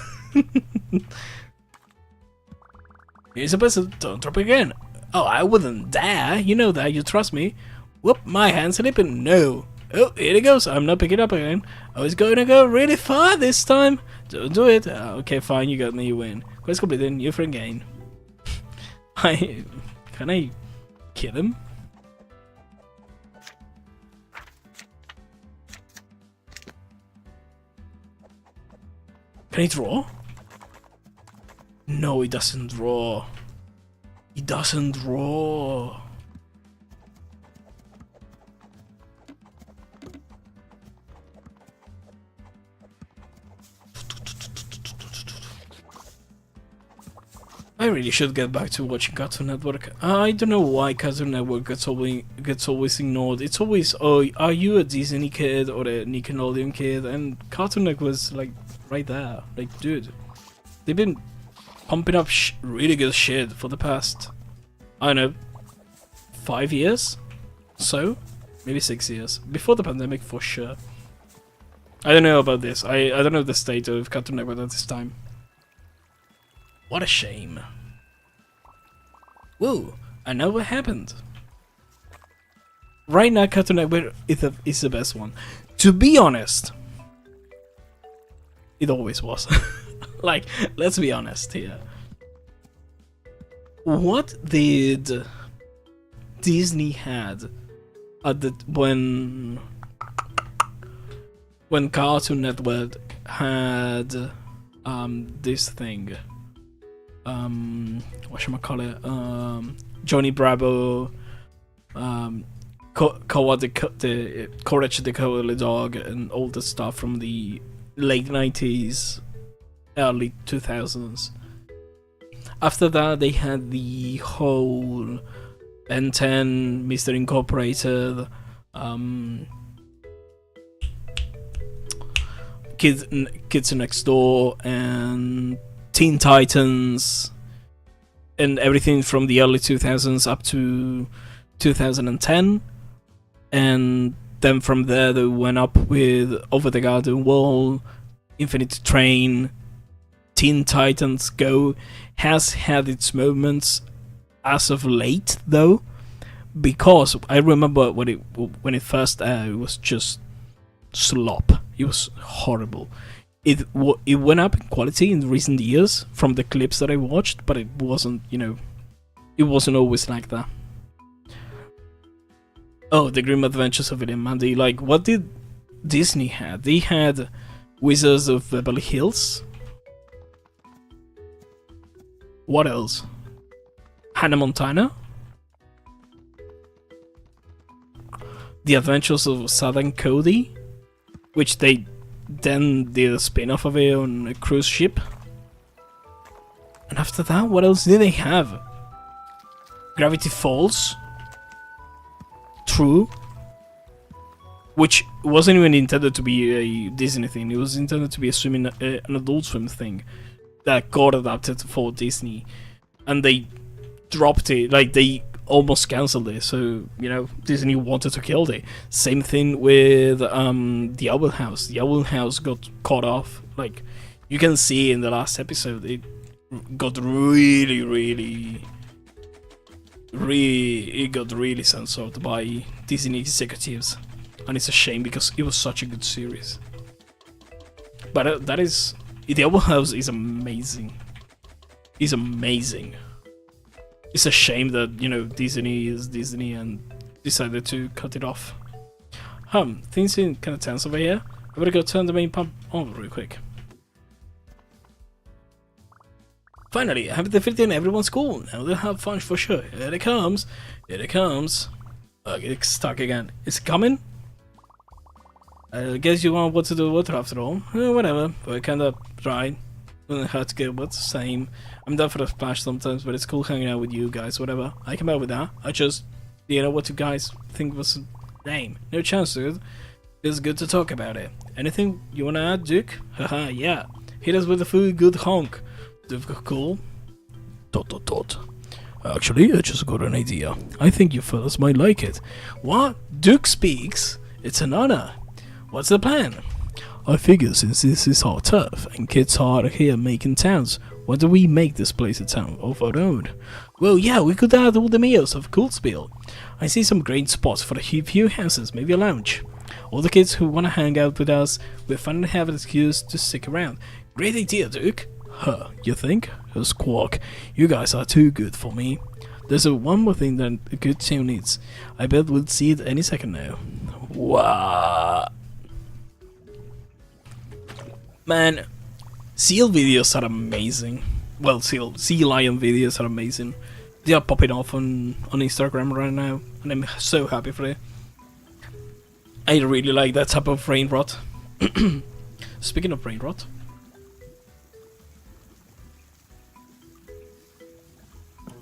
It's expensive, don't drop it again. Oh, I wouldn't dare, you know that, you trust me. Whoop, my hand's slipping, no. Oh, here it goes, I'm not picking it up again. I was going to go really far this time. Don't do it. Okay, fine, you got me, you win. Quest completed, new friend gain. Can I kill him? Can he draw? No, he doesn't draw. He doesn't draw. I really should get back to watching Cartoon Network. I don't know why Cartoon Network gets always ignored. It's always, oh, are you a Disney kid or a Nickelodeon kid? And Cartoon Network was like right there. Like, dude, they've been pumping up really good shit for the past, I don't know, 5 years? So? Maybe 6 years. Before the pandemic, for sure. I don't know about this. I don't know the state of Cartoon Network at this time. What a shame. Whoa, I know what happened. Right now, Cartoon Network is the best one. To be honest, it always was. Like, let's be honest here. What did Disney had at the when Cartoon Network had this thing? Whatchamacallit? Johnny Bravo, Courage the Cowardly Dog, and all the stuff from the late 90s, early 2000s. After that, they had the whole Ben 10, Mr. Incorporated, Kids Next Door, and Teen Titans, and everything from the early 2000s up to 2010, and then from there they went up with Over the Garden Wall, Infinite Train. Teen Titans Go has had its moments as of late, though, because I remember when it first aired, it was just slop. It was horrible. It went up in quality in recent years from the clips that I watched, but it wasn't, you know, it wasn't always like that. Oh, The Grim Adventures of Billy and Mandy. Like, what did Disney had. They had Wizards of Beverly Hills. What else? Hannah Montana. The Adventures of Sad and Cody, which they then did a spin-off of it on a cruise ship. And after that, what else did they have? Gravity Falls. True. Which wasn't even intended to be a Disney thing. It was intended to be an Adult Swim thing that got adapted for Disney, and they dropped it. Like, they almost cancelled it. So, you know, Disney wanted to kill it. Same thing with the Owl House. The Owl House got cut off. Like, you can see in the last episode, it got really censored by Disney executives, and it's a shame because it was such a good series. But that is, the Owl House is amazing. It's amazing. It's a shame that, you know, Disney is Disney and decided to cut it off. Things seem kind of tense over here. I better go turn the main pump on real quick. Finally, I have defeated everyone's school. Now they'll have fun for sure. Here it comes. Here it comes. I get stuck again. It's coming? I guess you won't want to do water after all. Whatever. But I kinda tried. Doesn't hurt to get what's the same. I'm down for a splash sometimes, but it's cool hanging out with you guys, whatever. I came out with that. I just, you know, what you guys think was a name. No chance, dude. It's good to talk about it. Anything you wanna add, Duke? Haha, yeah. Hit us with a full good honk. Cool. ... Actually, I just got an idea. I think you fellas might like it. What? Duke speaks? It's an honor. What's the plan? I figure since this is our turf and kids are here making towns, why don't we make this place a town of our own? Well, yeah, we could add all the mayors of Coolsville. I see some great spots for a few houses, maybe a lounge. All the kids who want to hang out with us will finally have an excuse to stick around. Great idea, Duke. Huh, you think? Squawk, you guys are too good for me. There's one more thing that a good town needs. I bet we'll see it any second now. Wow. Man, seal videos are amazing. Well, sea lion videos are amazing. They are popping off on Instagram right now, and I'm so happy for it. I really like that type of brain rot. Speaking of brain rot,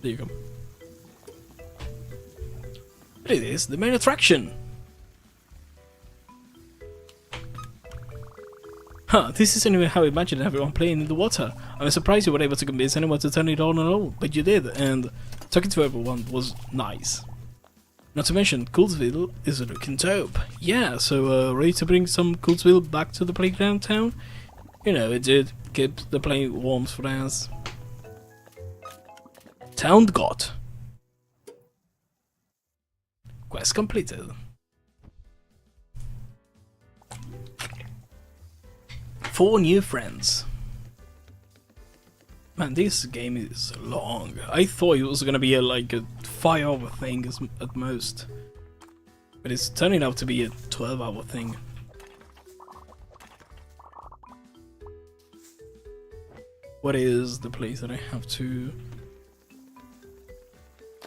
there you go. It is the main attraction. Huh, this isn't even how I imagined everyone playing in the water. I'm surprised you were able to convince anyone to turn it on at all, but you did, and talking to everyone was nice. Not to mention, Coolsville is looking dope. Yeah, so ready to bring some Coolsville back to the playground town? You know, it did keep the play warm for us. Town got. Quest completed. 4 new friends. Man, this game is long. I thought it was gonna be like a 5-hour thing at most, but it's turning out to be a 12-hour thing. What is the place that I have to?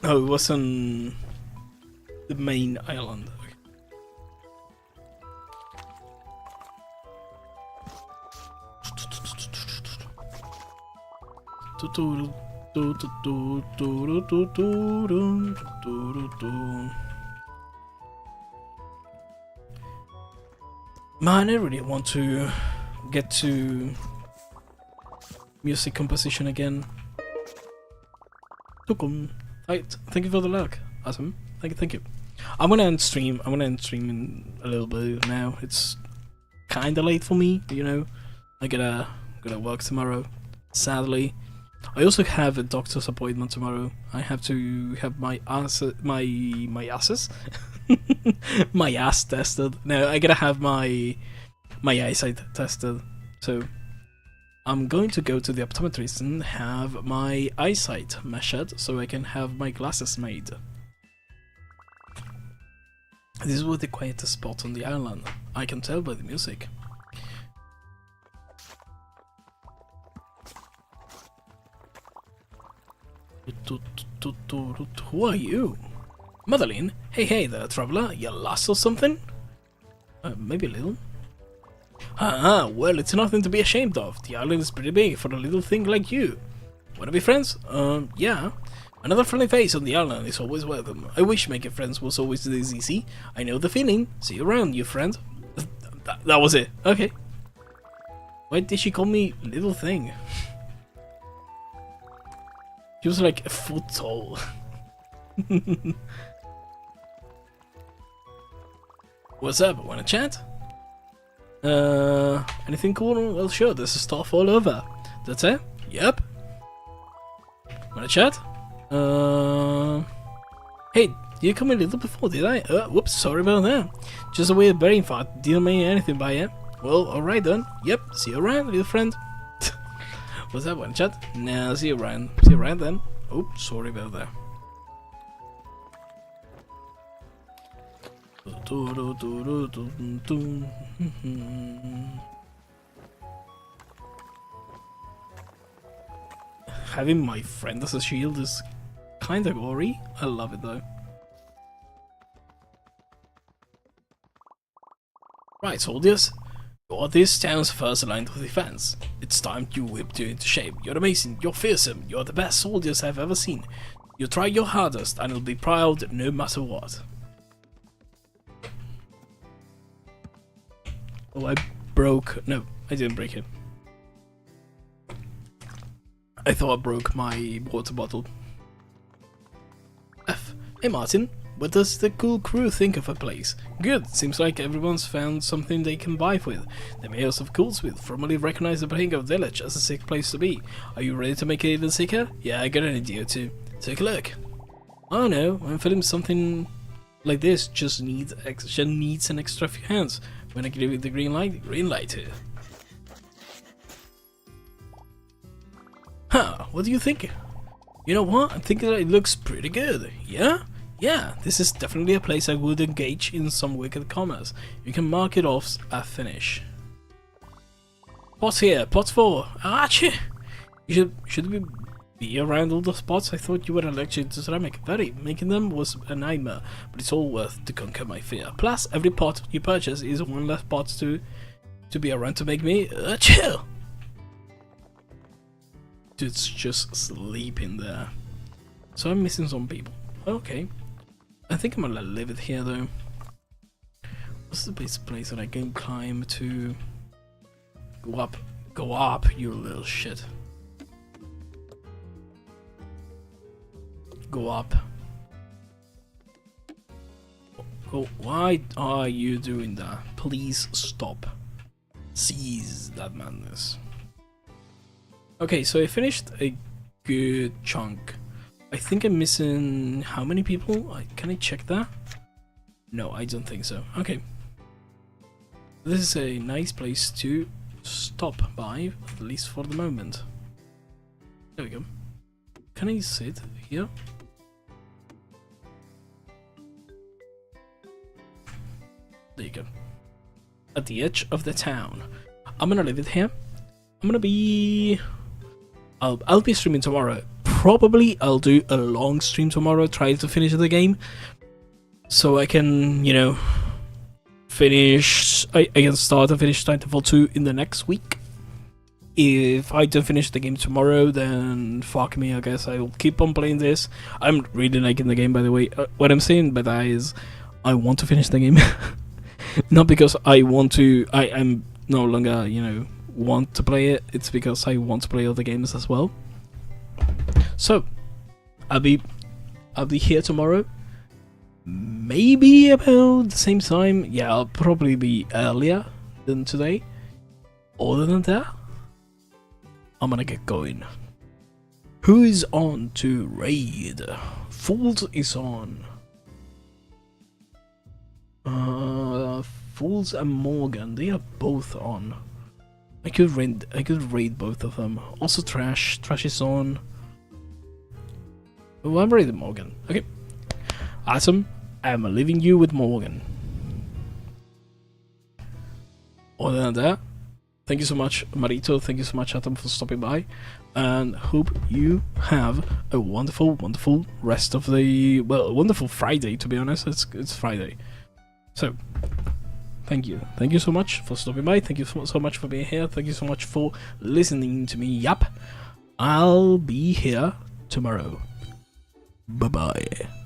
Oh, it was on the main island. Man, I really want to get to music composition again. Thank you for the luck. Awesome. Thank you. I'm gonna end stream. In a little bit now. It's kinda late for me, you know. I gotta work tomorrow. Sadly. I also have a doctor's appointment tomorrow. I have to have my ass my ass tested. No, I gotta have my eyesight tested. So I'm going to go to the optometrist and have my eyesight measured so I can have my glasses made. This was the quietest spot on the island. I can tell by the music. Who are you? Madeline? Hey there, traveler. You lost or something? Maybe a little. Well, it's nothing to be ashamed of. The island is pretty big for a little thing like you. Wanna be friends? Yeah. Another friendly face on the island is always welcome. I wish making friends was always this easy. I know the feeling. See you around, you friend. That was it. Okay. Why did she call me little thing? She was like a foot tall. What's up? Wanna chat? Anything cool? Well, sure, there's stuff all over. That's it? Yep. Wanna chat? Hey, you called me little before, did I? Whoops, sorry about that. Just a weird brain fart. Didn't mean anything by it. Well, alright then. Yep, see you around, little friend. What's that, wanna chat? Nah, see you around. See you around then. Oh, sorry about that. Having my friend as a shield is kinda gory. I love it though. Right, soldiers. You're this town's first line of defense. It's time you whipped you into shape. You're amazing, you're fearsome, you're the best soldiers I've ever seen. You try your hardest and you'll be proud no matter what. Oh, I broke. No, I didn't break it. I thought I broke my water bottle. Hey Martin, what does the cool crew think of a place? Good, seems like everyone's found something they can vibe with. The mayors of Coolsville formally recognize the Bahinga village as a sick place to be. Are you ready to make it even sicker? Yeah, I got an idea too. Take a look. Oh no, I'm feeling something like this just needs an extra few hands. When I give it the green light here. Huh, what do you think? You know what, I'm thinking that it looks pretty good, yeah? Yeah, this is definitely a place I would engage in some wicked commerce. You can mark it off at finish. Plot here, plot 4. Achoo! Should we be around all the spots? I thought you were allergic to ceramic. Making them was a nightmare, but it's all worth to conquer my fear. Plus, every pot you purchase is one less pot to be around to make me chill. Dude's just sleeping there. So I'm missing some people. Okay. I think I'm gonna leave it here though. What's the best place that I can climb to? Go up, you little shit. Go up. Oh, why are you doing that? Please stop. Cease that madness. Okay, so I finished a good chunk. I think I'm missing how many people? Can I check that? No, I don't think so. Okay. This is a nice place to stop by, at least for the moment. There we go. Can I sit here? There you go. At the edge of the town. I'm gonna leave it here. I'm gonna be... I'll be streaming tomorrow. Probably I'll do a long stream tomorrow, try to finish the game. So I can, you know, finish... I can start and finish Titanfall 2 in the next week. If I don't finish the game tomorrow, then fuck me, I guess I'll keep on playing this. I'm really liking the game, by the way. What I'm saying by that is, I want to finish the game. Not because I want to... I'm no longer, you know, want to play it. It's because I want to play other games as well. So, I'll be here tomorrow. Maybe about the same time. Yeah, I'll probably be earlier than today. Other than that, I'm gonna get going. Who is on to raid? Fools is on. Fools and Morgan, they are both on. I could raid both of them. Also Trash is on. Oh, I'm raiding Morgan. Okay. Awesome. I'm leaving you with Morgan. other than that, thank you so much, Marito. Thank you so much, Atom, for stopping by. And hope you have a wonderful, wonderful rest of the, well, a wonderful Friday, to be honest. It's Friday. So, thank you. Thank you so much for stopping by. Thank you so much for being here. Thank you so much for listening to me yap. I'll be here tomorrow. Bye-bye.